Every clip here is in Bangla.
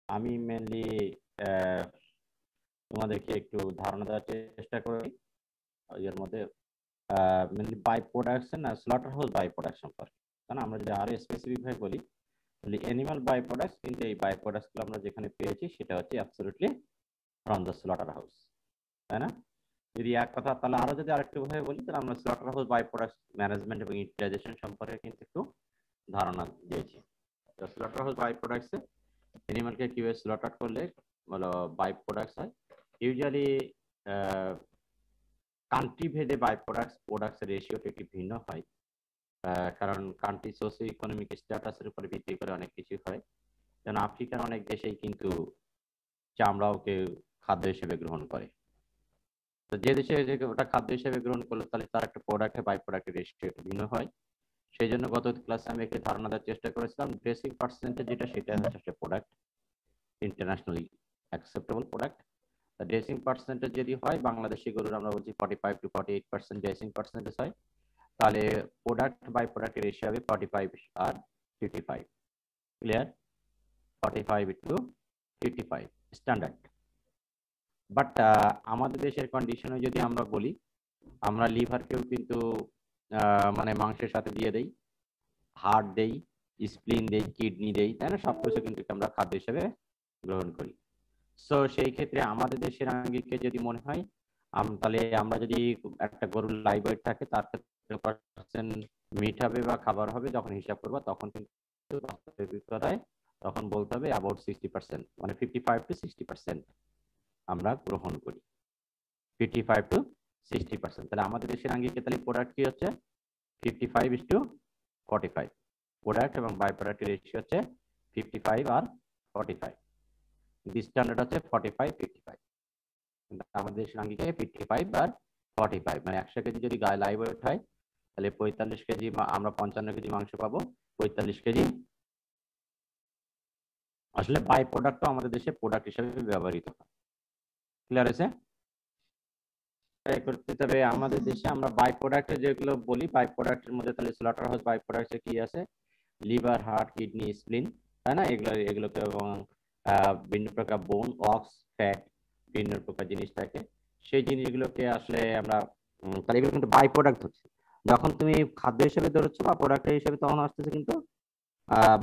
আমি মেনলি তোমাদেরকে একটু ধারণা দেওয়ার চেষ্টা করি এর মধ্যে মেনলি বাই প্রোডাকশন আর স্লটার হাউস বাই প্রোডাকশন সম্পর্কে। কারণ আমরা যদি আরো স্পেসিফিক ভাবে বলি তাহলে অ্যানিমাল বাই প্রোডাক্টস, কিন্তু এই বাই প্রোডাক্টসগুলো আমরা যেখানে পেয়েছি সেটা হচ্ছে absolutely from the slaughter house, তাই না? যদি এক কথা তাহলে আরো যদি আরেকটু ভাবে বলি তাহলে আমরা slaughter house by products management এবং ইউটিলাইজেশন সম্পর্কে কিন্তু একটু ধারণা দিয়েছি। স্লটার হাউস বাই প্রোডাক্টসে অ্যানিমালকে কিভাবে স্লটার করলে বলো বাই প্রোডাক্টস হয়। ইউজুয়ালি কান্ট্রি ভেদে বাই প্রোডাক্টস রেশিওটা একটু ভিন্ন হয়, কারণ কান্ট্রি সোশিও ইকোনমিক স্ট্যাটাসের উপর ভিত্তি করে অনেক কিছু হয়। যেমন আফ্রিকার অনেক দেশেই কিন্তু চামড়াও কেউ খাদ্য হিসেবে গ্রহণ করে। তো যে দেশে ওটা খাদ্য হিসেবে গ্রহণ করলো তাহলে তার একটা প্রোডাক্টে বাই প্রোডাক্টের রেশিও ভিন্ন হয়। সেই জন্য গত ক্লাসে আমি একটু ধারণা দেওয়ার চেষ্টা করেছিলাম ড্রেসিং পার্সেন্টেজ যেটা সেটা হচ্ছে একটা product, internationally acceptable product. Dressing percentage যদি হয় বাংলাদেশি গরুর আমরা বলছি 45 to 48% ড্রেসিং পার্সেন্টেজ হয়, তাহলে প্রোডাক্ট বাই প্রোডাক্টের রেশিও হবে 45 আর 55। ক্লিয়ার? 45 to 55 standard. বাট আমাদের দেশের কন্ডিশনে যদি আমরা বলি, আমরা লিভারকেও কিন্তু মানে মাংসের সাথে দিয়ে দেই, হার্ট দেই, স্প্লিন দেই, কিডনি দেই, তাই না? সবকিছু কিন্তু আমরা খাদ্য হিসেবে গ্রহণ করি। সো সেই ক্ষেত্রে আমাদের দেশের আঙ্গিকে যদি মনে হয় তাহলে আমরা যদি একটা গরুর লাইভ ওয়েট থাকে তার পার্সেন্ট মিট হবে বা খাবার হবে যখন হিসাব করবো তখন কিন্তু তখন বলতে হবে অ্যাবাউট 60%, মানে 55 to 60% আমরা গ্রহণ করি। 55 to 60%। তাহলে আমাদের দেশের আঙ্গিকে তাহলে প্রোডাক্ট কি হচ্ছে 55:45। প্রোডাক্ট এবং বাই প্রোডাক্টের রেশিও হচ্ছে 55 আর 45। স্ট্যান্ডার্ড হচ্ছে 45-55। আমাদের দেশের আঙ্গিকে 55 আর 45, মানে 100 কেজি যদি গায়ে লাইভ ওয়েট হয় তাহলে 45 কেজি আমরা 55 কেজি মাংস পাবো, 45 কেজি আসলে বাই প্রোডাক্ট আমাদের দেশে প্রোডাক্ট হিসেবে ব্যবহৃত হয়। ক্লিয়ার আছে? করতে তবে আমাদের দেশে আমরা বাই প্রোডাক্ট যেগুলো বলি, বাই প্রোডাক্টের মধ্যে তাহলে স্লটার হাউস বাই প্রোডাক্টে কি আছে? লিভার, হার্ট, কিডনি, স্প্লিন, তাই না? এগুলোকে এবং বিভিন্ন প্রকার বোন, অক্স, ফ্যাট, বিভিন্ন প্রকার জিনিস থাকে। সেই জিনিসগুলোকে আসলে আমরা তাহলে এগুলো কিন্তু বাই প্রোডাক্ট হচ্ছে। যখন তুমি খাদ্য হিসেবে ধরছো বা প্রোডাক্ট হিসেবে তখন আসতেছে কিন্তু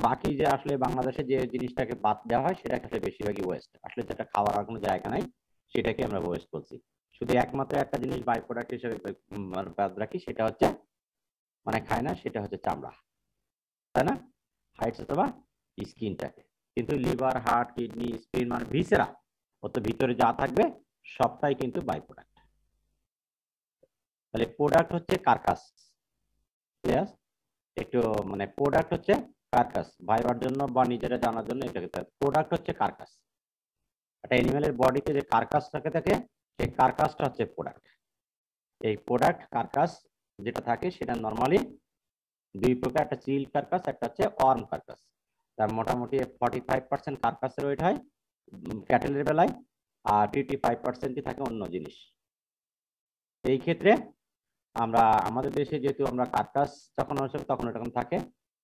বাকি যে আসলে বাংলাদেশে যে জিনিসটাকে বাদ দেওয়া হয় সেটাকে আসলে বেশিরভাগই ওয়েস্ট, আসলে যেটা খাওয়ার কোনো জায়গা নাই সেটাকে আমরা ওয়েস্ট বলছি। শুধু একমাত্র একটা জিনিস বাই প্রোডাক্ট হিসেবে বাদ রাখি, সেটা হচ্ছে মানে খায় না, সেটা হচ্ছে চামড়া, তাই না? হাইটস অথবা স্কিনটাকে। কিন্তু লিভার, হার্ট, কিডনি, স্প্লিন মানে ভিসেরা, অত ভিতরে যা থাকবে সবটাই কিন্তু বাই প্রোডাক্ট। তাহলে প্রোডাক্ট হচ্ছে কার্কাস। ক্লিয়ার? একটু মানে প্রোডাক্ট হচ্ছে কার্কাস, ভাইবার জন্য বা নিজেরা জানার জন্য এটাকে প্রোডাক্ট হচ্ছে কার্কাস। একটা অ্যানিমেলের বডিতে যে কার্কাসটাকে থাকে সেই কার্কাসটা হচ্ছে প্রোডাক্ট। এই প্রোডাক্ট কার্কাস যেটা থাকে সেটা নরমালি দুই প্রকার, একটা চিল কার্কাস, একটা হচ্ছে ওয়ার্ম কার্কাস। তার মোটামুটি 45% কার্কাসের ওয়েট হয় ক্যাটেলের বেলায়, আর 55% থাকে অন্য জিনিস। এই ক্ষেত্রে আমরা আমাদের দেশে যেহেতু আমরা কার্কাস যখন তখন এরকম থাকে,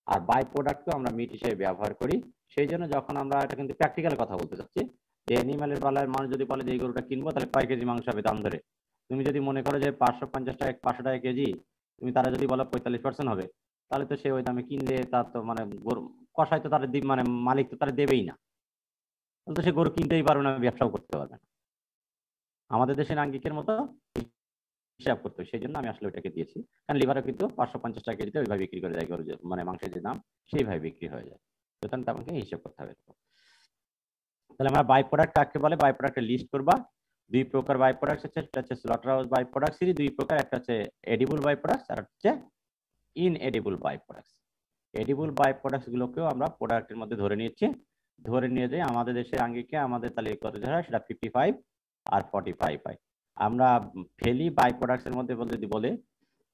আর বাই প্রোডাক্টকেও আমরা মিট হিসেবে ব্যবহার করি। সেই জন্য যখন আমরা এটা কিন্তু প্র্যাকটিক্যাল কথা বলতে চাচ্ছি, যে অ্যানিমালের বেলায় মানুষ যদি বলে যে এই গরুটা কিনবো তাহলে কয় কেজি মাংস হবে দাম ধরে, তুমি যদি মনে করো যে 550 টাকা 500 টাকা কেজি, তুমি তারা যদি বলো 45% হবে, তাহলে তো সে ওই দামে কিনলে তার তো মানে গরু কষাই তো তার মানে মালিক তো তারা দেবেই না, তাহলে তো সে গরু কিনতেই পারবে না, ব্যবসাও করতে পারবে না। আমাদের দেশের আঙ্গিকের মতো হিসাব করতে, সেই জন্য আমি আসলে ওইটাকে দিয়েছি। কারণ লিভারও কিন্তু 550 টাকা কেজিতে ওইভাবে বিক্রি করে যায় গরু, মানে মাংসের যে দাম সেইভাবে বিক্রি হয়ে যায়, সুতরাং আমাকে হিসাব করতে হবে। তাহলে আমরা বাই প্রোডাক্ট কাকে বলে, বাই প্রোডাক্টের লিস্ট করবা। দুই প্রকার বাই প্রোডাক্টস আছে, একটা হচ্ছে স্লটার হাউস বাই প্রোডাক্টস এর দুই প্রকার, একটা হচ্ছে এডিবল বাই প্রোডাক্টস আর হচ্ছে inedible by products. Edible by products গুলোকেও আমরা প্রোডাক্টের মধ্যে ধরে নিয়েছি, ধরে নিয়ে যাই আমাদের দেশের আঙ্গিকে আমাদের তাহলে কত ধরা সেটা 55 আর 45 হয়। আমরা ফেলি বাই প্রোডাক্টস এর মধ্যে যদি বলে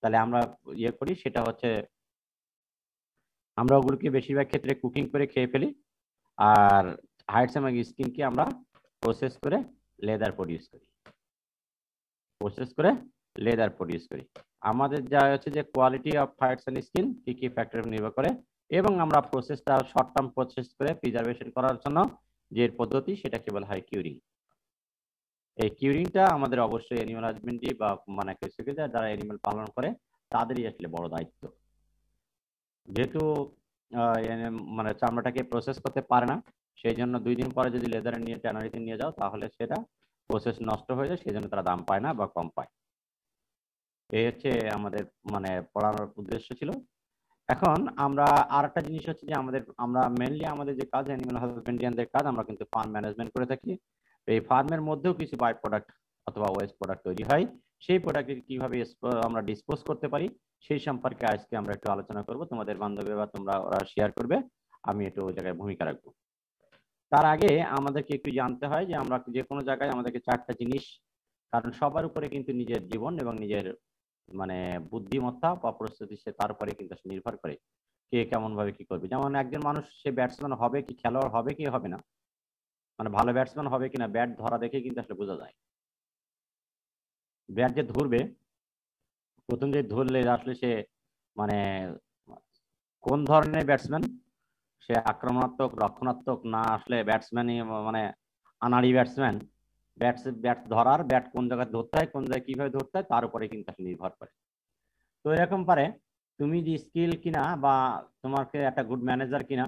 তাহলে আমরা ইয়ে করি, সেটা হচ্ছে আমরা ওগুলোকে বেশিরভাগ ক্ষেত্রে কুকিং করে খেয়ে ফেলি, আর হাইটস এবং স্কিনকে আমরা প্রসেস করে লেদার প্রডিউস করি, আমাদের যা হচ্ছে যে quality of hides and skin কি ফ্যাক্টর নির্ভর করে, এবং আমরা প্রসেসটা শর্ট টার্ম প্রসেস করে প্রিজার্ভেশন করার জন্য যে পদ্ধতি সেটাকে বলা হয় কিউরিং। এই কিউরিংটা আমাদের অবশ্যই অ্যানিমাল হাজবেন্ডারি বা মানে যারা অ্যানিমাল পালন করে তাদেরই আসলে বড় দায়িত্ব। যেহেতু মানে চামড়াটাকে প্রসেস করতে পারে না, সেই জন্য 2 দিন পরে যদি লেদারে নিয়ে ট্যানারিতে নিয়ে যাও তাহলে সেটা প্রসেস নষ্ট হয়ে যায়, সেই জন্য তারা দাম পায় না বা কম পায়। এই হচ্ছে আমাদের মানে পড়ানোর উদ্দেশ্য ছিল। এখন আমরা আরেকটা জিনিস হচ্ছে যে আমরা মেনলি আমাদের যে কাজ অ্যানিমাল হাজবেন্ডারিয়ানদের কাজ, আমরা কিন্তু ফার্ম ম্যানেজমেন্ট করে থাকি। এই ফার্মের মধ্যেও কিছু বাই প্রোডাক্ট অথবা ওয়েস্ট প্রোডাক্ট তৈরি হয়, সেই প্রোডাক্টকে কিভাবে আমরা ডিসপোজ করতে পারি সেই সম্পর্কে আজকে আমরা একটু আলোচনা করব। তোমাদের বান্ধবী বা তোমরা ওরা শেয়ার করবে, আমি একটু ওই জায়গায় ভূমিকা রাখবো। তার আগে আমাদেরকে একটু জানতে হয় যে আমরা যে কোনো জায়গায় আমাদেরকে 4টা জিনিস, কারণ সবার উপরে কিন্তু নিজের জীবন এবং নিজের মানে বুদ্ধিমত্তা বা প্রস্তুতি সে তার উপরে কিন্তু নির্ভর করে কে কেমন ভাবে কি করবে। যেমন একজন মানুষ সে ব্যাটসম্যান হবে কি খেলোয়াড় হবে কি হবে না, মানে ভালো ব্যাটসম্যান হবে কিনা ব্যাট ধরা দেখে কিন্তু আসলে বোঝা যায়। ব্যাট যে ধরবে, প্রথম যে ধরলে আসলে সে মানে কোন ধরনের ব্যাটসম্যান, সে আক্রমণাত্মক রক্ষণাত্মক না আসলে ব্যাটসম্যানই মানে আনাড়ি ব্যাটসম্যান, ব্যাট ধরার ব্যাট কোন জায়গায় ধরতে হয় কোন জায়গায় কিভাবে ধরতে হয় তার উপরে কিন্তু আসলে নির্ভর করে। তো এরকম পারে তুমি যে স্কিল কিনা বা তোমাকে একটা গুড ম্যানেজার কিনা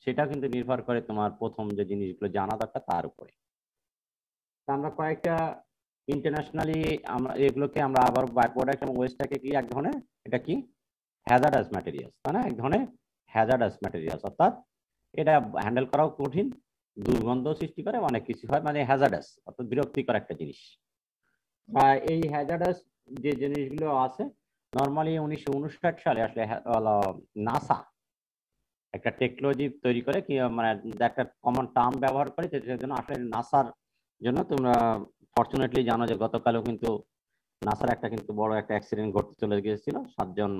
সেটা কিন্তু নির্ভর করে তোমার প্রথম যে জিনিসগুলো জানা দরকার তার উপরে। আমরা কয়েকটা ইন্টারন্যাশনালি আমরা এগুলোকে আমরা আবার বাই প্রোডাক্ট এবং ওয়েস্টটাকে কি এক ধরনের, এটা কি হ্যাজার্ডাস ম্যাটেরিয়ালস, তাই না? এক ধরনের হ্যাজার্ডাস ম্যাটেরিয়ালস, অর্থাৎ এটা হ্যান্ডেল করাও কঠিন, দুর্গন্ধ সৃষ্টি করে, অনেক কিছু হয়, মানে হ্যাজার্ডাস অর্থাৎ বিরক্তিকর একটা জিনিস। এই হ্যাজার্ডাস যে জিনিসগুলো আছে নর্মালি 1959 সালে আসলে নাসা একটা টেকনোলজি তৈরি করে কি মানে একটা কমন টার্ম ব্যবহার করে, যেটার জন্য আসলে নাসার জন্য তোমরা ফরচুনেটলি জানো যে গতকালও কিন্তু নাসার একটা কিন্তু বড় একটা অ্যাক্সিডেন্ট ঘটতে চলে গিয়েছিল। 7 জন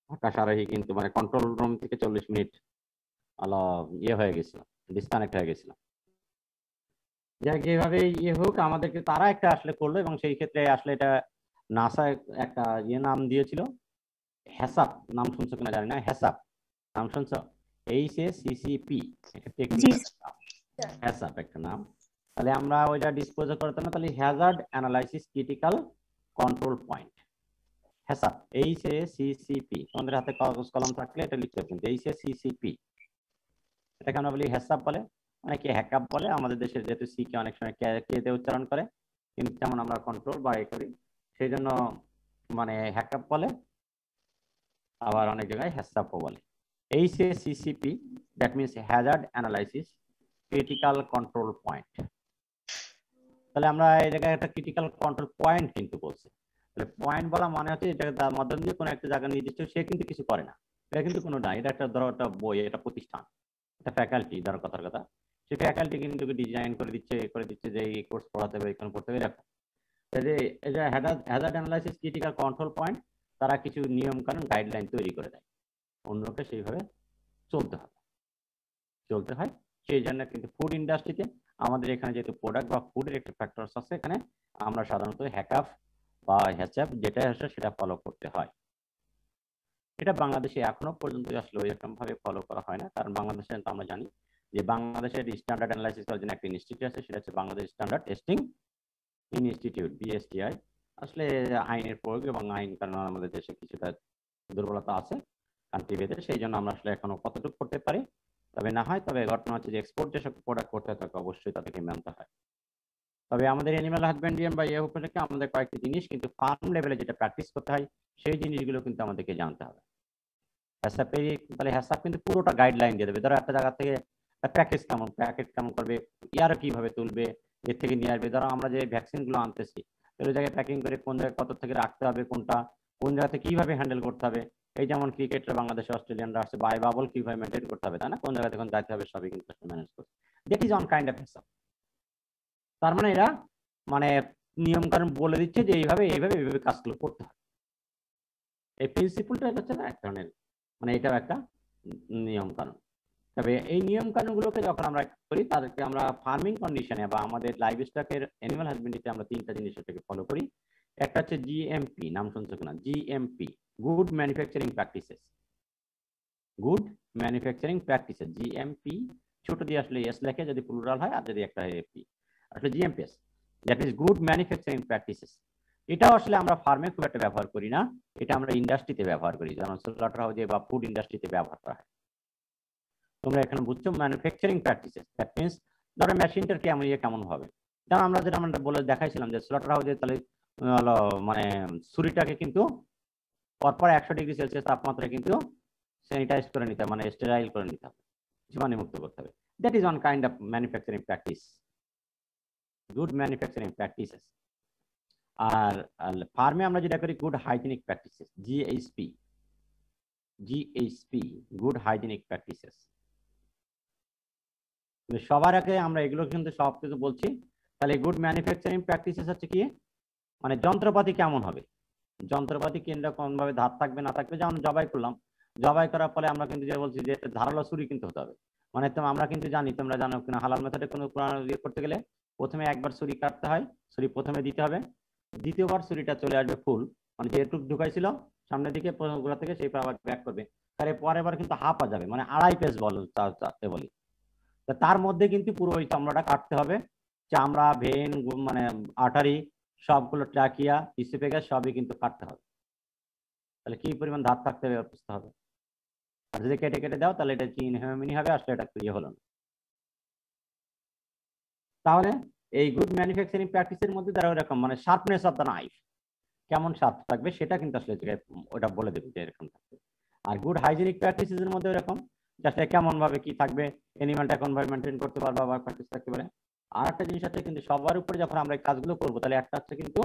আকাশ আরোহী কিন্তু মানে কন্ট্রোল রুম থেকে 40 মিনিট ইয়ে হয়ে গেছিল, ডিসকানেক্ট হয়ে গেছিল। যাক যেভাবে ইয়ে হোক আমাদেরকে তারা একটা আসলে করলো, এবং সেই ক্ষেত্রে আসলে এটা নাসা একটা ইয়ে নাম দিয়েছিল হ্যাসাপ, নাম শুনছো কিনা জানি না, হ্যাসাপ নাম শুনছো? HACCP একটা টেকনিক্যাল হ্যাসাপ একটা নাম। তাহলে আমরা ওইটা ডিসপোজ করতাম না, তাহলে Hazard analysis critical control point, হ্যাসাপ HACCP। তোমাদের হাতে কাগজ কলম থাকলে এটা লিখতে হবে, HACCP। এটা কেন বলি হ্যাসাপ বলে, অনেকে হ্যাকআপ বলে, আমাদের দেশের যেহেতু সি কে অনেক সময় কে উচ্চারণ করে, কিন্তু যেমন আমরা কন্ট্রোল বা করি সেই জন্য মানে হ্যাকআপ বলে, আবার অনেক জায়গায় হ্যাসাপও বলে। HACCP that means Hazard analysis critical control point. তাহলে আমরা এই জায়গায় একটা ক্রিটিক্যাল কন্ট্রোল পয়েন্ট কিন্তু বলছি। তাহলে পয়েন্ট বলা মানে হচ্ছে এটা তার মাধ্যমে দিয়ে কোনো একটা জায়গা নির্দিষ্ট সে কিন্তু কিছু করে না, এটা কিন্তু কোনো না, এটা একটা ধরো একটা বই, এটা প্রতিষ্ঠান, এটা ফ্যাকাল্টি, ধরো কথার কথা, সেই ফ্যাকাল্টি কিন্তু ডিজাইন করে দিচ্ছে যে এই কোর্স পড়াতে হবে এখানে পড়তে হবে এরকম। এই যে Hazard analysis critical control point, তারা কিছু নিয়ম কানুন গাইডলাইন তৈরি করে দেয়, অন্যকে সেইভাবে চলতে হয়। সেই জন্য কিন্তু ফুড ইন্ডাস্ট্রিতে আমাদের এখানে যেহেতু প্রোডাক্ট বা ফুডের একটা ফ্যাক্টরস আছে, এখানে আমরা সাধারণত হ্যাকআপ বা হ্যাচাপ যেটা আছে সেটা ফলো করতে হয়। এটা বাংলাদেশে এখনো পর্যন্ত আসলে ওইরকম ভাবে ফলো করা হয় না, কারণ বাংলাদেশে আমরা জানি যে বাংলাদেশের স্ট্যান্ডার্ড অ্যানালাইসিস করার জন্য একটা ইনস্টিটিউট আছে, সেটা হচ্ছে Bangladesh standard testing institute, BSTI। আসলে আইনের প্রয়োগ এবং আইন কারণ আমাদের দেশে কিছুটা দুর্বলতা আছে কান্ট্রি ভেদে, সেই জন্য আমরা আসলে এখনো কতটুকু করতে পারি, তবে না হয় তবে ঘটনা হচ্ছে যে এক্সপোর্ট যেসব প্রোডাক্ট করতে হয় তাকে অবশ্যই তাদেরকে মানতে হয়। তবে আমাদের অ্যানিমাল হাজবেন্ডারি বা ইয়ে উপলক্ষে আমাদের কয়েকটি জিনিস কিন্তু ফার্ম লেভেলে যেটা প্র্যাকটিস করতে হয় সেই জিনিসগুলো কিন্তু আমাদেরকে জানতে হবে। তাহলে হ্যাসাপ কিন্তু পুরোটা গাইডলাইন দিয়ে দেবে, ধরো একটা জায়গা থেকে প্যাকেট কেমন করবে, ইয়ার কিভাবে তুলবে, এর থেকে নিয়ে আসবে, ধরো আমরা যে ভ্যাকসিন গুলো আনতেছি ওই জায়গায় প্যাকিং করে কোন জায়গায় কত থেকে রাখতে হবে, কোনটা কোন জায়গাতে কিভাবে হ্যান্ডেল করতে হবে, এই যেমন ক্রিকেটে বাংলাদেশে অস্ট্রেলিয়ানরা আসছে বাই বাবল কিভাবে মেনটেন করতে হবে, তাই না, কোন জায়গাতে কোন যাইতে হবে সবই কিন্তু ম্যানেজ করতে, that is on kind of হ্যাসাপ। তার মানে এরা মানে নিয়ম কানুন বলে দিচ্ছে যে এইভাবে কাজগুলো করতে হয়। এই প্রিন্সিপালটা হচ্ছে না এক ধরনের মানে এটাও একটা নিয়ম কানুন। তবে এই নিয়ম কানুনগুলোকে যখন আমরা করি তাদেরকে আমরা ফার্মিং কন্ডিশনে বা আমাদের লাইভ স্টকের অ্যানিমাল হাজবেন্ডারিতে আমরা 3টা জিনিস এটাকে ফলো করি। একটা হচ্ছে GMP, নাম শুনছো কিনা, GMP good manufacturing practices, GMP ছোট দিয়ে আসলে এস লেখে যদি প্লুরাল হয়, আর যদি একটা হয় এপি। আসলে GMPs that is good manufacturing practices. এটাও আসলে আমরা ফার্মে খুব একটা ব্যবহার করি না, এটা আমরা ইন্ডাস্ট্রিতে ব্যবহার করি, যেমন স্লটার হাউসে বা ফুড ইন্ডাস্ট্রিতে ব্যবহার করা হয়। তোমরা এখানে বুঝছো ম্যানুফ্যাকচারিং প্র্যাকটিসেস, দ্যাট মিনস ধরো মেশিনটার কেমন হবে। যেমন আমরা যেটা আমরা বলে দেখাইছিলাম যে স্লটার হাউসে তাহলে মানে ছুরিটাকে কিন্তু পরপর 100°C তাপমাত্রায় কিন্তু স্যানিটাইজ করে নিতে হবে, মানে স্টেরাইল করে নিতে হবে, জীবাণুমুক্ত করতে হবে। That is one kind of manufacturing practice, good manufacturing practices. আর ফার্মে আমরা যেটা করি good hygienic practices, GHP, good hygienic practices. সবার আগে আমরা এগুলো কিন্তু সব কিছু বলছি। তাহলে গুড ম্যানুফ্যাকচারিং প্র্যাকটিসেস হচ্ছে কি, মানে যন্ত্রপাতি কেমন হবে, যন্ত্রপাতি কিরকম ভাবে ধার থাকবে না থাকবে। যেমন জবাই করলাম, জবাই করার ফলে আমরা কিন্তু যে বলছি যে ধারালো ছুরি কিন্তু হতে হবে, মানে আমরা কিন্তু জানি, তোমরা জানো কিনা, হালাল মেথডে কোনো ইয়ে করতে গেলে প্রথমে একবার ছুরি কাটতে হয়, ছুরি প্রথমে দিতে হবে, দ্বিতীয়বার ছুরিটা চলে আসবে ফুল, মানে যেটুক ঢুকাইছিল সামনের দিকে গোড়া থেকে সেই আবার ব্যাক করবে, তার পরের বার কিন্তু হাফ যাবে, মানে 2.5 পেজ বলি। তার মধ্যে কিন্তু পুরো ওই চামড়াটা কাটতে হবে, চামড়া, ভেন, মানে আর্টারি সবগুলো, ট্রাকিয়া, ইসোফেগাস সবই কিন্তু কাটতে হবে। তাহলে কি পরিমাণ ধার থাকতে হবে বুঝতে হবে। আর যদি কেটে কেটে দাও তাহলে এটা কি ইনহিউম্যানি হবে, আসলে এটা ইয়ে হলো না। তাহলে এই গুড ম্যানুফ্যাকচারিং প্র্যাকটিসের মধ্যে তারা এরকম মানে শার্পনেস অফ দ্য নাইফ কেমন শার্প থাকবে সেটা কিন্তু আসলে ওটা বলে দেবে যে এরকম থাকবে। আর গুড হাইজিনিক প্র্যাকটিসের মধ্যে এরকম জাস্ট কেমন ভাবে কি থাকবে, অ্যানিমালটা কোন ভাবে মেনটেন করতে পারবে বা প্র্যাকটিস থাকতে পারে। আর একটা জিনিস আছে কিন্তু সবার উপরে যখন আমরা এই কাজগুলো করবো, তাহলে একটা হচ্ছে কিন্তু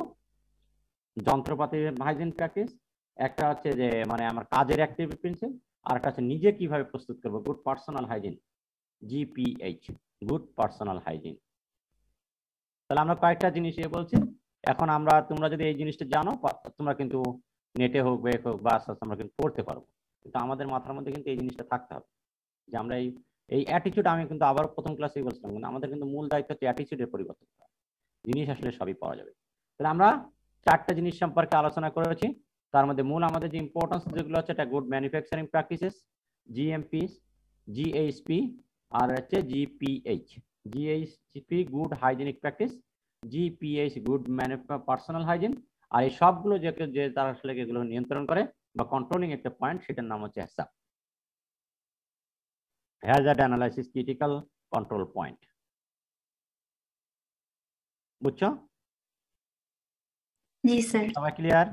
যন্ত্রপাতির হাইজিন প্র্যাকটিস, একটা হচ্ছে যে মানে আমার কাজের অ্যাক্টিভিটি প্রিন্সিপাল, আর একটা হচ্ছে নিজে কিভাবে প্রস্তুত করবো, good personal hygiene, GPH, good personal hygiene. তাহলে আমরা কয়েকটা জিনিস বলছি। এখন আমরা তোমরা যদি এই জিনিসটা জানো, তোমরা কিন্তু নেটে হোক বা হোক বা আস্তে আস্তে আমরা কিন্তু পড়তে পারবো, কিন্তু আমাদের মাথার মধ্যে কিন্তু এই জিনিসটা থাকতে হবে যে আমরা এই অ্যাটিটিউড, আমি কিন্তু আবার প্রথম ক্লাসেই বলছিলাম, কিন্তু আমাদের কিন্তু মূল দায়িত্ব হচ্ছে অ্যাটিটিউডের পরিবর্তন করা, জিনিস আসলে সবই পাওয়া যাবে। তাহলে আমরা 4টা জিনিস সম্পর্কে আলোচনা করেছি, তার মধ্যে মূল আমাদের যে ইম্পর্টেন্স যেগুলো হচ্ছে, এটা good manufacturing practices, GMP, GHP, আর হচ্ছে GPH. GHP good hygienic practice, GPH good personal hygiene. আর এই সবগুলো যে তারা আসলে এগুলো নিয়ন্ত্রণ করে বা কন্ট্রোলিং একটা পয়েন্ট, সেটার নাম হচ্ছে হ্যাসাপ, Hazard analysis critical control point. বুঝছো? জি স্যার। সবাই ক্লিয়ার?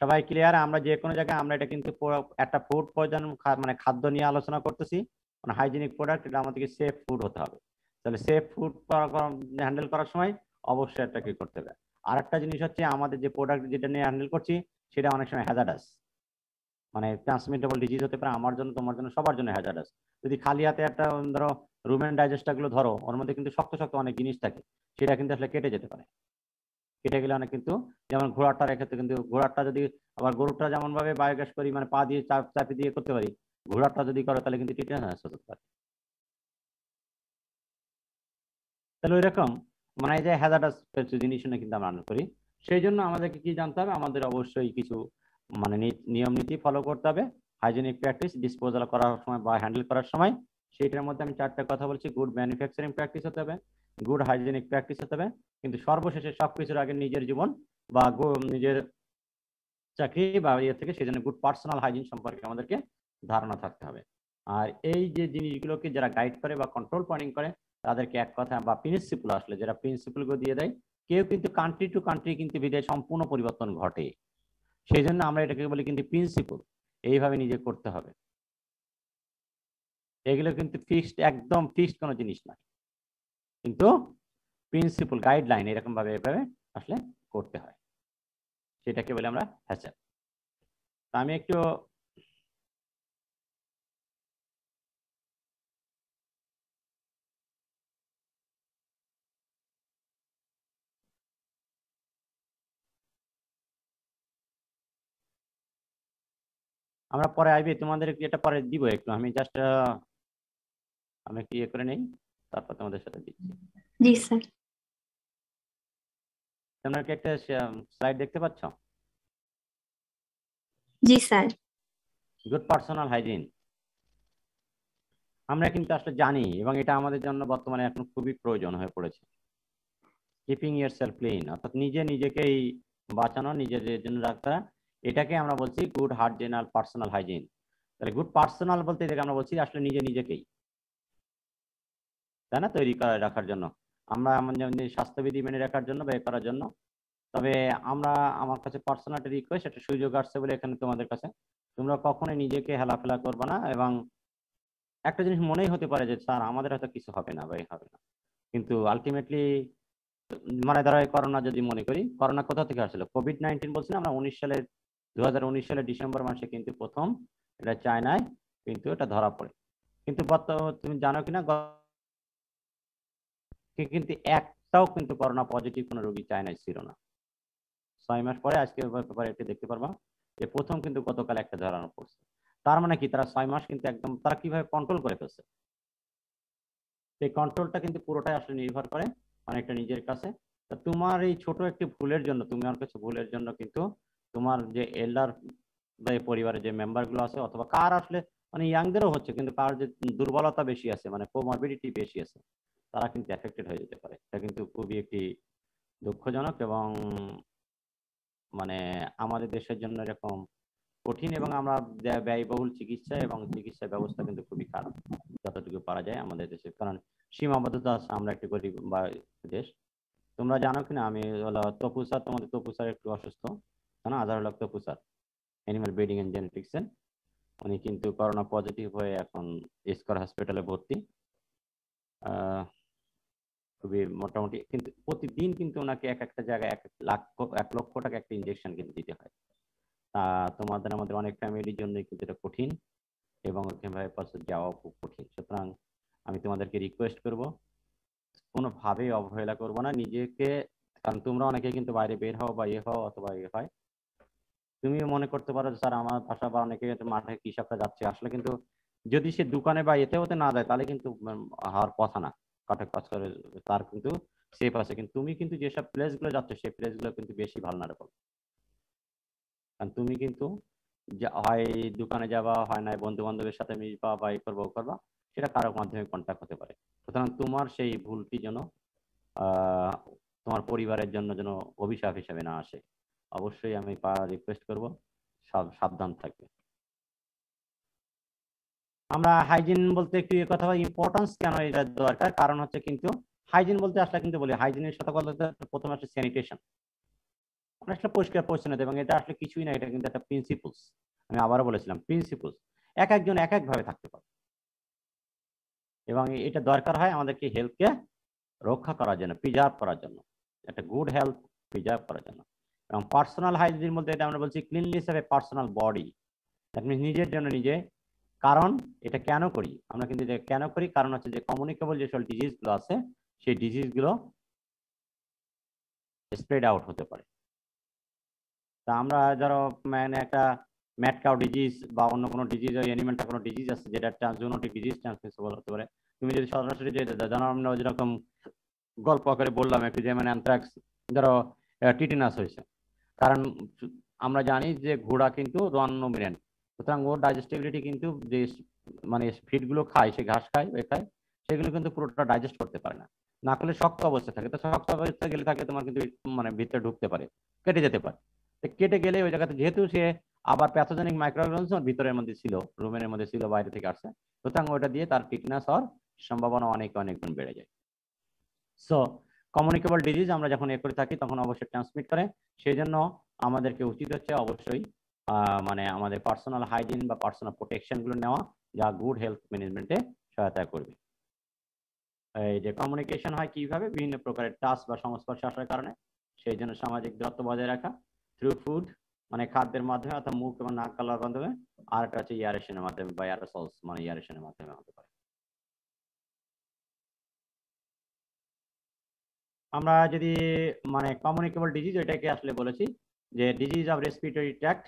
সবাই ক্লিয়ার? আমরা যে কোনো জায়গায় আমরা এটা কিন্তু একটা ফুড পয়জন মানে খাদ্য নিয়ে আলোচনা করতেছি, মানে হাইজিনিক প্রোডাক্ট, এটা আমাদেরকে সেফ ফুড হতে হবে। তাহলে সেফ ফুড হ্যান্ডেল করার সময় অবশ্যই একটা কি করতে হবে। আর একটা জিনিস হচ্ছে আমাদের যে প্রোডাক্ট যেটা নিয়ে হ্যান্ডেল করছি সেটা অনেক সময় হ্যাজার্ডাস, মানে ট্রান্সমিটেবল ডিজিজ হতে পারে, আমার জন্য, তোমার জন্য, সবার জন্য হ্যাজার্ডাস। যদি খালি হাতে একটা ধরো রুমেন ডাইজেস্টারগুলো ধরো, ওর মধ্যে কিন্তু শক্ত শক্ত অনেক জিনিস থাকে, সেটা কিন্তু আসলে কেটে যেতে পারে। কেটে গেলে অনেক কিন্তু, যেমন ঘোড়াটার ক্ষেত্রে কিন্তু ঘোড়াটা যদি, আবার গরুটা যেমন ভাবে বায়োগ্যাস করি, মানে পা দিয়ে চাপি দিয়ে করতে পারি, ঘোড়াটা যদি করে তাহলে কিন্তু টিটেনাস হতে পারে। তাহলে ওই রকম মানে এই যে হ্যাজার্ডাস জিনিস কিন্তু আমরা রান্না করি, সেই জন্য আমাদেরকে কি জানতে হবে, আমাদের অবশ্যই কিছু মানে নিয়ম নীতি ফলো করতে হবে হাইজেনিক প্র্যাকটিস ডিসপোজাল করার সময় বা হ্যান্ডেল করার সময়। সেইটার মধ্যে আমি 4টা কথা বলছি, গুড ম্যানুফ্যাকচারিং প্র্যাকটিস হতে হবে, গুড হাইজেনিক প্র্যাকটিস হতে হবে, কিন্তু সর্বশেষে সবকিছুর আগে নিজের জীবন বা নিজের চাকরি বা ইয়ে থেকে সেজন্য গুড পার্সোনাল হাইজিন সম্পর্কে আমাদেরকে ধারণা থাকতে হবে। আর এই যে জিনিসগুলোকে যারা গাইড করে বা কন্ট্রোল পয়েন্টিং করে, তাদেরকে এক কথা বা প্রিন্সিপাল, আসলে যারা প্রিন্সিপালগুলো দিয়ে দেয়, কেউ কিন্তু কান্ট্রি টু কান্ট্রি কিন্তু বিদেশে সম্পূর্ণ পরিবর্তন ঘটে, সেই জন্য আমরা এটাকে বলি কিন্তু প্রিন্সিপাল, এইভাবে নিজে করতে হবে। এগুলো কিন্তু ফিক্সড, একদম ফিক্সড কোনো জিনিস না, কিন্তু প্রিন্সিপাল গাইডলাইন এরকম ভাবে এভাবে আসলে করতে হয়, সেটাকে বলে আমরা হ্যাচাপ। আমি একটু আমরা পরে আইবি, তোমাদের এটা পরে দিব, একটু আমি জাস্ট আমি একটু ইয়ে করে নেই, তারপর তোমাদের সাথে দিচ্ছি। জি স্যার। তোমরা কি একটা স্লাইড দেখতে পাচ্ছ? জি স্যার। গুড পার্সোনাল হাইজিন, আমরা কিন্তু আসলে জানি এবং এটা আমাদের জন্য বর্তমানে এখন খুবই প্রয়োজন হয়ে পড়েছে। কিপিং ইয়ারসেলফ ক্লিন, অর্থাৎ নিজেকেই বাঁচানো, নিজের জন্য রাখা, এটাকে আমরা বলছি গুড হাইজিন আর পার্সোনাল হাইজিন। তাহলে গুড পার্সোনাল বলতে এটাকে আমরা বলছি আসলে নিজেকেই, তাই না, তৈরি করে রাখার জন্য, আমরা আমাদের স্বাস্থ্যবিধি মেনে রাখার জন্য বা করার জন্য। তবে আমার কাছে পার্সোনাল রিকোয়েস্ট, একটা সুযোগ আসছে বলে এখানে তোমাদের কাছে, তোমরা কখনোই নিজেকে হেলাফেলা করবে না। এবং একটা জিনিস মনেই হতে পারে যে স্যার আমাদের হয়তো কিছু হবে না বা হবে না, কিন্তু আলটিমেটলি মানে ধরো এই করোনা যদি মনে করি, করোনা কোথা থেকে আসলো? কোভিড-19 বলছি না আমরা 2019 সালের ডিসেম্বর মাসে কিন্তু প্রথম এটা চায়নায় কিন্তু এটা ধরা পড়ে। কিন্তু তুমি জানো কিনা, কিন্তু একটাও কিন্তু করোনা পজিটিভ কোনো রোগী চায়নায় ছিল না। 6 মাস পরে আজকে ব্যাপারে একটু দেখতে পারবা যে প্রথম কিন্তু গতকাল একটা ধরানো পড়ছে। তার মানে কি, তারা 6 মাস কিন্তু একদম তারা কিভাবে কন্ট্রোল করে ফেলছে। সেই কন্ট্রোলটা কিন্তু পুরোটাই আসলে নির্ভর করে অনেকটা নিজের কাছে। তোমার এই ছোট একটি ভুলের জন্য, তুমি আর কিছু ভুলের জন্য কিন্তু তোমার যে এল্ডার বা পরিবারের যে মেম্বার গুলো আছে, অথবা কার আসলে মানে ইয়াংদেরও হচ্ছে, কিন্তু কার যে দুর্বলতা বেশি আছে, মানে কোমরবিডিটি বেশি আছে, তারা কিন্তু এফেক্টেড হয়ে যেতে পারে। এটা কিন্তু খুবই একটি দুঃখজনক এবং মানে আমাদের দেশের জন্য এরকম কঠিন, এবং আমরা ব্যয়বহুল চিকিৎসা এবং চিকিৎসা ব্যবস্থা কিন্তু খুবই খারাপ যতটুকু পারা যায় আমাদের দেশে, কারণ সীমাবদ্ধতা আছে, আমরা একটি গরিব বা দেশ। তোমরা জানো কিনা, আমি হলো তপু স্যার, তোমাদের তপু স্যার একটু অসুস্থ, না আজার হলো Tapu sir, animal breeding and জেনেটিক্সের, উনি কিন্তু করোনা পজিটিভ হয়ে এখন স্কয়ার হসপিটালে ভর্তি। খুবই মোটামুটি, কিন্তু প্রতিদিন কিন্তু ওনাকে এক একটা জায়গায় 1 লক্ষ টাকা একটা ইনজেকশন কিন্তু দিতে হয়। তোমাদের আমাদের অনেক ফ্যামিলির জন্য কিন্তু এটা কঠিন এবং ওখানে যাওয়া খুব কঠিন। সুতরাং আমি তোমাদেরকে রিকোয়েস্ট করব, কোনোভাবেই অবহেলা করবো না নিজেকে, কারণ তোমরা অনেকে কিন্তু বাইরে বের হও বা হও অথবা হয়, তুমি মনে করতে পারো স্যার আমার বাসা বা অনেকে মাঠে কৃষকরা যাচ্ছে, আসলে কিন্তু যদি সে দোকানে বা এতে হতে না যায় তাহলে কিন্তু হওয়ার কথা না, কটক পাথরে তার কিন্তু সেফ আছে। কিন্তু তুমি কিন্তু যেসব প্লেস গুলো যাচ্ছ সেই প্লেস গুলো কিন্তু বেশি ভালনারেবল, কারণ তুমি কিন্তু হয় দোকানে যাবা, হয় না বন্ধু বান্ধবের সাথে মিশবা বা করবা, সেটা কারোর মাধ্যমে কন্ট্যাক্ট হতে পারে। সুতরাং তোমার সেই ভুলটি যেন তোমার পরিবারের জন্য যেন অভিশাপ হিসেবে না আসে, অবশ্যই আমি রিকোয়েস্ট করব সব সাবধান থাকবে। আমরা হাইজিন বলতে একটু কথা বলি, ইম্পর্টেন্স কেন এটা দরকার, কারণ হচ্ছে কিন্তু হাইজিন বলতে আসলে কিন্তু বলি হাইজিনের সাথে বলতে প্রথমে আসলে স্যানিটেশন, আসলে পরিষ্কার পরিচ্ছন্নতা, এবং এটা আসলে কিছুই না, এটা কিন্তু একটা প্রিন্সিপলস। আমি আবারও বলেছিলাম প্রিন্সিপলস, এক একজন এক ভাবে থাকতে পারে, এবং এটা দরকার হয় আমাদেরকে হেলথকে রক্ষা করার জন্য, প্রিজার্ভ করার জন্য, একটা গুড হেলথ প্রিজার্ভ করার জন্য। এবং পার্সোনাল হাইজিন বলতে এটা আমরা বলছি cleanliness of A personal body, that means নিজের জন্য নিজে। কারণ এটা কেন করি আমরা, কিন্তু কেন করি, কারণ হচ্ছে যে কমিউনিকেবল যেসব ডিজিজ গুলো আছে সেই ডিজিজ গুলো স্প্রেড আউট হতে পারে। তা আমরা ধরো মানে একটা ম্যাড কাউ ডিজিজ বা অন্য কোনো ডিজিজ, ওই অ্যানিমেলটা কোনো ডিজিজ আছে যেটা জুনোটিক ডিজিজ ট্রান্সমিসেবল হতে পারে, তুমি যদি সরাসরি যে জানো যেরকম গল্প আকারে বললাম একটু, যে মানে অ্যানথ্রাক্স, ধরো টিটেনাস হয়েছে, কারণ আমরা জানি যে ঘোড়া কিন্তু রুমিনেন্ট, সুতরাং ওর ডাইজেস্টিবিলিটি কিন্তু যে মানে ফিডগুলো খায়, সে ঘাস খায় সেগুলো কিন্তু পুরোটা ডাইজেস্ট করতে পারে না, না করলে শক্ত অবস্থা থাকে, তো শক্ত অবস্থা গেলে থাকে তোমার কিন্তু মানে ভিতরে ঢুকতে পারে, কেটে যেতে পারে। কেটে গেলে ওই জায়গাতে যেহেতু সে আবার প্যাথোজেনিক মাইক্রোঅর্গানিজম ভিতরের মধ্যে ছিল, রুমের মধ্যে ছিল, বাইরে থেকে আসছে, সুতরাং ওটা দিয়ে তার টিটেনাস হওয়ার সম্ভাবনা অনেক গুণ বেড়ে যায়। সো কমিউনিকেবল ডিজিজ আমরা যখন করে থাকি তখন অবশ্যই ট্রান্সমিট করে, সেই জন্য আমাদেরকে উচিত হচ্ছে অবশ্যই মানে আমাদের পার্সোনাল হাইজিন বা পার্সোনাল প্রোটেকশন গুলো নেওয়া, যা গুড হেলথ ম্যানেজমেন্টে সহায়তা করবে। এই যে কমিউনিকেশন হয় কিভাবে, বিভিন্ন প্রকারের টাচ বা সংস্পর্শ আসার কারণে, সেই জন্য সামাজিক দূরত্ব বজায় রাখা থ্রু ফুড, মানে খাদ্যের মাধ্যমে অর্থাৎ মুখ এবং নাক গলার মাধ্যমে, আর একটা হচ্ছে ইয়ারেশনের মাধ্যমে বা এয়ারোসলস মানে ইয়ারেশনের মাধ্যমে হতে পারে। আমরা যদি মানে কমিউনিকেবল ডিজিজ এটাকে আসলে বলেছি যে ডিজিজ অফ রেসপিরেটরি ট্র্যাক্ট,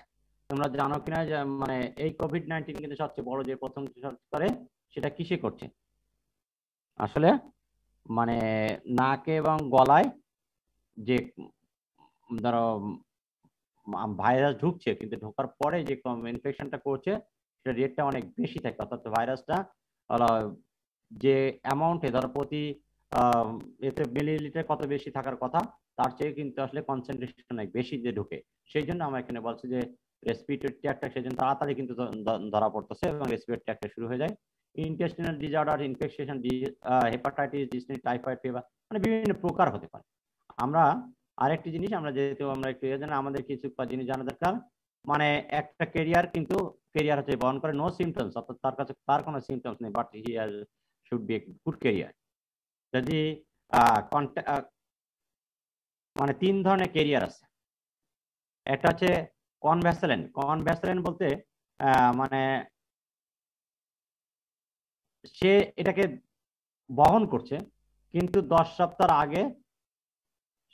তোমরা জানো কিনা যে মানে এই কোভিড-19 কিন্তু সবচেয়ে বড় যে প্রথম করে সেটা কিসে করছে, আসলে মানে নাকে এবং গলায় যে ধরো ভাইরাস ঢুকছে, কিন্তু ঢোকার পরে যে ইনফেকশনটা করছে সেটা রেটটা অনেক বেশি থাকে, অর্থাৎ ভাইরাসটা যে অ্যামাউন্টে ধরো প্রতি এতে মিলিলিটার কত বেশি থাকার কথা তার চেয়ে কিন্তু আসলে কনসেন্ট্রেশন অনেক বেশি যে ঢুকে, সেই জন্য আমরা এখানে বলছি যে রেসপিরেটরি ট্র্যাক্টটা সেজন্য তাড়াতাড়ি কিন্তু ধরা পড়তেছে এবং রেসপিরেটরি ট্র্যাক্টটা শুরু হয়ে যায়। Intestinal disorder, infection, hepatitis, dysentery, typhoid fever, মানে বিভিন্ন প্রকার হতে পারে। আমরা আরেকটি জিনিস আমরা যেহেতু আমরা একটু জানি, আমাদের কিছু জিনিস জানা দরকার, মানে একটা ক্যারিয়ার কিন্তু ক্যারিয়ার হচ্ছে বহন করে নো সিমটমস, অর্থাৎ তার কাছে তার কোনো সিমটমস নেই, but he should be good career. যদি মানে তিন ধরনের ক্যারিয়ার আছে। একটা হচ্ছে কনভ্যাসেলেন্ট। কনভ্যাসেলেন্ট বলতে মানে সে এটাকে বহন করছে কিন্তু 10 সপ্তাহ আগে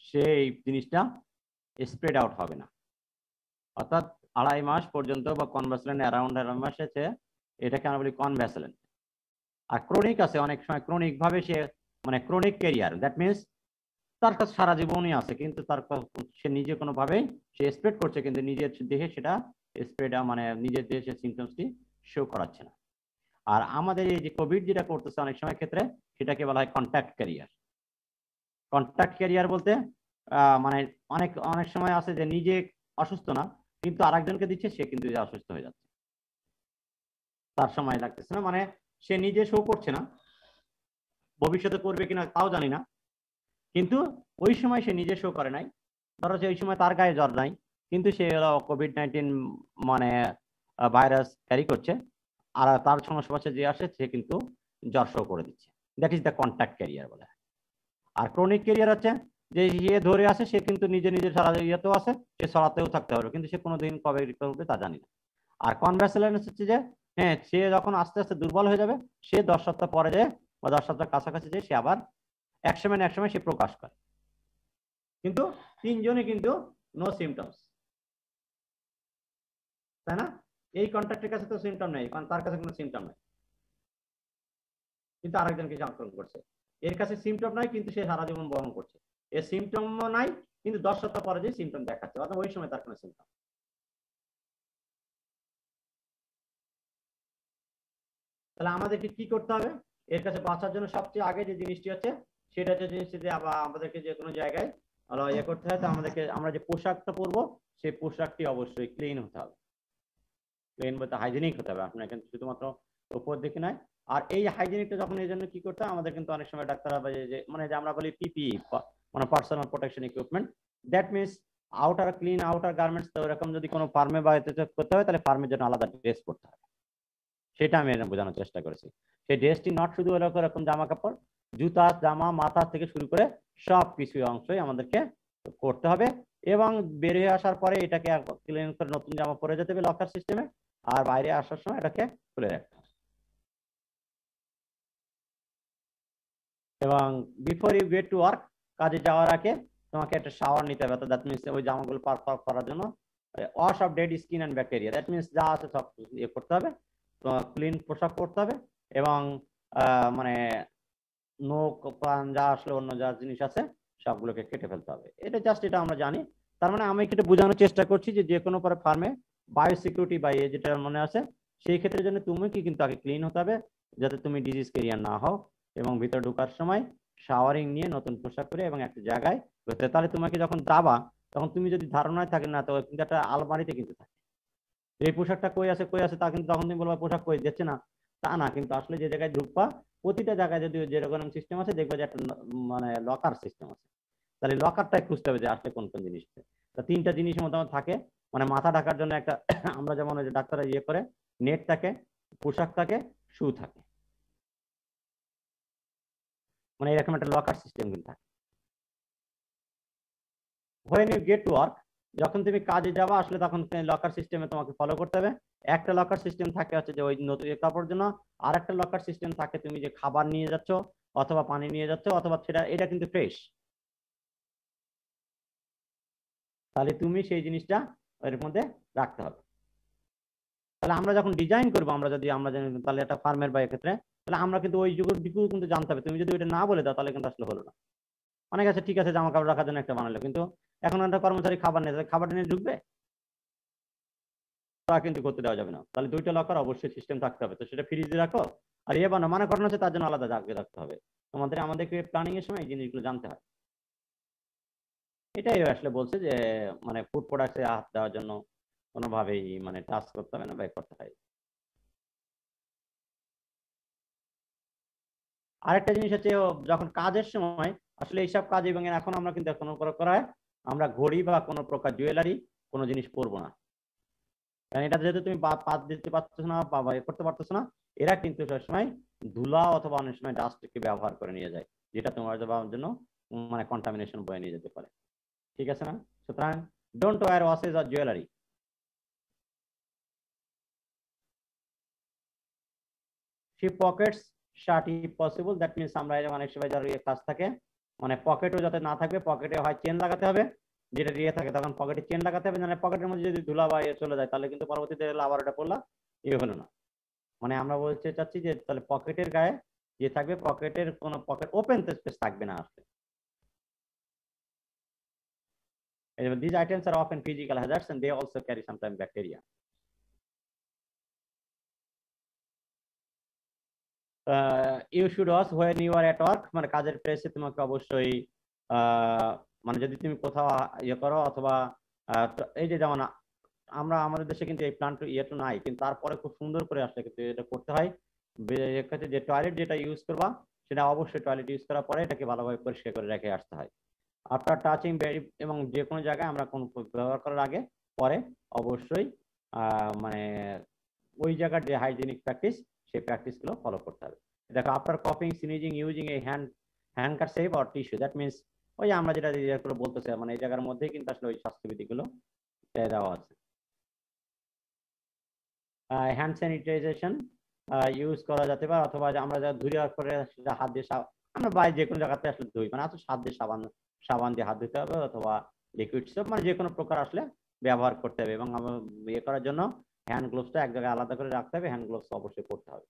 সেই জিনিসটা স্প্রেড আউট হবে না, অর্থাৎ 2.5 মাস পর্যন্ত বা কনভ্যাসেলেন্ট অ্যারাউন্ড 2.5 মাস আছে, এটাকে আমরা বলি কনভ্যাসেলেন্ট। আর ক্রনিক আছে, অনেক সময় ক্রনিক ভাবে সে মানে ক্রনিক ক্যারিয়ার, দ্যাট মিনস তার কাছে সারা জীবনই আছে কিন্তু তার সে নিজে কোনোভাবেই সে স্প্রেড করছে কিন্তু নিজের দেহে সেটা স্প্রেড মানে নিজের দেহে সে সিমটমসটি শো করাচ্ছে না। আর আমাদের এই যে কোভিড যেটা করতেছে অনেক সময় ক্ষেত্রে সেটাকে বলা হয় কন্ট্যাক্ট ক্যারিয়ার। কন্ট্যাক্ট ক্যারিয়ার বলতে মানে অনেক অনেক সময় আছে যে নিজে অসুস্থ না কিন্তু আরেকজনকে দিচ্ছে, সে কিন্তু অসুস্থ হয়ে যাচ্ছে, তার সময় লাগতেছে না, মানে সে নিজে শো করছে না, ভবিষ্যতে করবে কিনা তাও জানি না, কিন্তু ওই সময় সে নিজে শো করে নাই, ধরো যে ওই সময় তার গায়ে জ্বর নাই কিন্তু সে কোভিড-19 মানে ভাইরাস ক্যারি করছে, আর তার সংস্পর্শে যে আসে সে কিন্তু জ্বর শো করে দিচ্ছে, that is the contact career বলে। আর ক্রনিক ক্যারিয়ার হচ্ছে যে ইয়ে ধরে আসে সে কিন্তু নিজে নিজে সারা ইয়েতেও আছে, সে ছড়াতেও থাকতে পারবে কিন্তু সে কোনোদিন কবে রিকভার হবে তা জানি না। আর কনভ্যাসেলেন্ট হচ্ছে যে হ্যাঁ সে যখন আস্তে আস্তে দুর্বল হয়ে যাবে সে 10 সপ্তাহ পরে যায় বা 10 সপ্তাহ কাছাকাছি যে সে আবার এক সময় সে প্রকাশ করে, কিন্তু তিনজনে কিন্তু নো সিমটমস, তাই না? এই কন্ট্যাক্টের কাছে তো সিমটম নেই, কারণ তার কাছে কোনো সিমটম নেই কিন্তু আরেকজনকে আক্রমণ করছে, এর কাছে সিমটম নাই কিন্তু সে সারা জীবন বহন করছে, এর সিমটমও নাই কিন্তু 10 সপ্তাহ পরে যে সিমটম দেখাচ্ছে, অর্থাৎ ওই সময় তার কোনো সিমটম। তাহলে আমাদেরকে কি করতে হবে এর কাছে বাঁচার জন্য? সবচেয়ে আগে যে জিনিসটি হচ্ছে সেটা হচ্ছে জিনিসটি যে আমাদেরকে যে কোনো জায়গায় ইয়ে করতে হয়, তো আমাদেরকে আমরা যে পোশাকটা পরবো সেই পোশাকটি অবশ্যই ক্লিন হতে হবে, ক্লিন বলতে হাইজেনিক হতে হবে, আপনার কিন্তু শুধুমাত্র উপর দিকে নয়। আর এই হাইজেনিকটা যখন এই জন্য কি করতে হয় আমাদের কিন্তু অনেক সময় ডাক্তাররা যে মানে যে আমরা বলি পিপিই মানে personal protection equipment, that means outer clean outer garments, তো এরকম যদি কোনো ফার্মে বা এতে করতে হয় তাহলে ফার্মের জন্য আলাদা ড্রেস করতে হবে, সেটা আমি বোঝানোর চেষ্টা করেছি। সেই ড্রেসটি নট শুধু এরকম জামা কাপড়, জুতা জামা মাথা থেকে শুরু করে সব কিছু অংশই আমাদেরকে করতে হবে এবং বের হয়ে আসার পরে এটাকে ক্লিন করে নতুন জামা পরে যেতে হবে লকার সিস্টেমে, আর বাইরে আসার সময় এটাকে খুলে রাখতে হবে। এবং before you get to work, কাজে যাওয়ার আগে তোমাকে একটা শাওয়ার নিতে হবে, দ্যাট মিনস ওই জামাগুলো পার করার জন্য wash of dead skin and bacteria, that means যা আছে সব ইয়ে করতে হবে, ক্লিন পোশাক পরতে হবে এবং মানে নখ প্রাণ যা আসলে অন্য যা জিনিস আছে সবগুলোকে কেটে ফেলতে হবে। এটা জাস্ট এটা আমরা জানি, তার মানে আমি কেটে বোঝানোর চেষ্টা করছি যে কোনো পরে ফার্মে বায়োসিকিউরিটি বা যেটা মনে আছে সেই ক্ষেত্রে জন্য তুমি কি কিন্তু আগে ক্লিন হতে হবে যাতে তুমি ডিজিজ ক্যারিয়ার না হও, এবং ভিতরে ঢোকার সময় শাওয়ারিং নিয়ে নতুন পোশাক পরে এবং একটা জায়গায় হতে, তাহলে তোমাকে যখন যাবা তখন তুমি যদি ধারণায় থাকে না তো কিন্তু একটা আলমারিতে কিন্তু থাকে এই পোশাকটা কই আছে তা কিন্তু তখন তুমি বলবা পোশাক কই যাচ্ছে না, তা না, কিন্তু আসলে যে জায়গায় ঢুকবা প্রতিটা জায়গায় যদি যেরকম সিস্টেম আছে দেখবে যে একটা মানে লকার সিস্টেম আছে, তাহলে লকারটাই খুঁজতে হবে যে আসলে কোন কোন জিনিস। তা তিনটা জিনিস মোটামুটি থাকে, মানে মাথা ঢাকার জন্য একটা আমরা যেমন ওই যে ডাক্তাররা ইয়ে করে নেট থাকে, পোশাক থাকে, শু থাকে, মানে এরকম একটা লকার সিস্টেম কিন্তু থাকে। when you get to work, যখন তুমি কাজে যাবা আসলে তখন লকার সিস্টেমে তোমাকে ফলো করতে হবে। একটা লকার সিস্টেম থাকে হচ্ছে যে ওই নতুন কাপড়ের জন্য, আর একটা লকার সিস্টেম থাকে তুমি যে খাবার নিয়ে যাচ্ছ অথবা পানি নিয়ে যাচ্ছ অথবা সেটা এটা কিন্তু ফ্রেশ, তাহলে তুমি সেই জিনিসটা এর মধ্যে রাখতে হবে। তাহলে আমরা যখন ডিজাইন করবো আমরা জানি তাহলে একটা ফার্মের বা ক্ষেত্রে তাহলে আমরা কিন্তু ওই যুগের দিকেও কিন্তু জানতে হবে, তুমি যদি ওইটা না বলে দাও তাহলে কিন্তু আসলে হলো না। অনেক আছে ঠিক আছে জামা কাপড় রাখার জন্য একটা বানালো, কিন্তু এখন একটা কর্মচারী খাবার নেই, খাবারটা নিয়ে ঢুকবে তা কিন্তু করতে দেওয়া যাবে না, তাহলে দুইটা লকার অবশ্যই সিস্টেম থাকতে হবে, তো সেটা ফ্রিজে রাখো আর ইয়ে বানো মানা করানো হচ্ছে তার জন্য আলাদা জায়গা রাখতে হবে। আমাদেরকে প্ল্যানিং এর সময় এই জিনিসগুলো জানতে হয়। এটাই আসলে বলছে যে মানে ফুড প্রোডাক্টসে হাত দেওয়ার জন্য কোনোভাবেই মানে টাচ করতে হবে না বা করতে হয়। আরেকটা জিনিস হচ্ছে যখন কাজের সময় আসলে এইসব কাজ এবং এখন আমরা কিন্তু কোনো করা হয় আমরা ঘড়ি বা কোনো প্রকার জুয়েলারি কোনো জিনিস পরবো না, কারণ এটা যেহেতু তুমি পাত দিতে পারছো না বা করতে পারতেছো না, এরা কিন্তু সবসময় ধুলা অথবা অনেক সময় ডাস্টকে ব্যবহার করে নিয়ে যায়, যেটা তোমার জন্য মানে কন্টামিনেশন বয়ে নিয়ে যেতে পারে। ঠিক আছে না? সুতরাং don't wear watches or jewellery. she pockets shirt if possible, that means আমরা অনেক সময় যার কাজ থাকে মানে পকেটও যাতে না থাকবে, পকেটে হয় চেন লাগাতে হবে, যেটা দিয়ে থাকে তখন পকেটে চেন লাগাতে হবে, মানে পকেটের মধ্যে যদি ধুলা বা চলে যায় তাহলে কিন্তু পরবর্তীতে আবার এটা পড়লা হলো না। মানে আমরা বলতে চাচ্ছি যে তাহলে পকেটের গায়ে যে থাকবে পকেটের কোনো পকেট ওপেন স্পেস থাকবে না আসলে। These items are often physical hazards and they also carry sometimes bacteria. You should also when you are at work, মানে কাজের প্লেসে তোমাকে অবশ্যই মানে যদি তুমি কোথাও ইয়ে করো অথবা এই যে যেমন আমরা আমাদের দেশে কিন্তু এই প্ল্যান্ট ইয়েটা নাই, কিন্তু তারপরে খুব সুন্দর করে আসলে কিন্তু এটা করতে হয়। যে টয়লেট যেটা ইউজ করবা সেটা অবশ্যই টয়লেট ইউজ করার পরে এটাকে ভালোভাবে পরিষ্কার করে রেখে আসতে হয়। আফটার টাচিং এবং যে কোনো জায়গায় আমরা কোন ব্যবহার করার আগে পরে অবশ্যই মানে ওই জায়গার যে হাইজিনিক প্র্যাকটিস সেই প্র্যাকটিসগুলো ফলো করতে হবে। দেখো আফটার কফিং sneezing using a handkerchief or tissue, that means ওই আমরা যেটা বলতেছি মানে এই জায়গার মধ্যেই কিন্তু আসলে ওই স্বাস্থ্যবিধিগুলো দেওয়া আছে। হ্যান্ড স্যানিটাইজেশন ইউজ করা যেতে পারে, অথবা আমরা যা ধুয়ে করে হাত দিয়ে আমরা বাইরে যে কোনো জায়গাতে আসলে ধুই মানে আসলে হাত দিয়ে সাবান দিয়ে হাত ধুতে হবে অথবা লিকুইড সোপ মানে যে কোনো প্রকার আসলে ব্যবহার করতে হবে। এবং ইয়ে করার জন্য হ্যান্ড গ্লোভসটা এক জায়গায় আলাদা করে রাখতে হবে, হ্যান্ড গ্লোভস অবশ্যই পরতে হবে।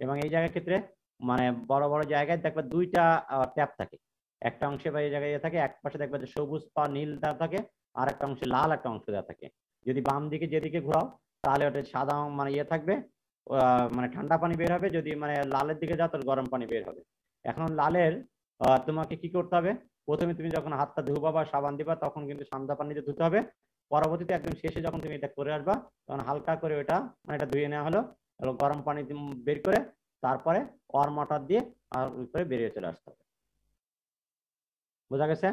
এবং এই জায়গার ক্ষেত্রে মানে বড় বড় জায়গায় দেখবে দুইটা ট্যাপ থাকে, একটা অংশে বা এই জায়গায় থাকে, এক পাশে দেখবে যে সবুজ বা নীল দেওয়া থাকে, আর একটা অংশে লাল একটা অংশ দেওয়া থাকে। যদি বাম দিকে যেদিকে ঘোরাও তাহলে ওটা সাদা মানে ইয়ে থাকবে, মানে ঠান্ডা পানি বের হবে, যদি মানে লালের দিকে যাও তাহলে গরম পানি বের হবে। এখন লালের তোমাকে কি করতে হবে, প্রথমে তুমি যখন হাতটা ধুবা বা সাবান দিবা তখন কিন্তু ঠান্ডা পানিতে ধুতে হবে, পরবর্তীতে একদম শেষে যখন তুমি এটা করে আসবা তখন হালকা করে ওটা মানে এটা ধুয়ে নেওয়া হলো এবং গরম পানি বের করে তারপরে ওয়ার্ম ওয়াটার দিয়ে আর উপরে বেরিয়ে চলে আসতে হবে। বোঝা গেছে?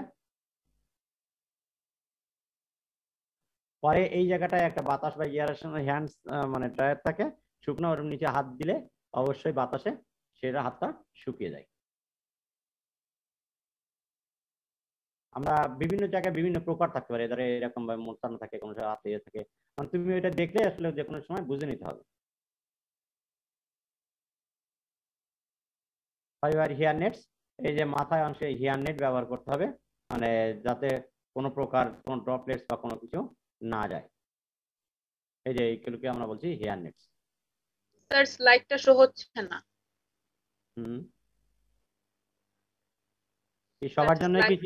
পরে এই জায়গাটায় একটা বাতাস বা এয়ারেশন হ্যান্ড মানে ড্রায়ার থাকে শুকনো, ওর নিচে হাত দিলে অবশ্যই বাতাসে সেটা হাতটা শুকিয়ে যায়। আমরা বিভিন্ন জায়গায় বিভিন্ন প্রকার থাকতে পারে, ধরে এরকম ভাবে মোটানো থাকে, কোনো সময় হাতে থাকে, মানে তুমি এটা দেখলে আসলে যে কোনো সময় বুঝে নিতে হবে। ফাইবার হেয়ার নেটস, এই যে মাথায় অংশে হেয়ার নেট ব্যবহার করতে হবে, মানে যাতে কোনো প্রকার কোনো ড্রপলেটস বা কোনো কিছু না যায়। এই যে এইগুলোকে আমরা বলছি হেয়ার নেটস। স্যার স্লাইডটা শো হচ্ছে না। সবার জন্য কি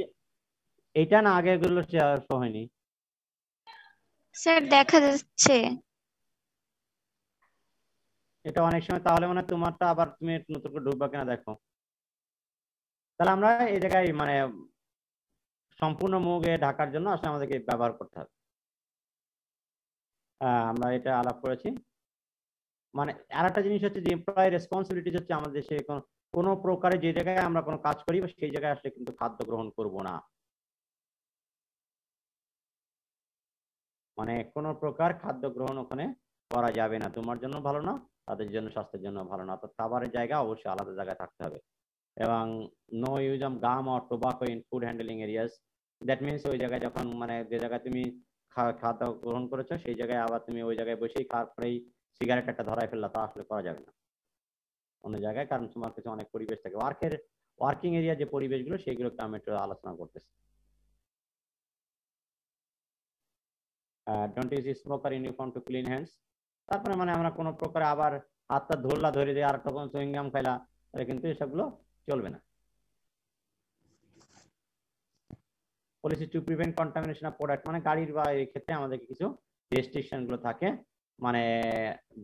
এইটা না আগে এগুলো শো হয়নি? স্যার দেখা যাচ্ছে। এটা অনেক সময় তাহলে মানে তোমারটা আবার তুমি নতুন করে ঢুকবা কিনা দেখো। তাহলে আমরা এই জায়গায় মানে সম্পূর্ণ মুখে ঢাকার জন্য আসলে আমাদেরকে ব্যবহার করতে হবে। আমরা এটা আলাপ করেছি। মানে আরেকটা জিনিস হচ্ছে যে এমপ্লয়ি রেসপন্সিবিলিটি হচ্ছে আমাদের দেশে কোনো প্রকারে যে জায়গায় আমরা কোনো কাজ করি সেই জায়গায় আসলে কিন্তু খাদ্য গ্রহণ করব না, মানে কোনো প্রকার খাদ্য গ্রহণ ওখানে করা যাবে না, তোমার জন্য ভালো না, তাদের জন্য স্বাস্থ্যের জন্য ভালো না। অর্থাৎ খাবারের জায়গা অবশ্যই আলাদা জায়গায় থাকতে হবে। এবং no use of gum or tobacco in food handling areas, that means ওই জায়গায় যখন মানে যে জায়গায় তুমি খাদ্য গ্রহণ করেছো সেই জায়গায় আবার তুমি ওই জায়গায় বসেই খাওয়ার পরেই সিগারেট একটা ধরাই ফেললা, তা আসলে করা যাবে না অন্য জায়গায়, কারণ তোমার কাছে অনেক পরিবেশ থাকে। ওয়ার্কিং এরিয়া যে পরিবেশগুলো সেইগুলোকে আমি একটু আলোচনা করতেছি। Don't use smoker uniform to clean hands, তারপরে মানে আমরা কোনো প্রকারে আবার হাতটা ধরলা ধরে দিয়ে আর একটা কোনো চুইংগাম খাইলা তাহলে কিন্তু এসবগুলো চলবে না। Policy to prevent contamination of product, মানে গাড়ির বা এই ক্ষেত্রে আমাদের কিছু রেস্ট্রিকশন গুলো থাকে, মানে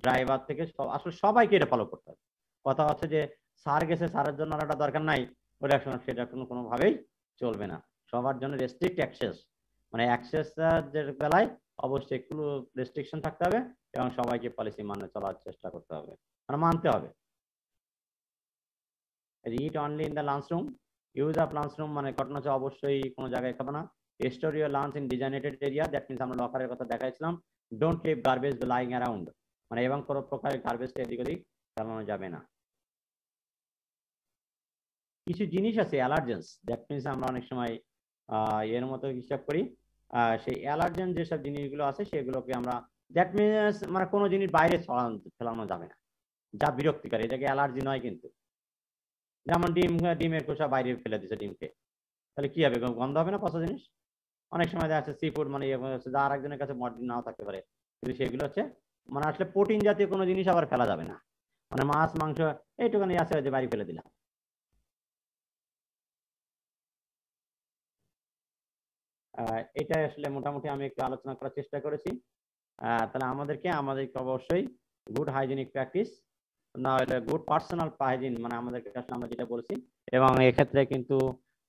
ড্রাইভার থেকে আসলে সবাইকে এটা ফলো করতে হবে। কথা হচ্ছে যে স্যার গেছে, স্যারের জন্য ওটা দরকার নাই, ওটা সেটা কোনোভাবেই চলবে না। সবার জন্য রেস্ট্রিক্ট অ্যাক্সেস, মানে অ্যাক্সেস বেলায় অবশ্যই একটু রেস্ট্রিকশন থাকতে হবে এবং সবাইকে পলিসি মানে চলার চেষ্টা করতে হবে, মানে মানতে হবে। Read only in the lunch room, use of lunch room মানে ঘটনা হচ্ছে অবশ্যই কোনো জায়গায় খাবে না। Store your lunch in designated area, that means আমরা লকারের কথা দেখাইছিলাম। Don't leave garbage lying around, মানে এবং কোনো প্রকার গার্বেজটা এদিক ওদিক ফেলানো যাবে না। কিছু জিনিস আছে অ্যালার্জেন্স, দ্যাট মিনস আমরা অনেক সময় এর মতো হিসাব করি, সেই অ্যালার্জেন যেসব জিনিসগুলো আছে সেগুলোকে আমরা, দ্যাট মিনস মানে কোনো জিনিস বাইরে ফেলানো যাবে না যা বিরক্তিকর, এটাকে অ্যালার্জি নয় কিন্তু। যেমন ডিমের খোসা বাইরে ফেলে দিচ্ছে ডিমকে, তাহলে কি হবে, গন্ধ হবে না পচা জিনিস? অনেক সময় দেখা যাচ্ছে সি ফুড মানে যা আর একজনের কাছে মর্জিন নাও থাকতে পারে, কিন্তু সেগুলো হচ্ছে মানে আসলে প্রোটিন জাতীয় কোনো জিনিস আবার ফেলা যাবে না, মানে মাছ মাংস এইটুখানি আছে যে বাইরে ফেলে দিলাম। এটা আসলে মোটামুটি আমি একটু আলোচনা করার চেষ্টা করেছি। তাহলে আমাদেরকে অবশ্যই গুড হাইজিনিক প্র্যাকটিস না হলে গুড পার্সোনাল হাইজিন, মানে আমাদেরকে আসলে আমরা যেটা বলছি, এবং এক্ষেত্রে কিন্তু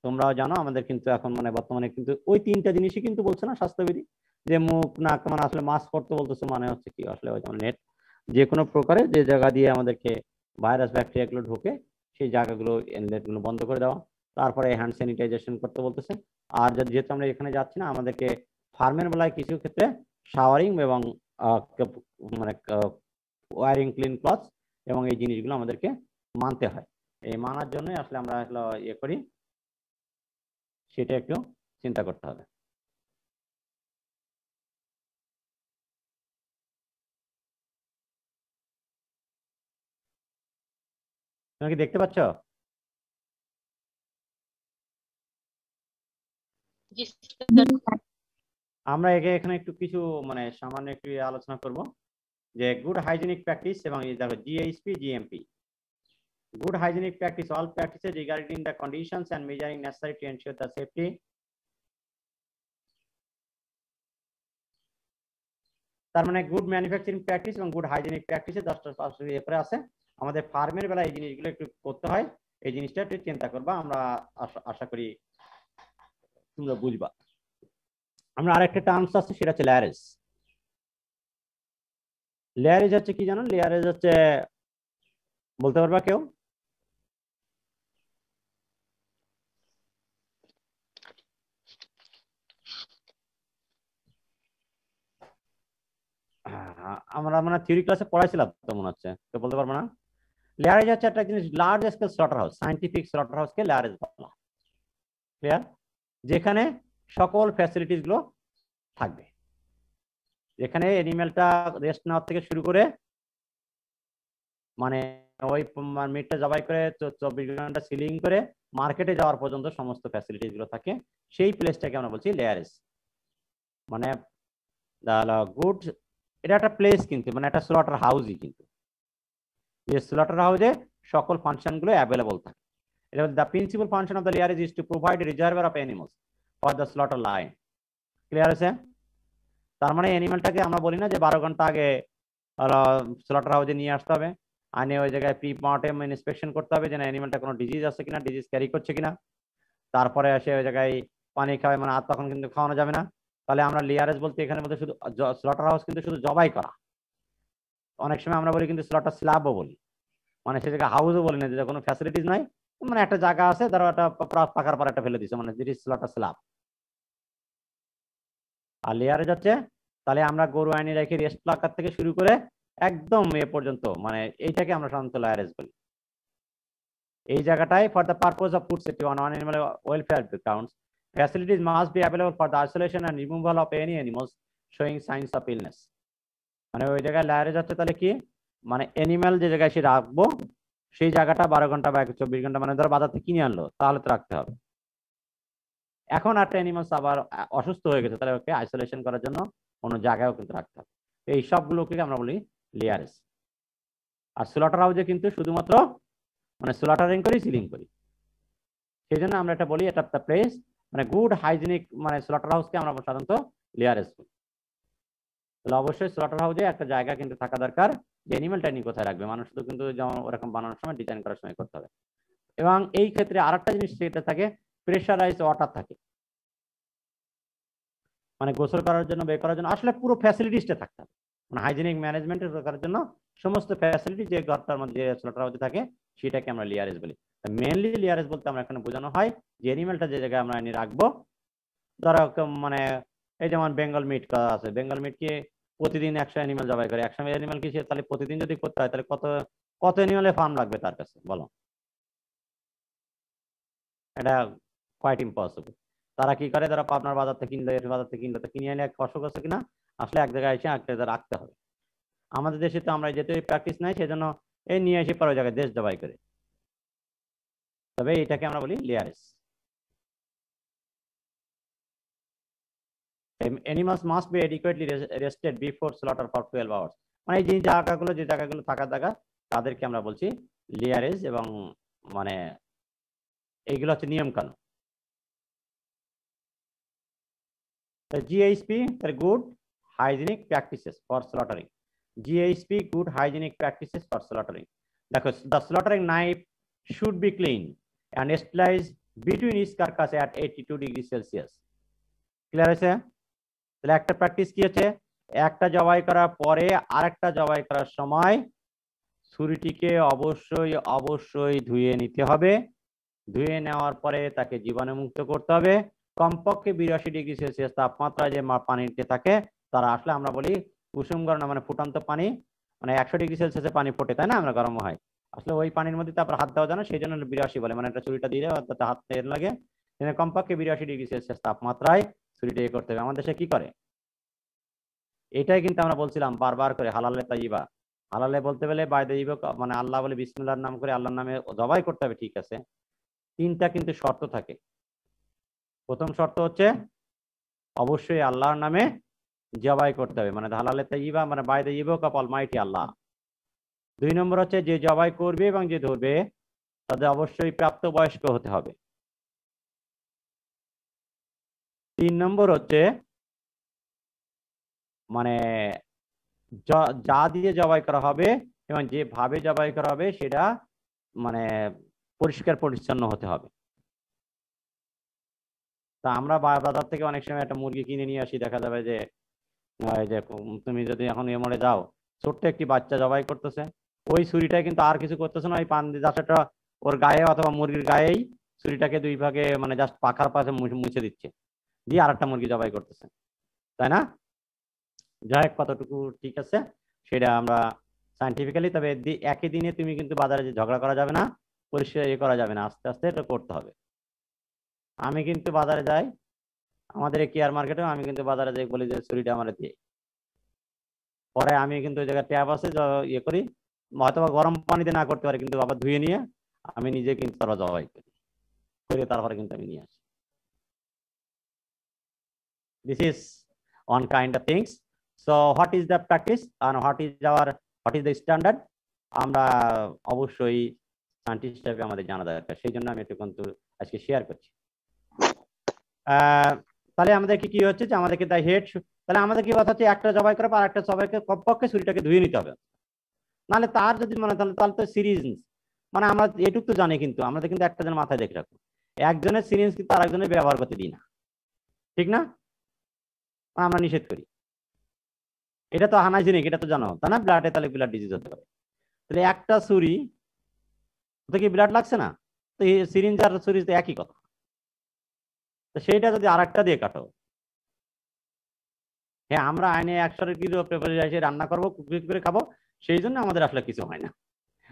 তোমরাও জানো আমাদের কিন্তু এখন মানে বর্তমানে কিন্তু ওই তিনটা জিনিসই কিন্তু বলছে না স্বাস্থ্যবিধি, যে মুখ নাক মানে আসলে মাস্ক পরতে বলতেছে, মানে হচ্ছে কি আসলে ওই যেমন নেট, যে কোনো প্রকারে যে জায়গা দিয়ে আমাদেরকে ভাইরাস ব্যাকটেরিয়া গুলো ঢোকে সেই জায়গাগুলো নেটগুলো বন্ধ করে দেওয়া, তারপরে হ্যান্ড স্যানিটাইজেশন করতে বলতেছে। আর যেহেতু আমরা এখানে যাচ্ছি না, আমাদেরকে ফার্মের বেলায় কিছু ক্ষেত্রে শাওয়ারিং এবং মানে ওয়ারিং ক্লিন ক্লথ এবং এই জিনিসগুলো আমাদেরকে মানতে হয়। এই মানার জন্য আসলে আমরা ইয়ে করি, সেটা একটু চিন্তা করতে হবে। তুমি কি দেখতে পাচ্ছ? আমরা এখানে একটু কিছু মানে সামান্য একটু আলোচনা করব যে গুড হাইজিনিক প্র্যাকটিস এবং এই দেখো GHP GMP. Good hygienic practice, all practices regarding the conditions and measuring necessary to ensure the safety. তার মানে গুড ম্যানুফ্যাকচারিং প্র্যাকটিস এবং গুড হাইজিনিক প্র্যাকটিসে 10টা এরপরে আছে। আমাদের ফার্মের বেলা এই জিনিসগুলো একটু করতে হয়, এই জিনিসটা একটু চিন্তা করবা, আমরা আশা করি তোমরা বুঝবা। আমরা আরেকটা টার্মস আছে, সেটা হচ্ছে লেয়ারেজ। লেয়ারেজ হচ্ছে কি জানো? লেয়ারেজ হচ্ছে, বলতে পারবা কেউ? আমরা মানে থিওরি ক্লাসে পড়াইছিলাম তো মনে হচ্ছে, তো বলতে পারবো না। লেয়ারেজ হচ্ছে একটা জিনিস, large scale slaughter house, scientific slaughter হাউসকে লেয়ারেজ বলা। ক্লিয়ার? যেখানে সকল ফ্যাসিলিটিস গুলো থাকবে, যেখানে এনিম্যালটা রেস্ট নেওয়ার থেকে শুরু করে মানে ওই মিটটা জবাই করে 24 ঘন্টা সিলিং করে মার্কেটে যাওয়ার পর্যন্ত সমস্ত ফ্যাসিলিটিস গুলো থাকে, সেই প্লেসটাকে আমরা বলছি লেয়ারেজ। মানে গুড, এটা একটা প্লেস কিন্তু, মানে একটা স্লটার হাউসই কিন্তু, যে স্লটার হাউসে সকল ফাংশন গুলো অ্যাভেলেবল থাকে। এটা the principal function of the lairage is to provide reservoir of animals for the slaughter line. Clear আছে? তার মানে অ্যানিমালটাকে আমরা বলি না যে 12 ঘন্টা আগে স্লটার হাউসে নিয়ে আসতে হবে, আনে ওই জায়গায় প্রি মর্টেম ইন্সপেকশন করতে হবে যে অ্যানিমালটা কোনো ডিজিজ আছে কিনা, ডিজিজ ক্যারি করছে কিনা, তারপরে এসে ওই জায়গায় পানি খাওয়ায়, মানে আর তখন কিন্তু খাওয়ানো যাবে না। তাহলে আমরা লেয়ারেজ বলতে এখানে মধ্যে শুধু স্লটার হাউস কিন্তু শুধু জবাই করা, অনেক সময় আমরা বলি কিন্তু স্লটার স্ল্যাবও বলি, মানে সে জায়গায় হাউসও বলি না, যে কোনো ফ্যাসিলিটিস নাই, মানে একটা জায়গা আছে ধরো একটা পাকার পর একটা ফেলে দিচ্ছে, মানে দিট ইজ স্লটার স্ল্যাব। আর লেয়ারে যাচ্ছে, তাহলে আমরা গরু আইনি রেখে রেস্ট লাগার থেকে শুরু করে একদম এ পর্যন্ত, মানে এইটাকে আমরা সাধারণত লেয়ারেজ বলি। এই জায়গাটায় for the purpose of food safety on animal welfare counts facilities must be available for the isolation and removal of any animals showing signs of illness. মানে ওই জায়গায় লেয়ারেজ হচ্ছে তাহলে কি, মানে অ্যানিমাল যে জায়গায় সে রাখবো সেই জায়গাটা 12 ঘন্টা বা 24 ঘন্টা, মানে ধরো বাজার থেকে কিনে আনলো তাহলে তো রাখতে হবে। এখন একটা অ্যানিমালস আবার অসুস্থ হয়ে গেছে, তাহলে ওকে আইসোলেশন করার জন্য কোনো জায়গায়ও কিন্তু রাখতে হবে। এই সবগুলোকে আমরা বলি লেয়ারেজ। আর স্লটার হাউসে কিন্তু শুধুমাত্র মানে স্লটারিং করি, সিলিং করি, সেই জন্য আমরা এটা বলি এটা দ্য প্লেস মানে গুড হাইজিনিক মানে স্লটার হাউসকে আমরা সাধারণত লেয়ারেস বলি। তাহলে অবশ্যই স্লটার হাউসে একটা জায়গা কিন্তু থাকা দরকার যে অ্যানিমেলটা নিয়ে কোথায় রাখবে, মানুষ তো কিন্তু যেমন ওরকম বানানোর সময় ডিজাইন করার সময় করতে হবে। এবং এই ক্ষেত্রে আরেকটা জিনিস সেটা থাকে প্রেশারাইজ ওয়াটার থাকে, মানে গোসল করার জন্য বের করার জন্য আসলে পুরো ফ্যাসিলিটিসটা থাকতে হবে, মানে হাইজিনিক ম্যানেজমেন্টের করার জন্য সমস্ত ফ্যাসিলিটি যে ঘরটার মধ্যে স্লটার হাউসে থাকে সেটাকে আমরা লেয়ারেজ বলি। মেনলি লেয়ারেজ বলতে আমরা এখানে বোঝানো হয় যে অ্যানিমেলটা যে জায়গায় আমরা এনে রাখবো, ধরো মানে এই যেমন বেঙ্গল মিট করা আছে, বেঙ্গল মিটকে প্রতিদিন 100 অ্যানিমেল জবাই করে, 100 অ্যানিমেল কি সে তাহলে প্রতিদিন যদি করতে হয় তাহলে কত কত অ্যানিমেলের ফার্ম লাগবে তার কাছে বলো, এটা কোয়াইট ইম্পসিবল। তারা কি করে, তারা পাবনার বাজার থেকে কিনলো, এর বাজার থেকে কিনলো, তো কিনে এনে কষ্ট করছে কিনা আসলে এক জায়গায় এসে একটা জায়গায় রাখতে হবে। আমাদের দেশে তো আমরা যেহেতু প্র্যাকটিস নাই সেজন্য এই নিয়ে এসে পরে জায়গায় দেশ জবাই করে, তবে এটাকে আমরা বলি লেয়ারেস। Animals must be adequately rested before slaughter for 12 hours. মানে এই যে জায়গাগুলো থাকার জায়গা তাদেরকে আমরা বলছি লেয়ারেজ, এবং মানে এইগুলো হচ্ছে নিয়ম কানুন। GHP good hygienic practices for slaughtering. GHP good hygienic practices for slaughtering. দেখো, the slaughtering knife should be clean and sterilized between each carcass at 82 degrees Celsius. Clear আছে? তাহলে একটা প্র্যাকটিস কি হচ্ছে, একটা জবাই করার পরে আরেকটা জবাই করার সময় ছুরিটিকে অবশ্যই ধুয়ে নিতে হবে। ধুয়ে নেওয়ার পরে তাকে জীবাণুমুক্ত করতে হবে। কমপক্ষে 82 ডিগ্রি সেলসিয়াস তাপমাত্রায় যে পানিতে থাকে তারা আসলে আমরা বলি কুসুম গরম, মানে ফুটন্ত পানি, মানে 100 ডিগ্রি সেলসিয়াসে পানি ফোটে তাই না, আমরা গরম হয়, আসলে ওই পানির মধ্যে তারপর হাত দেওয়া যায় না, সেই জন্য 82 বলে, মানে একটা ছুরিটা দিলে তাতে হাত লাগে। কমপক্ষে 82 ডিগ্রি সেলসিয়াস তাপমাত্রায় ছুরিটা করতে হবে। আমাদের দেশে কি করে, এটাই কিন্তু আমরা বলছিলাম বারবার করে হালালে তাইয়িবা। হালালে বলতে গেলে বাইদে মানে আল্লাহ বলে বিসমিল্লাহর নাম করে আল্লাহর নামে জবাই করতে হবে, ঠিক আছে, 3টা কিন্তু শর্ত থাকে। প্রথম শর্ত হচ্ছে অবশ্যই আল্লাহর নামে জবাই করতে হবে, মানে হালালে তাইয়িবা, মানে বাইদে অলমাইটি আল্লাহ। 2 নম্বর হচ্ছে যে জবাই করবে এবং যে ধরবে তাদের অবশ্যই প্রাপ্তবয়স্ক হতে হবে। 3 নম্বর হচ্ছে মানে যা দিয়ে জবাই করা হবে এবং যেভাবে জবাই করা হবে সেটা মানে পরিষ্কার পরিচ্ছন্ন হতে হবে। তা আমরা বাজার থেকে অনেক সময় একটা মুরগি কিনে নিয়ে আসি, দেখা যাবে যে তুমি যদি এখন এমরে যাও, ছোট্ট একটি বাচ্চা জবাই করতেছে, ওই ছুরিটা কিন্তু আর কিছু করতেছে না, ওই পান জাস্টটা ওর গায়ে অথবা মুরগির গায়েই ছুরিটাকে 2 ভাগে মানে জাস্ট পাখার পাশে মুছে দিচ্ছে, দিয়ে আরেকটা মুরগি জবাই করতেছে, তাই না? যাই কতটুকু ঠিক আছে সেটা আমরা সায়েন্টিফিক্যালি, তবে একই দিনে তুমি কিন্তু বাজারে যে ঝগড়া করা যাবে না, পরিষ্কার করা যাবে না, আস্তে আস্তে এটা করতে হবে। আমি কিন্তু বাজারে যাই, আমাদের কেয়ার মার্কেটে আমি কিন্তু বাজারে যাই, বলি যে ছুরিটা আমার দিয়ে, পরে আমি কিন্তু ওই জায়গায় ট্যাপ আছে ইয়ে করি, হয়তো গরম পানিতে না করতে পারি, কিন্তু আবার ধুয়ে নিয়ে আমি নিজে কিন্তু তারা জবাই করি, করে তারপরে কিন্তু আমি নিয়ে আসি। This is one kind of things. So what is the practice and what is the standard? আমরা অবশ্যই সায়েন্টিস্ট হিসেবে আমাদের জানা দরকার, সেই জন্য আমি একটু কিন্তু আজকে শেয়ার করছি। তাহলে আমাদের কি হচ্ছে যে আমাদেরকে তাই হেড, তাহলে আমাদের কি কথা হচ্ছে একটা জবাই করার পর আরেকটা জবাইকে কমপক্ষে ছুরিটাকে ধুয়ে নিতে হবে, নাহলে তার যদি মানে তাহলে তো সিরিজ, মানে আমরা এটুকু তো জানি, কিন্তু আমাদের কিন্তু একটা জন মাথায় দেখে রাখবো, একজনের সিরিজ কিন্তু আরেকজনের ব্যবহার করতে দিই না, ঠিক না? আমরা নিষেধ করি, এটা তো আনহাইজিনিক, এটা তো জানো তাই না, ব্লাডে তাহলে ব্লাড ডিজিজ হতে পারে। তাহলে একটা ছুরি তো কি ব্লাড লাগছে না, তো এই সিরিঞ্জ আর ছুরি তো একই কথা, তো সেইটা যদি আরেকটা দিয়ে কাটো, হ্যাঁ আমরা আইনে 100 কিলো প্রিপারেশন রান্না করবো, কুক করে খাবো, সেই জন্য আমাদের আসলে কিছু হয় না,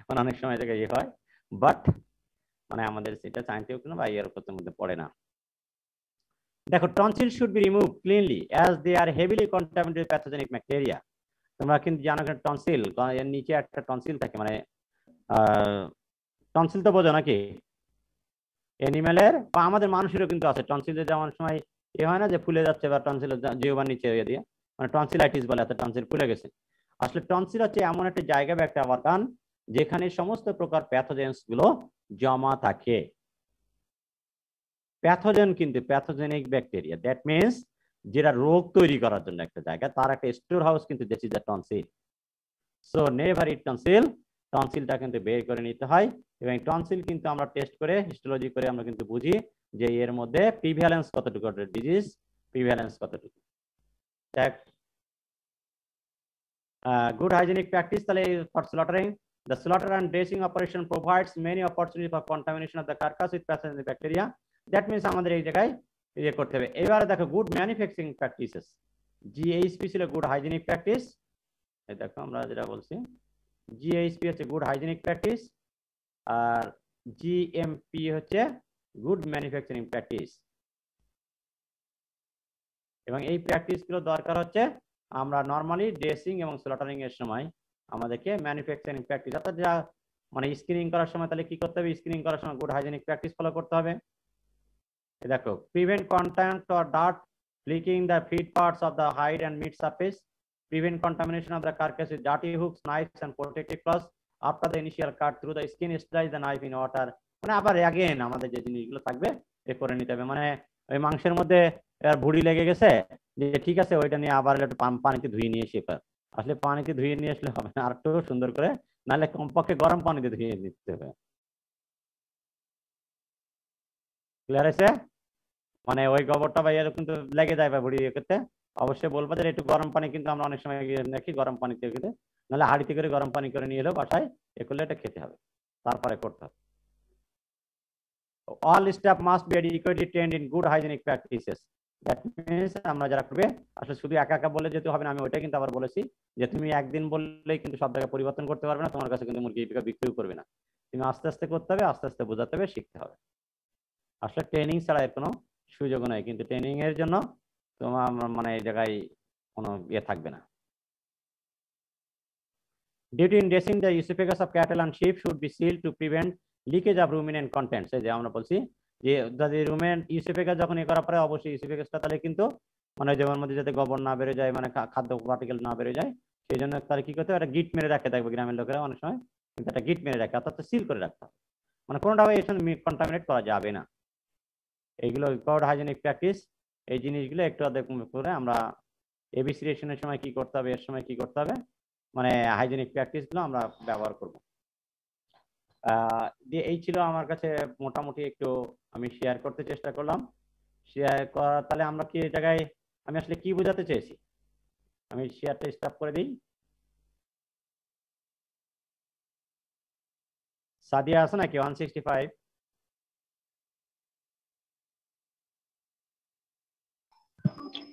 মানে অনেক সময় থেকে ইয়ে হয়, বাট মানে আমাদের সেটা সায়েন্টিফিক বা এর মধ্যে পড়ে না। দেখো, tonsil should be remove cleanly as they are heavily contaminated pathogenic bacteria. তোমরা কিন্তু জানো টনসিল, এর নিচে একটা টনসিল থাকে, মানে টনসিল তো বোঝো নাকি, অ্যানিমেলের বা আমাদের মানুষেরও কিন্তু আছে টনসিলের, যেমন সময় এ হয় না যে ফুলে যাচ্ছে বা টনসিল জিহ্বার নিচে ইয়ে দিয়ে, মানে টনসিলাইটিস বলে, এত টনসিল ফুলে গেছে। আসলে টনসিল হচ্ছে এমন একটা জায়গা বা একটা অর্গান যেখানে সমস্ত প্রকার প্যাথোজেন্স গুলো জমা থাকে। প্যাথোজেন কিন্তু প্যাথোজেনিক ব্যাকটেরিয়া, দ্যাট মিনস যেটা রোগ তৈরি করার জন্য একটা জায়গা, তার একটা স্টোর হাউস কিন্তু this is the tonsil. So never eat tonsil, টনসিলটা কিন্তু বের করে নিতে হয়, এবং টনসিল কিন্তু আমরা টেস্ট করে হিস্টোলজি করে আমরা কিন্তু বুঝি যে এর মধ্যে প্রিভ্যালেন্স কতটুকু, ডিজিজ প্রিভ্যালেন্স কতটুকু। দেখ গুড হাইজেনিক প্র্যাকটিস তাহলে for slaughtering, the slaughter and dressing operation provides many opportunities for contamination of the carcass with pathogenic bacteria. That means আমাদের এই জায়গায় ইয়ে করতে হবে। এবারে দেখো গুড ম্যানুফ্যাকচারিং প্র্যাকটিসেস, জিএইচপি ছিল গুড হাইজেনিক প্র্যাকটিস। এই দেখো আমরা যেটা বলছি জিএইচপি হচ্ছে গুড হাইজেনিক প্র্যাকটিস, আর জিএমপি হচ্ছে গুড ম্যানুফ্যাকচারিং প্র্যাকটিস। এবং এই প্র্যাকটিসগুলো দরকার হচ্ছে আমরা নরমালি ড্রেসিং এবং স্লটারিং এর সময় আমাদেরকে ম্যানুফ্যাকচারিং প্র্যাকটিস, অর্থাৎ যা মানে স্ক্রিনিং করার সময় তাহলে কি করতে হবে, স্ক্রিনিং করার সময় গুড হাইজেনিক প্র্যাকটিস ফলো করতে হবে। দেখো prevent contact or dirt flicking the feet parts of the hide and meat surface, prevent contamination of the carcass with dirty hooks, knives and protective clothes after the initial cut through the skin, sterilise the knife in water. মানে আবার অ্যাগেন আমাদের যে জিনিসগুলো থাকবে এ করে নিতে হবে। মানে ওই মাংসের মধ্যে ভুড়ি লেগে গেছে যে ঠিক আছে ওইটা নিয়ে আবার একটু পানিতে ধুয়ে নিয়ে এসে, আসলে পানিতে ধুয়ে নিয়ে আসলে হবে না, আর একটু সুন্দর করে, নাহলে কমপক্ষে গরম পানিতে ধুয়ে নিতে হবে। ক্লিয়ার আছে? মানে ওই গোবরটা বা কিন্তু লেগে যায় বা ভুড়ি করতে, অবশ্যই বলবো যে একটু গরম পানি কিন্তু আমরা অনেক সময় দেখি গরম পানিতে কিন্তু, নাহলে হাঁড়িতে করে গরম পানি করে নিয়ে এলেও বাসায় এ করলে এটা খেতে হবে, তারপরে করতে হবে। All staff must be adequately trained in good hygienic practices. That means আমরা যারা করবে আসলে শুধু একা একা বলে যেতে হবে না, আমি ওইটা কিন্তু আবার বলেছি যে তুমি একদিন বললেই কিন্তু সব জায়গায় পরিবর্তন করতে পারবে না, তোমার কাছে কিন্তু মুরগি বিক্রি করবে না, তুমি আস্তে আস্তে করতে হবে, আস্তে আস্তে বোঝাতে হবে, শিখতে হবে। আসলে ট্রেনিং ছাড়া এর কোনো সুযোগ নাই, কিন্তু ট্রেনিং এর জন্য তোমার মানে এই জায়গায় কোনো ইয়ে থাকবে না। Duty in dressing the esophagus of cattle and sheep should be sealed to prevent leakage of ruminant contents. এই যে আমরা বলছি যে যদি রুমিনেন্ট ইসোফেগাস যখন এ করার পরে অবশ্যই ইসোফেগাসটা তাহলে কিন্তু মানে যেমন মধ্যে যাতে গোবর না বেরো যায়, মানে খাদ্য পার্টিকেল না বেরো যায়, সেই জন্য তাহলে কি করতে হবে, একটা গিট মেরে রাখে, দেখবে গ্রামের লোকেরা অনেক সময় কিন্তু একটা গিট মেরে রাখে, অর্থাৎ সিল করে রাখতে হবে, মানে কোনোটা এর সঙ্গে কন্টামিনেট করা যাবে না। এইগুলো গুড হাইজেনিক প্র্যাকটিস, এই জিনিসগুলো একটু অর্ধেক করে আমরা এবিসি রেশনের সময় কি করতে হবে, এর সময় কি করতে হবে, মানে হাইজেনিক প্র্যাকটিসগুলো আমরা ব্যবহার করব। এই ছিল আমার কাছে মোটামুটি একটু আমি শেয়ার করতে চেষ্টা করলাম। শেয়ার করা তাহলে আমরা কি এই জায়গায় আমি আসলে কি বোঝাতে চেয়েছি, আমি শেয়ারটা স্টপ করে দিই। সাদিয়া আছে নাকি 165?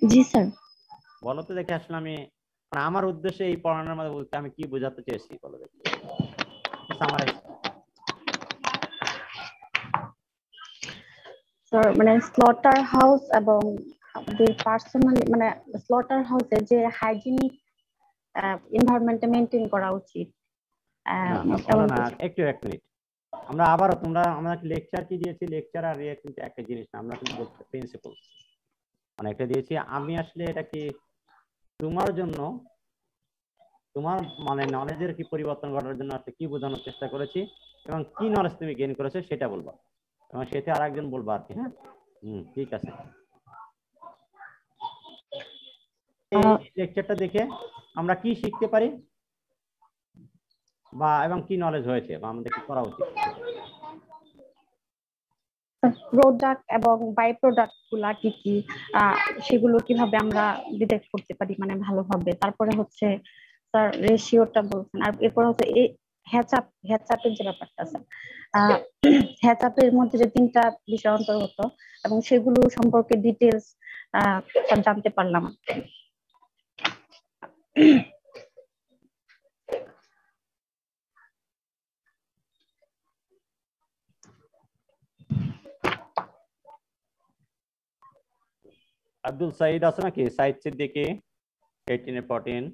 জি স্যার। বলো তো দেখি আসলে আমি মানে আমার উদ্দেশ্যে এই পড়ানোর মধ্যে বলতে আমি কি বোঝাতে চেয়েছি, বলো দেখি। সামারাইজ স্যার মানে স্লটার হাউস এবং আমাদের পার্সোনালি মানে স্লটার হাউসে যে হাইজিনিক এনভায়রনমেন্টটা মেইনটেইন করা উচিত। একটু এক মিনিট, আমরা আবারও তোমরা আমরা লেকচার কি দিয়েছি, লেকচার আর ইয়ে কিন্তু একটা জিনিস না, আমরা কিন্তু বলছি প্রিন্সিপাল মানে একটা দিয়েছি। আমি আসলে এটা কি তোমার জন্য তোমার মানে নলেজের কি পরিবর্তন করার জন্য আসলে কি বোঝানোর চেষ্টা করেছি এবং কি নলেজ তুমি গেইন করেছো সেটা বলবা, এবং সেটা আরেকজন বলবা আর কি। হ্যাঁ ঠিক আছে। এই লেকচারটা দেখে আমরা কি শিখতে পারি বা এবং কি নলেজ হয়েছে বা আমাদের কি করা উচিত? প্রোডাক্ট এবং বাই প্রোডাক্ট গুলা কি কি সেগুলো কিভাবে আমরা ডিটেক্ট করতে পারি মানে ভালোভাবে। তারপরে হচ্ছে স্যার রেশিওটা বলছেন, আর এরপর হচ্ছে এই হ্যাচআপের যে ব্যাপারটা স্যার, হ্যাচআপের মধ্যে যে 3টা বিষয় অন্তর্গত এবং সেগুলো সম্পর্কে ডিটেলস জানতে পারলাম। আব্দুল সাইদ আছে নাকি? সাইদ সিদ্দিকী 18-14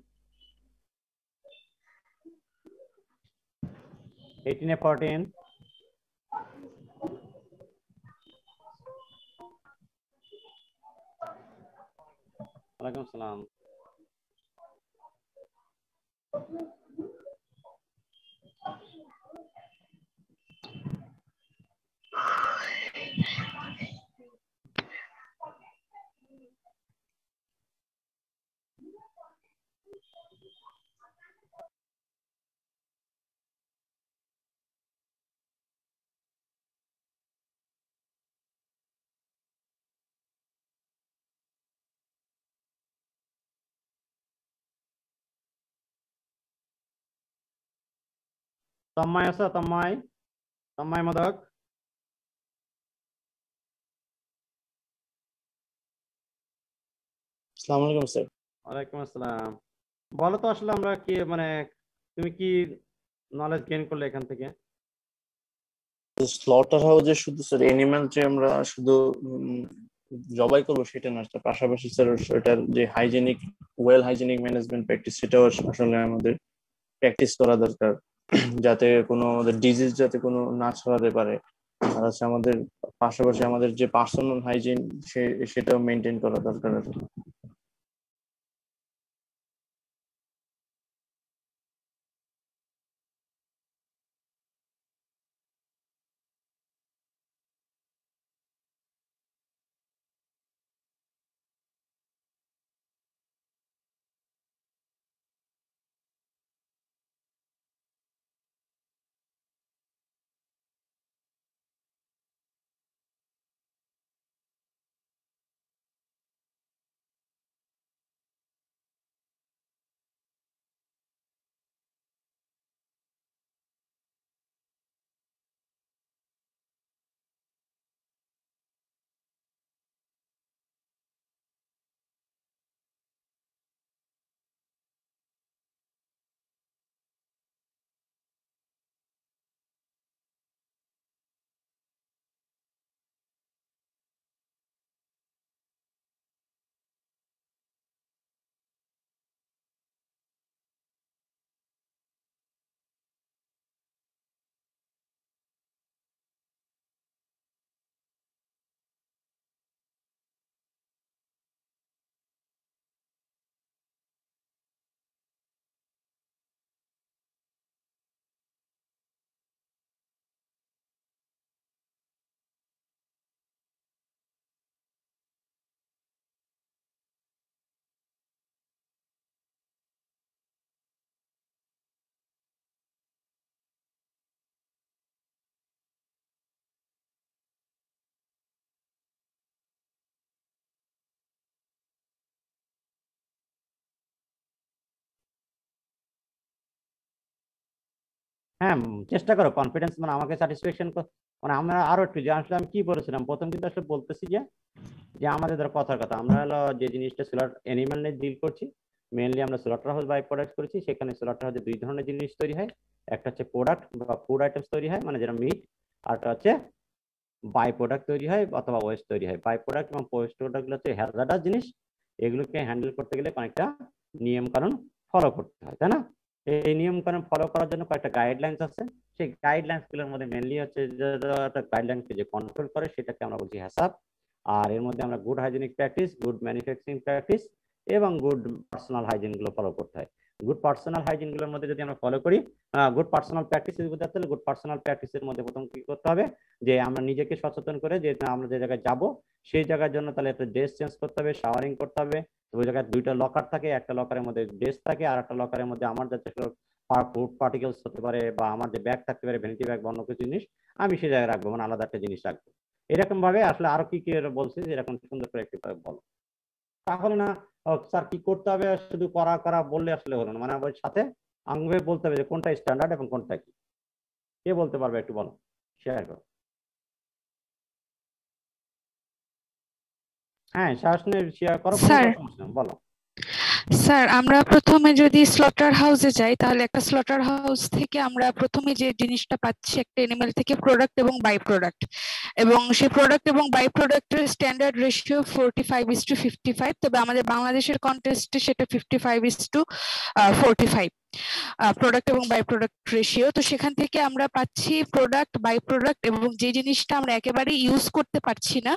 18-14। ওয়ালাইকুম আসসালাম। তন্ময় আছে? তন্ময়, তন্ময় মোদক। আসসালামু আলাইকুম স্যার। ওয়ালাইকুম আসসালাম। বলো তো আসলে আমরা কি মানে তুমি কি নলেজ গেইন করলে এখান থেকে? স্লটার হাউসে শুধু স্যার এনিম্যাল যে আমরা শুধু জবাই করবো সেটা না স্যার, পাশাপাশি স্যার এটার যে হাইজেনিক হাইজেনিক ম্যানেজমেন্ট প্র্যাকটিস সেটাও আসলে আমাদের প্র্যাকটিস করা দরকার, যাতে কোনো আমাদের ডিজিজ যাতে কোনো না ছড়াতে পারে। আর হচ্ছে আমাদের পাশাপাশি আমাদের যে পার্সোনাল হাইজিন সেটাও মেনটেন করা দরকার আর কি। হ্যাঁ, চেষ্টা করো কনফিডেন্স মানে আমাকে স্যাটিসফ্যাকশন মানে আমরা আরো একটু যে আসলে আমি কি বলেছিলাম প্রথম, কিন্তু আসলে বলতেছি যে যে আমাদের ধরো কথার কথা আমরা হলো যে জিনিসটা সোলার অ্যানিমাল নিয়ে ডিল করছি, মেইনলি আমরা সোলার হাউস বাই প্রোডাক্ট করেছি। সেখানে সোলার হাউসে দুই ধরনের জিনিস তৈরি হয়, একটা হচ্ছে প্রোডাক্ট বা ফুড আইটেমস তৈরি হয় মানে যেটা মিট, আর একটা হচ্ছে বাই প্রোডাক্ট তৈরি হয় অথবা ওয়েস্ট তৈরি হয়। বাই প্রোডাক্ট এবং ওয়েস্ট প্রোডাক্ট হচ্ছে হ্যাজার্ডাস জিনিস, এগুলোকে হ্যান্ডেল করতে গেলে অনেকটা নিয়ম কানুন ফলো করতে হয়, তাই না? এই নিয়ম কানুন ফলো করার জন্য কয়েকটা গাইডলাইন্স আছে। সেই গাইডলাইন্স গুলোর মধ্যে মেনলি হচ্ছে যে একটা গাইডলাইনকে যে কন্ট্রোল করে সেটাকে আমরা বলছি হ্যাসাপ। আর এর মধ্যে আমরা good hygienic practice, good manufacturing practice এবং গুড পার্সোনাল হাইজিন গুলো ফলো করতে হয়। গুড পার্সোনাল হাইজিন গুলোর মধ্যে যদি আমরা ফলো করি, গুড পার্সোনাল প্র্যাকটিস বোঝাতে হলে গুড পার্সোনাল প্র্যাকটিসের মধ্যে প্রথম কি করতে হবে যে আমরা নিজেকে সচেতন করে যে আমরা যে জায়গায় যাব সেই জায়গার জন্য তাহলে একটা ড্রেস চেঞ্জ করতে হবে, শাওয়ারিং করতে হবে। ওই জায়গায় দুইটা লকার থাকে, একটা লকারের মধ্যে ড্রেস থাকে আর একটা লকারের মধ্যে আমার যাতে ফুড পার্টিকেলস হতে পারে বা আমার যে ব্যাগ থাকতে পারে ভ্যানিটি ব্যাগ বা অন্য কিছু জিনিস আমি সেই জায়গায় রাখবো, মানে আলাদা একটা জিনিস রাখবো। এরকম ভাবে আসলে আরো কি কি বলছি এরকম সুন্দর করে একটু বলো, তাহলে না স্যার কি করতে হবে শুধু করা করা বললে আসলে হলো না, মানে আমার সাথে আঙ্গুলে বলতে হবে যে কোনটা স্ট্যান্ডার্ড এবং কোনটা কি। কে বলতে পারবে একটু বলো, শেয়ার করো। হ্যাঁ, শ্বাস নিয়ে শেয়ার করো, কোনো সমস্যা নেই, বলো। স্যার আমরা প্রথমে যদি স্লটার হাউসে যাই তাহলে একটা স্লটার হাউস থেকে আমরা প্রথমে যে জিনিসটা পাচ্ছি একটা এনিম্যাল থেকে প্রোডাক্ট এবং বাই প্রোডাক্ট, এবং সেই প্রোডাক্ট এবং বাই প্রোডাক্টের স্ট্যান্ডার্ড রেশিও 45:55, তবে আমাদের বাংলাদেশের কন্টেস্টে সেটা 55:45 প্রোডাক্ট এবং বাই প্রোডাক্ট রেশিও। তো সেখান থেকে আমরা পাচ্ছি প্রোডাক্ট, বাই প্রোডাক্ট এবং যে জিনিসটা আমরা একেবারে ইউজ করতে পারছি না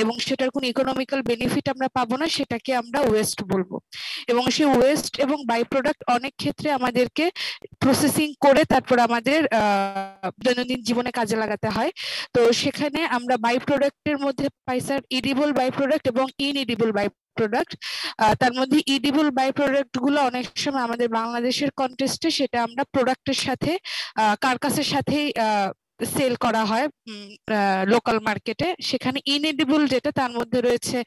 এবং সেটার কোনো ইকোনমিক্যাল বেনিফিট আমরা পাবো না সেটাকে আমরা ওয়েস্ট বলবো। এবং সেই ওয়েস্ট এবং বাই প্রোডাক্ট অনেক ক্ষেত্রে আমাদেরকে প্রসেসিং করে তারপর আমাদের দৈনন্দিন জীবনে কাজে লাগাতে হয়। তো সেখানে আমরা বাই প্রোডাক্টের মধ্যে পাই স্যার ইডিবল বাই প্রোডাক্ট এবং ইনইডিবল বাই প্রোডাক্ট। তার মধ্যে ইডিবল বাই প্রোডাক্ট গুলো অনেক সময় আমাদের বাংলাদেশের কন্টেস্টে সেটা আমরা প্রোডাক্টের সাথে কার্কাসের সাথে সেল করা হয় লোকাল মার্কেটে। সেখানে ইনএডিবল যেটা তার মধ্যে রয়েছে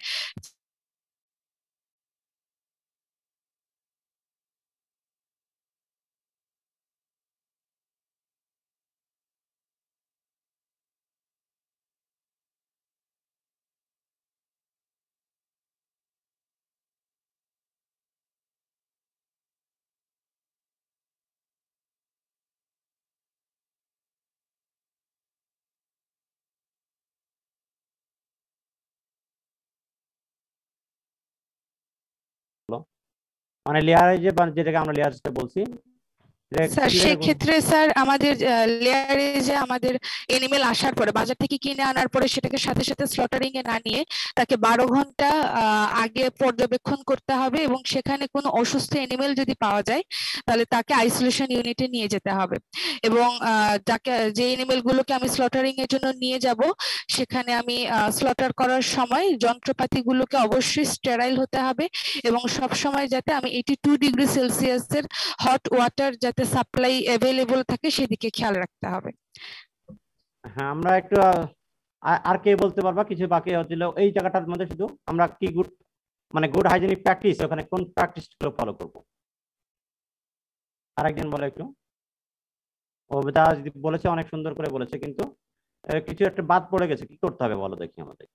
মানে লেয়ারে যেটাকে আমরা লেয়ার বলছি স্যার সেক্ষেত্রে স্যার আমাদের লেয়ারে যে আমাদের এনিমেল আসার পরে বাজার থেকে কিনে আনার পরে সেটাকে সাথে সাথে স্লটারিং এ না নিয়ে তাকে 12 ঘন্টা আগে পর্যবেক্ষণ করতে হবে এবং সেখানে কোনো অসুস্থ এনিমেল যদি পাওয়া যায় তাহলে তাকে আইসোলেশন ইউনিটে নিয়ে যেতে হবে এবং যাকে যে এনিমেল গুলোকে আমি স্লটারিং এর জন্য নিয়ে যাব সেখানে আমি স্লটার করার সময় যন্ত্রপাতিগুলোকে অবশ্যই স্টেরাইল হতে হবে এবং সব সময় যাতে আমি 82 ডিগ্রি সেলসিয়াসের হট ওয়াটার যাতে সাপ্লাই अवेलेबल থাকে সেদিকে খেয়াল রাখতে হবে। হ্যাঁ আমরা একটু আর কে বলতে পারবা কিছু বাকি হচ্ছিল এই জায়গাটার মধ্যে শুধু আমরা কি গুড মানে গুড হাইজেনিক প্র্যাকটিস ওখানে কোন প্র্যাকটিসগুলো ফলো করব আরেকজন বলে একটু ওবেদা যদি বলেছে অনেক সুন্দর করে বলেছে কিন্তু কিছু একটা বাদ পড়ে গেছে কি করতে হবে বলো দেখি আমাদের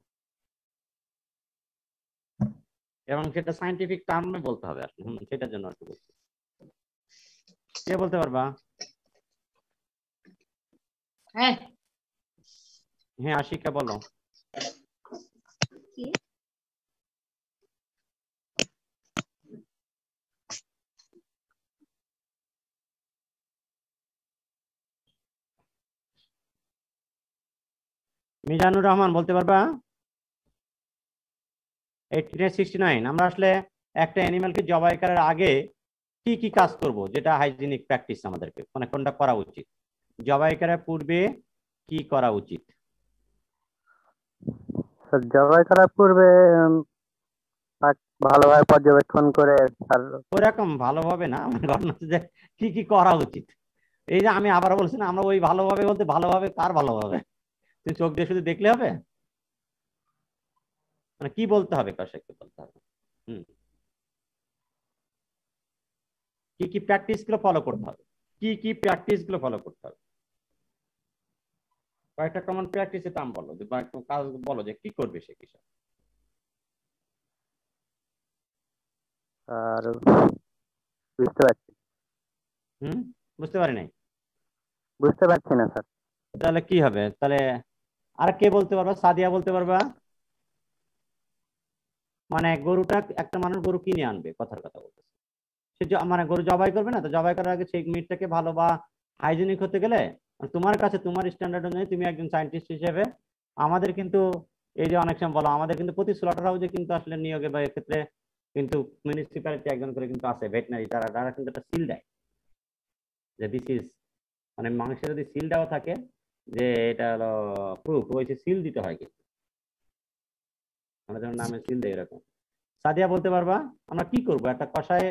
এবং সেটা সায়েন্টিফিক টার্মে বলতে হবে আসলে সেটার জন্য একটু বলছি কে বলতে পারবা হ্যাঁ হ্যাঁ আশিকা বলো মিজানুর রহমান বলতে পারবা 1869 আমরা আসলে একটা অ্যানিমালকে জবাই করার আগে কি কি কাজ করব যেটা হাইজিনিক প্র্যাকটিস আমাদেরকে মানে কোনটা করা উচিত জবাই করার পূর্বে কি করা উচিত স্যার জবাই করার পূর্বে ভালোভাবে পর্যবেক্ষণ করে আর ওরকম ভালোভাবে না আমার ঘটনা হচ্ছে যে কি কি করা উচিত এই যে আমি আবার বলছি না আমরা ওই ভালোভাবে বলতে ভালোভাবে কার ভালোভাবে তুমি চোখ দিয়ে শুধু দেখলে হবে মানে কি বলতে হবে কষাইকে বলতে হবে কি কি প্র্যাকটিস গুলো ফলো করতে হবে কি কি প্র্যাকটিস গুলো ফলো করতে হবে কয়েকটা কমন প্র্যাকটিসের নাম বলো বা একটু কাজ বলো যে কি করবে সে কৃষক আর বুঝতে পারছি বুঝতে পারি নাই বুঝতে পারছি না স্যার তাহলে কি হবে তাহলে আর কে বলতে পারবা সাদিয়া বলতে পারবা মানে গরুটা একটা মানুষ গরু কিনে আনবে কথার কথা বলতেছে সে মানে গরু জবাই করবে না তো জবাই করার আগে সেই মিটটাকে ভালো বা হাইজেনিক হতে গেলে তোমার কাছে তোমার স্ট্যান্ডার্ড অনুযায়ী তুমি একজন সায়েন্টিস্ট হিসেবে আমাদের কিন্তু এই যে অনেক সময় বলো আমাদের কিন্তু প্রতি স্লটার হাউসে কিন্তু আসলে নিয়োগে বা এক্ষেত্রে কিন্তু মিউনিসিপ্যালিটি একজন করে কিন্তু আছে ভেটেনারি তারা কিন্তু একটা সিল দেয় যে দিস ইজ মানে মাংসে যদি সিল দেওয়া থাকে যে এটা হলো প্রুফ ওই সিল দিতে হয় কিন্তু আমাদের নামে সিল দেয় এরকম সাদিয়া বলতে পারবা আমরা কি করব একটা কষায়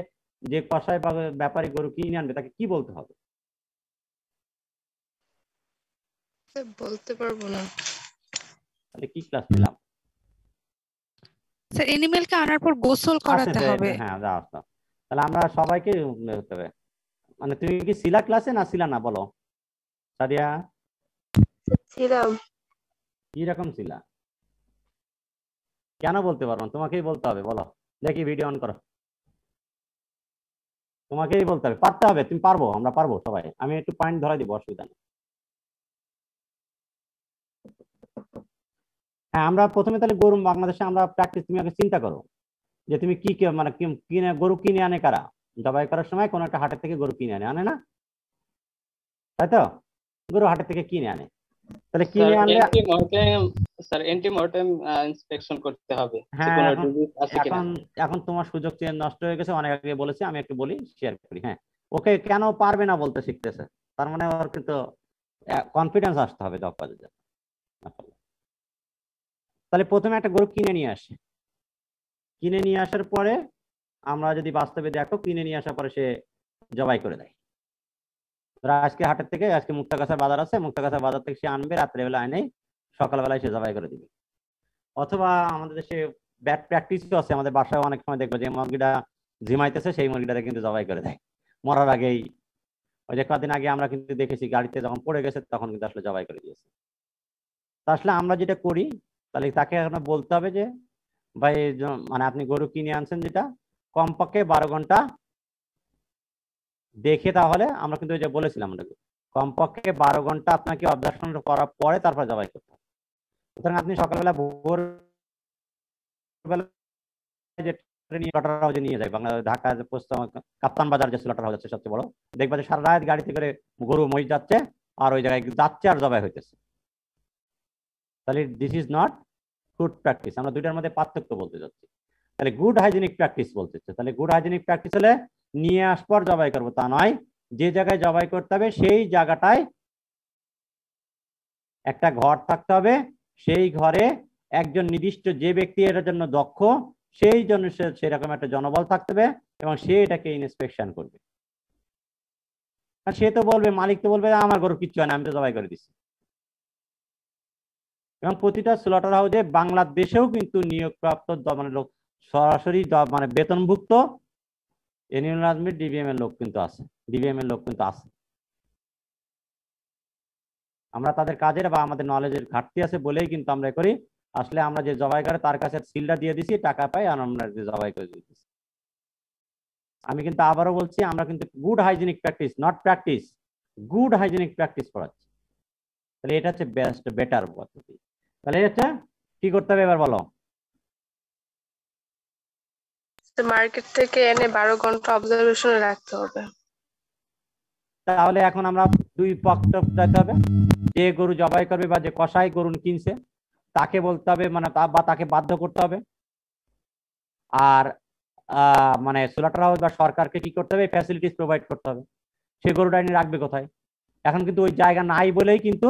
যে কষায় বা ব্যাপারী গরু কিনে আনবে তাকে কি বলতে হবে বলতে পারবো না তাহলে কি ক্লাস নিলাম স্যার এনিমেলকে আনার পর গোসল করাতে হবে হ্যাঁ দাও তাহলে আমরা সবাইকে হতে হবে মানে তুমি কি সিলা ক্লাসে না সিলা না বলো সাদিয়া ছিলাম কি রকম সিলা কেন বলতে পারবো না তোমাকেই বলতে হবে বলো দেখি ভিডিও অন করো তোমাকেই বলতে হবে পারতে হবে তুমি পারবো আমরা পারবো সবাই আমি একটু পয়েন্ট ধরাই দিব অসুবিধা নেই হ্যাঁ আমরা প্রথমে তাহলে গরু বাংলাদেশে আমরা প্র্যাকটিস তুমি আগে চিন্তা করো যে তুমি কি মানে কিনে গরু কিনে আনে কারা জবাই করার সময় কোনো একটা হাটের থেকে গরু কিনে আনে না তাই তো গরু হাটের থেকে কিনে আনে তাহলে কিনে আনলে স্যার অ্যান্টিমর্টেম ইন্সপেকশন করতে হবে হ্যাঁ কোনো ডিজিজ আছে কিনা এখন তোমার সুযোগ নষ্ট হয়ে গেছে অনেক আগে বলেছি আমি একটু বলি শেয়ার করি হ্যাঁ ওকে কেন পারবে না বলতে শিখতেছে তার মানে ওর কিন্তু কনফিডেন্স আসতে হবে জব কাজের জন্য তাহলে প্রথমে একটা গরু কিনে নিয়ে আসে কিনে নিয়ে আসার পরে আমরা যদি বাস্তবে দেখো কিনে নিয়ে আসার পরে সে জবাই করে দেয় আজকে হাটের থেকে আজকে মুক্তাগাছার বাজার আছে মুক্তাগাছার বাজার থেকে সে আনবে রাত্রেবেলা আনে সকালবেলায় সে জবাই করে দিবে অথবা আমাদের দেশে ব্যাড প্র্যাকটিসও আছে আমাদের বাসায় অনেক সময় দেখবো যে মুরগিটা ঝিমাইতেছে সেই মুরগিটাকে কিন্তু জবাই করে দেয় মরার আগেই ওই যে কদিন আগে আমরা কিন্তু দেখেছি গাড়িতে যখন পড়ে গেছে তখন কিন্তু আসলে জবাই করে দিয়েছে আসলে আমরা যেটা করি তাহলে তাকে এখন বলতে হবে যে ভাই মানে আপনি গরু কিনে আনছেন যেটা কমপক্ষে 12 ঘন্টা দেখে তাহলে আমরা কিন্তু ওই যে বলেছিলাম কমপক্ষে 12 ঘন্টা আপনাকে অবজারভেশন করার পরে তারপর জবাই করতে হবে সুতরাং আপনি সকালবেলা ভোরবেলা যে নিয়ে স্লটার হাউসে নিয়ে যায়, বাংলাদেশ ঢাকা কাপ্তান বাজার যে স্লটার হাউস আছে সবচেয়ে বড়, দেখবা যে সারা রাত গাড়িতে করে গরু মহিষ যাচ্ছে আর ওই জায়গায় যাচ্ছে আর জবাই হইতেছে। তাহলে this is not good practice. আমরা দুইটার মধ্যে পার্থক্য বলতে যাচ্ছি। তাহলে গুড হাইজেনিক প্র্যাকটিস বলতেছে। তাহলে গুড হাইজেনিক প্র্যাকটিস হলে নিয়ে আসবার জবাই করবো তা নয়, যে জায়গায় জবাই করতে হবে সেই জায়গাটায় একটা ঘর থাকতে হবে, সেই ঘরে একজন নির্দিষ্ট যে ব্যক্তি এটার জন্য দক্ষ সেই জন্য সেরকম একটা জনবল থাকতে হবে এবং সে এটাকে ইন্সপেকশন করবে। সে তো বলবে, মালিক তো বলবে আমার গরু কিচ্ছু হয় না, আমি তো জবাই করে দিচ্ছি। এবং প্রতিটা স্লটার হাউসে বাংলাদেশেও কিন্তু নিয়োগপ্রাপ্ত মানে লোক সরাসরি মানে বেতনভুক্ত এনিম্যাল হাজবেন্ডারি ডিবিএম এর লোক কিন্তু আছে, ডিবিএম এর লোক কিন্তু আছে। আমরা তাদের কাজের বা আমাদের নলেজের ঘাটতি আছে বলেই কিন্তু আমরা করি। আসলে আমরা যে জবাই করে তার কাছে সিলটা দিয়ে দিছি, টাকা পাই আর আমরা জবাই করে দিচ্ছি। আমি কিন্তু আবারও বলছি, আমরা কিন্তু good hygienic practice, not practise, good hygienic practice পড়াচ্ছি। তাহলে এটা হচ্ছে বেস্ট বেটার পদ্ধতি। তাহলে এটা কি করতে হবে এবার বলো। মার্কেট থেকে এনে 12 ঘন্টা অবজারভেশনে রাখতে হবে। তাহলে এখন আমরা দুই পক্ষ যেতে হবে, যে গরু জবাই করবে বা যে কসাই গরু কিনছে তাকে বলতে হবে, মানে বা তাকে বাধ্য করতে হবে। আর মানে স্লটার হাউস বা সরকারকে কি করতে হবে, ফ্যাসিলিটিস প্রোভাইড করতে হবে। সে গরুটা এনে রাখবে কোথায়? এখন কিন্তু ওই জায়গা নাই বলেই কিন্তু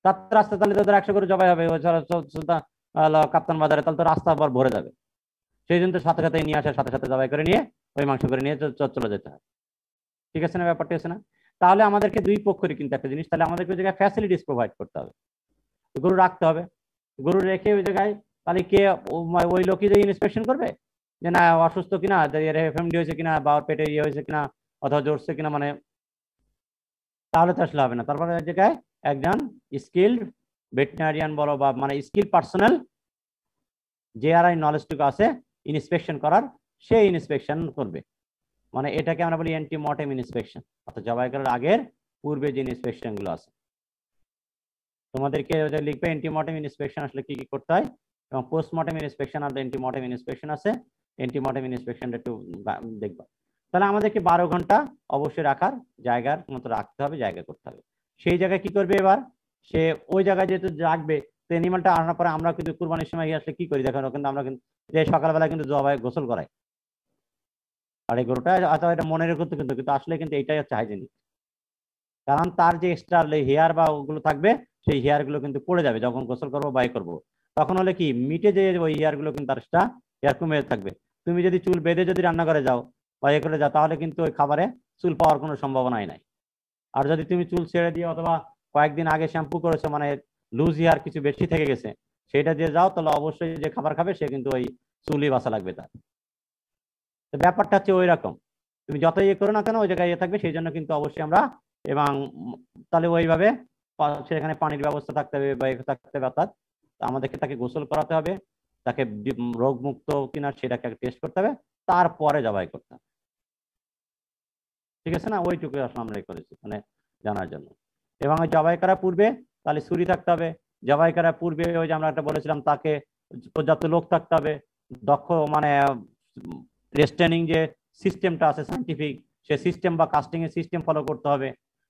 তার রাস্তা, তাহলে তো 100 গরু জবাই হবে ওই কাপ্তান বাজারে, তাহলে তো রাস্তা ভর ভরে যাবে। সেই জন্য তো সাথে সাথে নিয়ে আসার সাথে সাথে জবাই করে নিয়ে ওই মাংস করে নিয়ে চলে যেতে হয়। ঠিক আছে না, ব্যাপারটা আছে না? তাহলে আমাদেরকে দুই পক্ষের কিন্তু একটা জিনিস, তাহলে আমাদেরকে ওই জায়গায় ফ্যাসিলিটিস প্রোভাইড করতে হবে, গরু রাখতে হবে। গরু রেখে ওই জায়গায় তাহলে কে ওই লোকই যে ইন্সপেকশন করবে যে না অসুস্থ কিনা, এফএমডি হয়েছে কিনা, বা পেটে ইয়ে হয়েছে কিনা, অথবা জড়ছে কিনা, মানে তাহলে তো আসলে হবে না। তারপরে ওই জায়গায় একজন স্কিল্ড ভেটেরিনারিয়ান বলো বা মানে স্কিল পার্সোনাল যে আর নলেজটুকু আছে ইন্সপেকশন করার, সে ইন্সপেকশন করবে। মানে এটাকে আমরা বলি অ্যান্টি মর্টেম ইন্সপেকশন, অর্থাৎ জবাই করার আগের পূর্বে যে ইন্সপেকশন গুলো আছে। তোমাদেরকে লিখবে অ্যান্টি মর্টেম ইন্সপেকশন আসলে কি কি করতে হয়, এবং পোস্ট মর্টেম ইন্সপেকশন আর অ্যান্টি মর্টেম ইন্সপেকশন আছে। অ্যান্টি মর্টেম ইন্সপেকশনটা একটু দেখবা। তাহলে আমাদেরকে 12 ঘন্টা অবশ্যই রাখার জায়গার মতো রাখতে হবে, জায়গা করতে হবে। সেই জায়গায় কি করবে এবার, সে ওই জায়গায় যেহেতু রাখবে, তো অ্যানিমালটা আনার পরে আমরা কিন্তু কুরবানির সময় আসলে কি করি দেখেন, কিন্তু আমরা কিন্তু যে সকালবেলা কিন্তু জবাই গোসল করাই, আর এই গরুটা অথবা এটা মনে রেখে কিন্তু কিন্তু আসলে কিন্তু এইটাই হচ্ছে হাইজেনিক। কারণ তার যে এক্সট্রা হেয়ার বা ওগুলো থাকবে, সেই হেয়ার গুলো কিন্তু পড়ে যাবে যখন গোসল করবো বাই করবো। তখন হলে কি মিটে যে ওই হেয়ার গুলো কিন্তু তার হেয়ার কমে থাকবে। তুমি যদি চুল বেঁধে যদি রান্না করে যাও বা এ করে যাও, তাহলে কিন্তু ওই খাবারে চুল পাওয়ার কোনো সম্ভাবনাই নাই। আর যদি তুমি চুল ছেড়ে দিও অথবা কয়েকদিন আগে শ্যাম্পু করেছো, মানে লুজ হেয়ার কিছু বেশি থেকে গেছে, সেটা দিয়ে যাও, তাহলে অবশ্যই যে খাবার খাবে সে কিন্তু ওই চুলই বাসা লাগবে তার। ব্যাপারটা হচ্ছে ওই রকম, তুমি যত ইয়ে করো না কেন ওই জায়গায় ইয়ে থাকবে। সেই জন্য কিন্তু অবশ্যই আমরা, এবং তাহলে ওইভাবে সেখানে পানির ব্যবস্থা থাকতে হবে বা থাকতে হবে, অর্থাৎ আমাদেরকে তাকে গোসল করাতে হবে, তাকে রোগমুক্ত কিনা সেটাকে টেস্ট করতে হবে, তারপরে জবাই করতে হবে। ঠিক আছে না? ওইটুকু আসলে আমরা করেছি মানে জানার জন্য। এবং ওই জবাই করার পূর্বে তাহলে ছুরি থাকতে হবে। জবাই করার পূর্বে ওই যে আমরা একটা বলেছিলাম, তাকে পর্যাপ্ত লোক থাকতে হবে, দক্ষ, মানে রেস্টেনিং যে সিস্টেমটা আছে সাইন্টিফিক, সে সিস্টেম বা কাস্টিং এর সিস্টেম ফলো করতে হবে।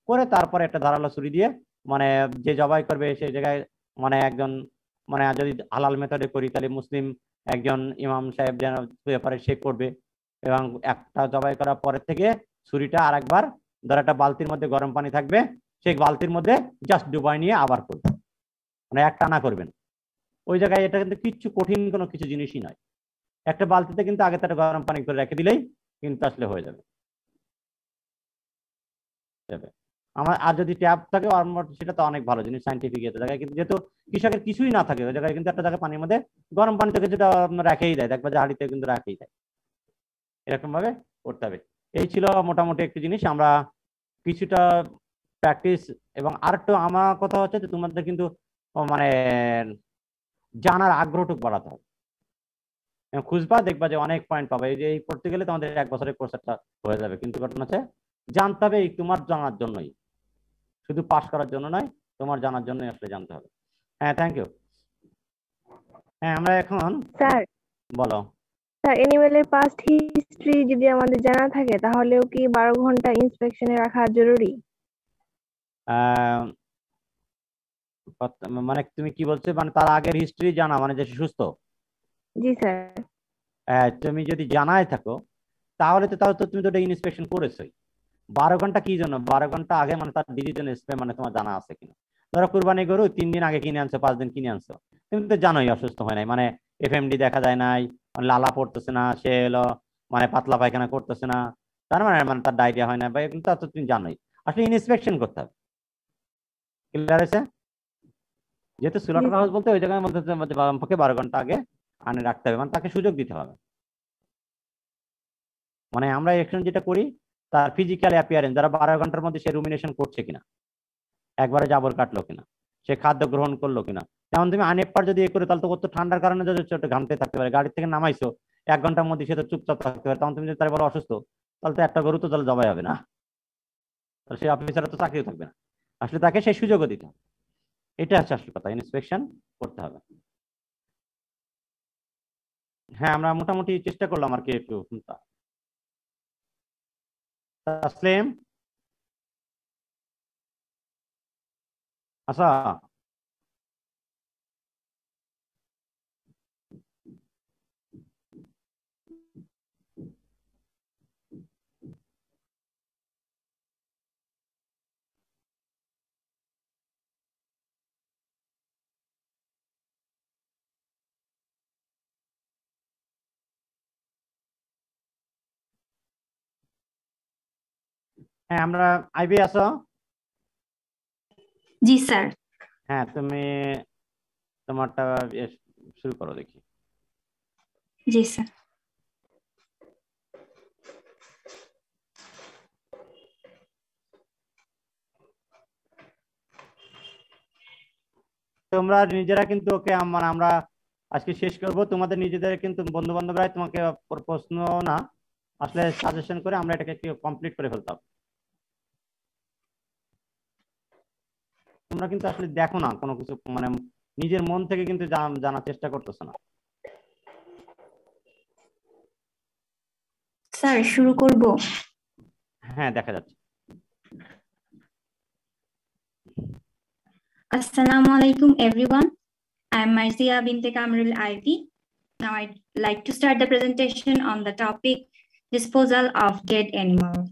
করে তারপরে একটা ধারালো ছুরি দিয়ে মানে যে জবাই করবে সেই জায়গায়, মানে একজন, মানে যদি হালাল মেথডে করি তাহলে মুসলিম একজন ইমাম সাহেব যেন ব্যাপারে সে করবে। এবং একটা জবাই করার পরের থেকে ছুরিটা আর একবার ধর একটা বালতির মধ্যে গরম পানি থাকবে, সেই বালতির মধ্যে জাস্ট ডুবাই নিয়ে আবার করবে, মানে এক টানা করবেন। ওই জায়গায় এটা কিন্তু কিচ্ছু কঠিন কোনো কিছু জিনিসই নয়। একটা বালতিতে কিন্তু আগে তার গরম পানি করে রেখে দিলেই কিন্তু আসলে হয়ে যাবে। আমার আর যদি ট্যাপ থাকে সেটা তো অনেক ভালো জিনিস সাইন্টিফিক এর জায়গায়, কিন্তু যেহেতু কৃষকের কিছুই না থাকে ওই জায়গায় কিন্তু একটা জায়গায় পানির মধ্যে গরম পানি থেকে যেটা রাখেই দেয়, দেখবা যে হাঁড়িতে কিন্তু রাখেই দেয়। এরকম ভাবে করতে হবে। এই ছিল মোটামুটি একটি জিনিস। আমরা কিছুটা প্র্যাকটিস, এবং আরেকটু আমার কথা হচ্ছে যে তোমাদের কিন্তু মানে জানার আগ্রহটুকু বাড়াতে হবে। খুঁজবা দেখবা যে অনেক পয়েন্ট পাবে। এই যে এই পড়তে গেলে তোমাদের 1 বছরের কোর্স একটা হয়ে যাবে, কিন্তু ঘটনা হচ্ছে জানতে হবে এই তোমার জানার জন্যই, শুধু পাস করার জন্য নয়, তোমার জানার জন্যই আসলে জানতে হবে। হ্যাঁ, থ্যাংক ইউ। হ্যাঁ, আমরা এখন স্যার বলো। স্যার এনিমেলের পাস্ট হিস্ট্রি যদি আমাদের জানা থাকে তাহলেও কি 12 ঘন্টা ইন্সপেকশনে রাখা জরুরি? মানে তুমি কি বলছো, মানে তার আগের হিস্ট্রি জানা মানে যে সে সুস্থ? জি স্যার। তুমি যদি জানাই থাকো তাহলে তো তুমি তো এটা ইন্সপেকশন করেছোই। 12 ঘন্টা কি জন্য? 12 ঘন্টা আগে মানে তার ডিজিটাল স্প্রে মানে তোমার জানা আছে কিনা। ধরো কুরবানি গরু 3 দিন আগে কিনে আনছো, 5 দিন কিনে আনছো, তুমি তো জানোই অসুস্থ হয় নাই, মানে এফএমডি দেখা যায় নাই, লালা পড়তেছে না, সে হলো মানে পাতলা পায়খানা করতেছে না, তার মানে মানে তার ডায়রিয়া হয় না বা এগুলো তো তুমি জানোই। আসলে ইন্সপেকশন করতে হবে। ক্লিয়ার আছে? যেহেতু সুলাটার হাউস বলতে ওই জায়গায় মধ্যে 12 ঘন্টা আগে আনে রাখতে হবে, মানে তাকে সুযোগ দিতে হবে। মানে আমরা এখন যেটা করি তার ফিজিক্যাল অ্যাপিয়ারেন্স, যারা 12 ঘন্টার মধ্যে সে রুমিনেশন করছে কিনা, একবারে জাবর কাটলো কিনা, সে খাদ্য গ্রহণ করলো কিনা। যেমন তুমি আনেকবার যদি করে তাহলে তো কত ঠান্ডার কারণে যদি ঘামতে থাকতে পারে, গাড়ি থেকে নামাইছো 1 ঘন্টার মধ্যে সে তো চুপচাপ থাকতে পারে, তখন তুমি যদি তার বলো অসুস্থ, তাহলে তো একটা গরু তো তাহলে জবাই হবে না, তাহলে সেই অফিসার তো চাকরিও থাকবে না। আসলে তাকে সেই সুযোগও দিতে হবে, এটা হচ্ছে আসল কথা, ইন্সপেকশন করতে হবে। হ্যাঁ আমরা মোটামুটি চেষ্টা করলাম আর কি একটু। তাসলিম আচ্ছা, হ্যাঁ আমরা আইবি আছো? জি স্যার। হ্যাঁ তুমি তোমারটা শুরু করো দেখি। জি স্যার। তোমরা নিজেরা কিন্তু ওকে মানে আমরা আজকে শেষ করব, তোমাদের নিজেদের কিন্তু বন্ধু বান্ধবরাই তোমাকে প্রশ্ন না আসলে সাজেশন করে আমরা এটাকে একটু কমপ্লিট করে ফেলতাম। তোমরা কিন্তু আসলে দেখো না কোনো কিছু, মানে নিজের মন থেকে কিন্তু জানার চেষ্টা করতেছো না। স্যার শুরু করব? হ্যাঁ দেখা যাচ্ছে। Assalamu alaikum everyone. I am Marzia binte Kamrul Ivy. Now I'd like to start the presentation on the topic disposal of dead animals.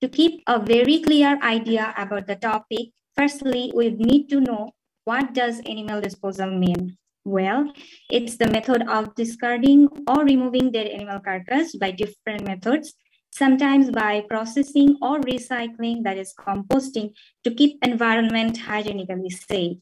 To keep a very clear idea about the topic, firstly, we need to know what does animal disposal mean? Well, it's the method of discarding or removing dead animal carcass by different methods, sometimes by processing or recycling, that is composting, to keep environment hygienically safe.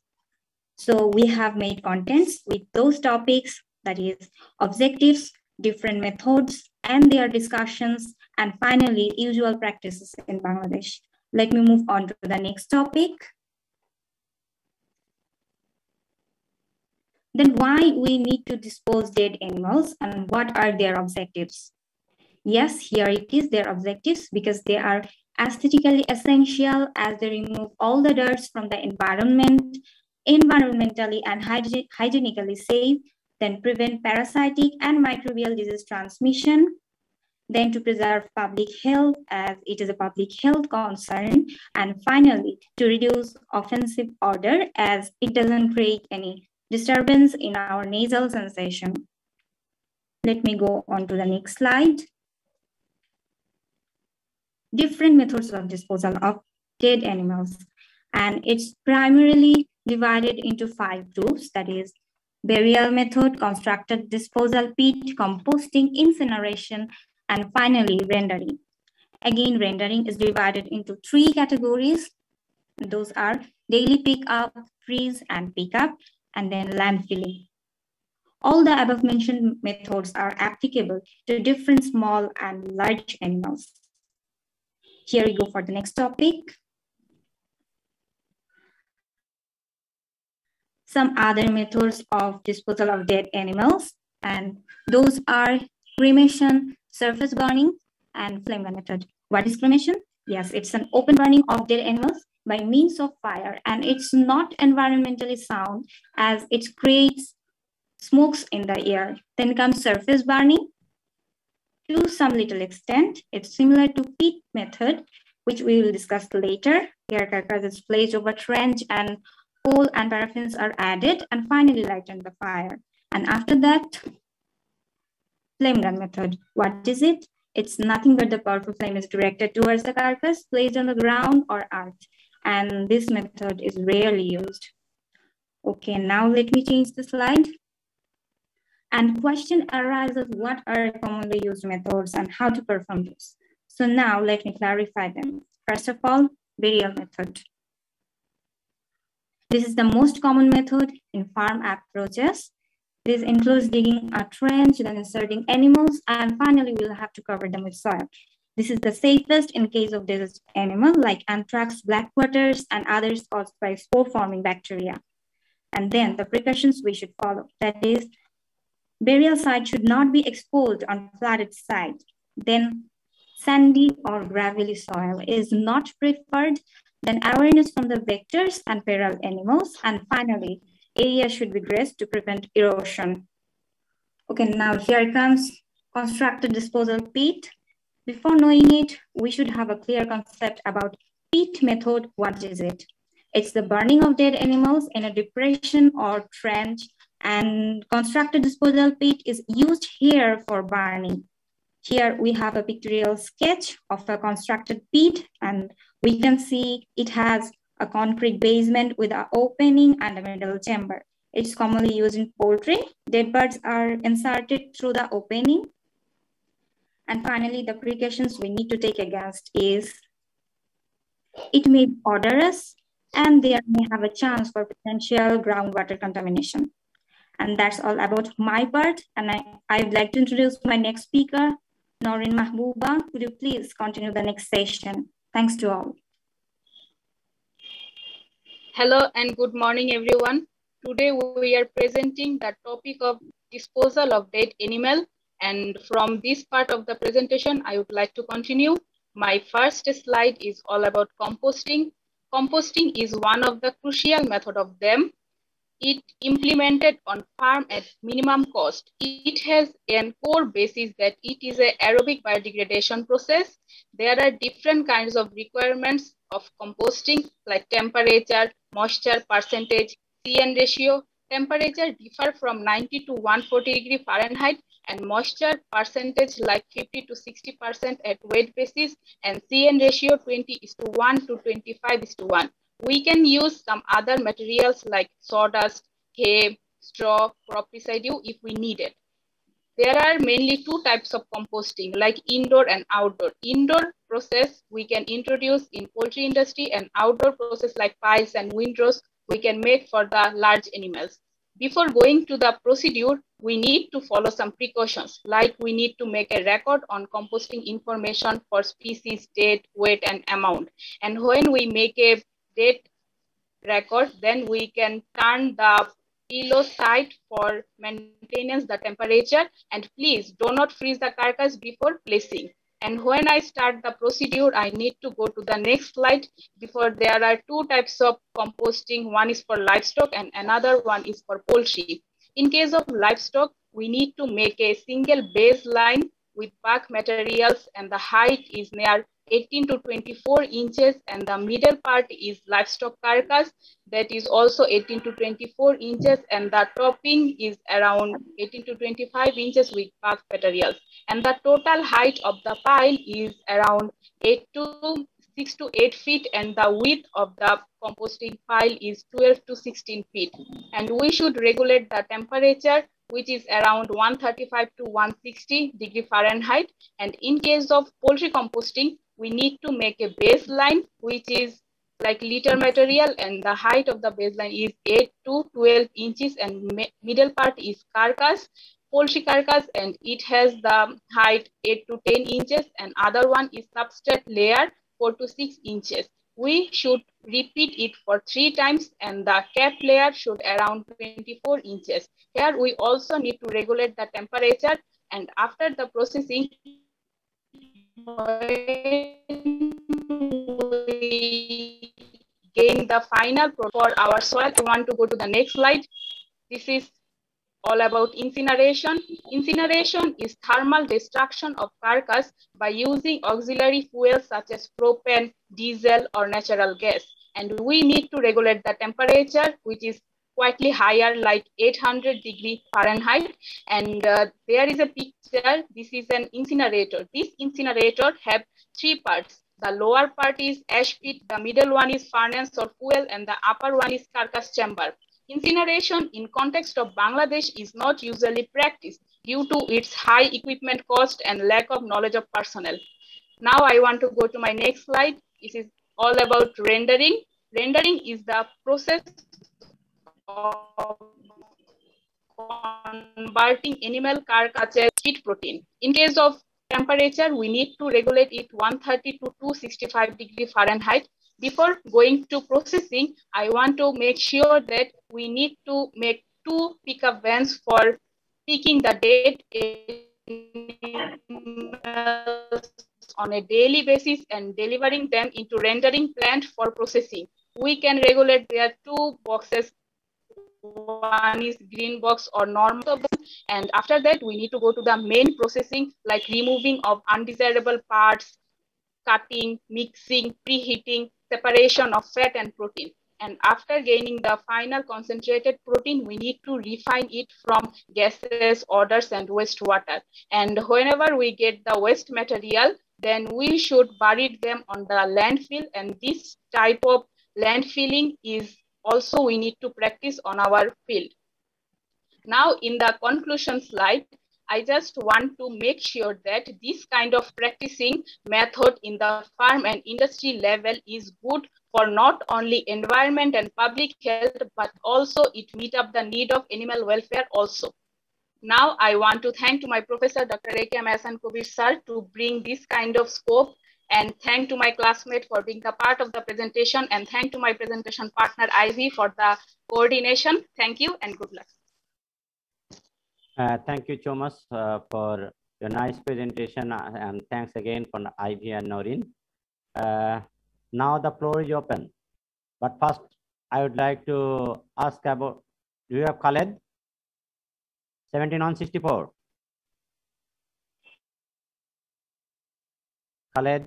So we have made contents with those topics, that is objectives, different methods, and their discussions, and finally, usual practices in Bangladesh. Let me move on to the next topic. Then why we need to dispose dead animals and what are their objectives? Yes, here it is, their objectives, because they are aesthetically essential as they remove all the dirt from the environment, environmentally and hygienically safe, then prevent parasitic and microbial disease transmission, then to preserve public health as it is a public health concern, and finally to reduce offensive odor as it doesn't create any disturbance in our nasal sensation. Let me go on to the next slide. Different methods of disposal of dead animals, and it's primarily divided into 5 groups, that is burial method, constructed disposal pit, composting, incineration, and finally rendering. Again, rendering is divided into 3 categories. Those are daily pickup, freeze, and pickup, and then landfilling. All the above mentioned methods are applicable to different small and large animals. Here we go for the next topic. Some other methods of disposal of dead animals, and those are cremation, surface burning, and flame gun method. What is cremation? Yes, it's an open burning of dead animals by means of fire, and it's not environmentally sound as it creates smokes in the air. Then comes surface burning. To some little extent, it's similar to peat method, which we will discuss later. Here carcass is placed over trench and coal and paraffins are added and finally lighten the fire. And after that, flame gun method. What is it? It's nothing but the powerful flame is directed towards the carcass placed on the ground or earth. And this method is rarely used. Okay, now let me change the slide. And question arises, what are commonly used methods and how to perform this? So now let me clarify them. First of all, burial method. This is the most common method in farm approaches. This includes digging a trench, then inserting animals, and finally we'll have to cover them with soil. This is the safest in case of diseased animal like anthrax, black waters, and others caused by spore-forming bacteria. And then the precautions we should follow. That is, burial site should not be exposed on flooded site. Then sandy or gravelly soil is not preferred. Then awareness from the vectors and feral animals. And finally, area should be grazed to prevent erosion. Okay, now here comes constructed disposal peat. Before knowing it, we should have a clear concept about peat method. What is it? It's the burning of dead animals in a depression or trench, and constructed disposal peat is used here for burning. Here we have a pictorial sketch of a constructed pit, and we can see it has a concrete basement with an opening and a middle chamber. It's commonly used in poultry. Dead birds are inserted through the opening. And finally, the precautions we need to take against is it may be odorous and there may have a chance for potential groundwater contamination. And that's all about my part. And I'd like to introduce my next speaker, Noreen Mahbooba. Could you please continue the next session? Thanks to all. Hello and good morning, everyone. Today we are presenting the topic of disposal of dead animal. And from this part of the presentation, I would like to continue. My first slide is all about composting. Composting is one of the crucial method of them. It implemented on farm at minimum cost. It has a core basis that it is an aerobic biodegradation process. There are different kinds of requirements of composting like temperature, moisture percentage, CN ratio. Temperature differ from 90 to 140 degree Fahrenheit and moisture percentage like 50 to 60% at weight basis and CN ratio 20:1 to 25:1. We can use some other materials like sawdust, hay, straw, crop residue if we need it. There are mainly two types of composting like indoor and outdoor. Indoor process we can introduce in poultry industry and outdoor process like piles and windrows we can make for the large animals. Before going to the procedure, we need to follow some precautions like we need to make a record on composting information for species, date, weight and amount. And when we make a date record, then we can turn the kilo side for maintenance the temperature, and please do not freeze the carcass before placing. And when I start the procedure, I need to go to the next slide. Before there are two types of composting. One is for livestock and another one is for poultry. In case of livestock, we need to make a single baseline with pack materials and the height is near 18 to 24 inches and the middle part is livestock carcass that is also 18 to 24 inches and the topping is around 18 to 25 inches with pack materials. And the total height of the pile is around 6 to 8 feet and the width of the composting pile is 12 to 16 feet. And we should regulate the temperature which is around 135 to 160 degree Fahrenheit. And in case of poultry composting, we need to make a baseline which is like litter material and the height of the baseline is 8 to 12 inches and middle part is carcass, poultry carcass, and it has the height 8 to 10 inches and other one is substrate layer 4 to 6 inches. We should repeat it for 3 times and the cap layer should around 24 inches. Here we also need to regulate the temperature and after the processing, we gain the final for our soil. I want to go to the next slide. This is all about incineration. Incineration is thermal destruction of carcass by using auxiliary fuels such as propane, diesel, or natural gas. And we need to regulate the temperature, which is quietly higher, like 800 degrees Fahrenheit. And there is a picture. This is an incinerator. This incinerator have 3 parts. The lower part is ash pit, the middle one is furnace or fuel, and the upper one is carcass chamber. Incineration in context of Bangladesh is not usually practiced due to its high equipment cost and lack of knowledge of personnel. Now I want to go to my next slide. This is all about rendering. Rendering is the process of converting animal carcass feed protein. In case of temperature, we need to regulate it 130 to 265 degrees Fahrenheit. Before going to processing, I want to make sure that we need to make 2 pickup vans for picking the dead animals on a daily basis and delivering them into rendering plant for processing. We can regulate their 2 boxes. One is green box or normal, and after that we need to go to the main processing, like removing of undesirable parts, cutting, mixing, preheating, separation of fat and protein. And after gaining the final concentrated protein, we need to refine it from gases, odors, and wastewater. And whenever we get the waste material, then we should bury them on the landfill. And this type of landfilling is also we need to practice on our field. Now in the conclusion slide, I just want to make sure that this kind of practicing method in the farm and industry level is good for not only environment and public health, but also it meet up the need of animal welfare also. Now I want to thank to my professor, Dr. A.K.M. Ahsan Kabir sir, to bring this kind of scope, and thank to my classmate for being a part of the presentation, and thank to my presentation partner Ivy for the coordination. Thank you and good luck. Thank you, Thomas, for your nice presentation, and thanks again for Ivy and Noreen. Now the floor is open, but first I would like to ask about, do you have Khaled? 17/64. Khaled?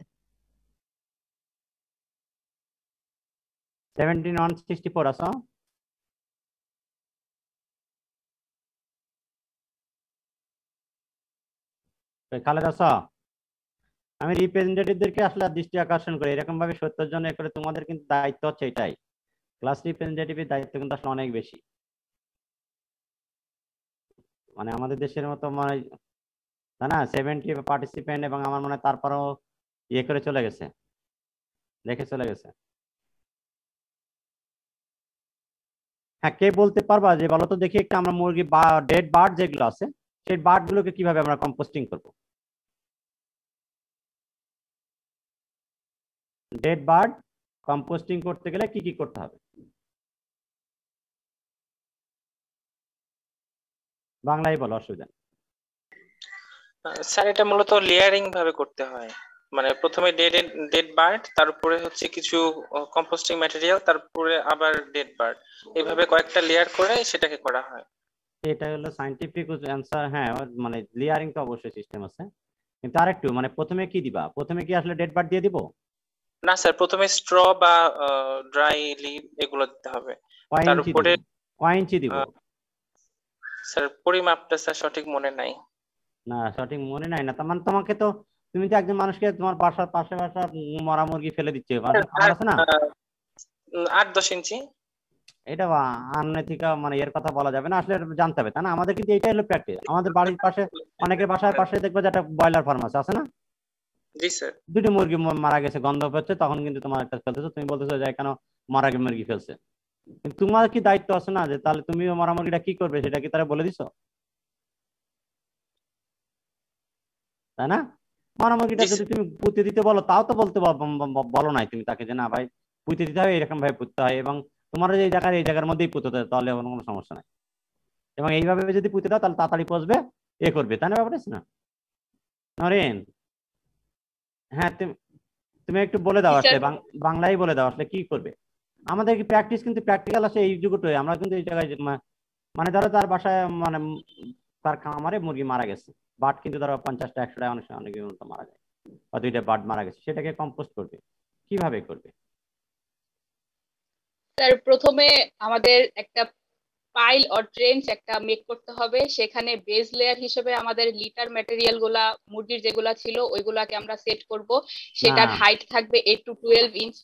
17/64 also? Khaled আছো? আমি রিপ্রেজেন্টেটিভদেরকে আসলে দৃষ্টি আকর্ষণ করি, এরকম ভাবে 70 জন করে তোমাদের কিন্তু দায়িত্ব হচ্ছে এটাই, ক্লাস রিপ্রেজেন্টেটিভের দায়িত্ব কিন্তু আসলে অনেক বেশি। মানে আমাদের দেশের মতো মানে না 70 পার্টিসিপেন্ট, এবং আমার মনে হয় তারপরেও ইয়ে করে চলে গেছে, দেখে চলে গেছে। হ্যাঁ, কে বলতে পারবা যে বলো তো দেখি একটা, আমরা মুরগি বা ডেড বার্ড যেগুলো আছে সেই বার্ড গুলোকে কিভাবে আমরা কম্পোস্টিং করব? ডেড বার্ড কম্পোস্টিং করতে গেলে কি কি করতে হবে? বাংলায় বলো, অসুবিধা নেই। স্যার এটা মূলত লেয়ারিং ভাবে করতে হয়, মানে প্রথমে ডেড বার্ড, তারপরে হচ্ছে কিছু কম্পোস্টিং ম্যাটেরিয়াল, তারপরে আবার ডেড বার্ড, এইভাবে কয়েকটা লেয়ার করে সেটাকে করা হয়। এটা হলো সায়েন্টিফিক অ্যানসার। হ্যাঁ, মানে লেয়ারিং তো অবশ্যই সিস্টেম আছে, কিন্তু আরেকটু মানে প্রথমে কি দিবা? প্রথমে কি আসলে ডেড বার্ড দিয়ে দিব? না স্যার, প্রথমে স্ট্র বা ড্রাই লিভ এগুলো দিতে হবে। তারপরে কয় ইঞ্চি দিব? স্যার পরিমাপটা স্যার সঠিক মনে নাই। না সঠিক মনে নাই না, তার মানে তোমাকে তো, তুমি তো একজন মানুষকে তোমার বাসার পাশে বাসা মরা মুরগি ফেলে দিচ্ছে আছে না, 8-10 ইঞ্চি। এটা আনৈতিক, মানে এর কথা বলা যাবে না, আসলে জানতে হবে, তাই না? আমাদের কিন্তু এটাই হলো প্র্যাকটিস। আমাদের বাড়ির পাশে অনেকের বাসার পাশে দেখবে যে একটা ব্রয়লার ফার্ম আছে না? জি স্যার। দুটো মুরগি মারা গেছে, গন্ধ হচ্ছে, তখন কিন্তু তোমার একটা ফেলতেছো, তুমি বলতেছো যে কেন মারা মুরগি ফেলছে। তোমার কি দায়িত্ব আছে না যে তাহলে তুমিও মারা মুরগিটা কি করবে সেটা কি তারা বলে দিছো, তাই না? মারা মুরগিটা যদি তুমি পুঁতে দিতে বলো, তাও তো বলতে বলো নাই তুমি তাকে যে না ভাই পুঁতে দিতে হয়, এরকম ভাবে পুঁততে হয়, এবং তোমার এই জায়গার মধ্যেই পুঁতে দেয়, তাহলে কোনো সমস্যা নাই। এবং এইভাবে যদি পুঁতে দাও তাহলে তাড়াতাড়ি পচবে, এ করবে, তাই না? ব্যাপারটা না নরেন? হ্যাঁ, তুমি একটু বলে দাও আসলে, বাংলায় বলে দাও আসলে কি করবে। আমাদের কি প্র্যাকটিস কিন্তু প্র্যাকটিক্যাল আছে এই যুগটাই, আমরা কিন্তু এই জায়গায় মানে ধরো তার বাসায় মানে তার খামারে মুরগি মারা গেছে, বাট কিন্তু ধরো 50টা 100টা অনেক সময় অনেক মারা যায়, বা 2টা বাট মারা গেছে, সেটাকে কম্পোস্ট করবে কিভাবে করবে? স্যার প্রথমে আমাদের একটা পাইল অর ট্রেঞ্চ একটা মেক করতে হবে, সেখানে বেস লেয়ার হিসেবে আমাদের লিটার ম্যাটেরিয়াল গুলা মুরগির যেগুলা ছিল ওইগুলাকে আমরা সেট করব, সেটার না। হাইট থাকবে 8 to 12 ইঞ্চ।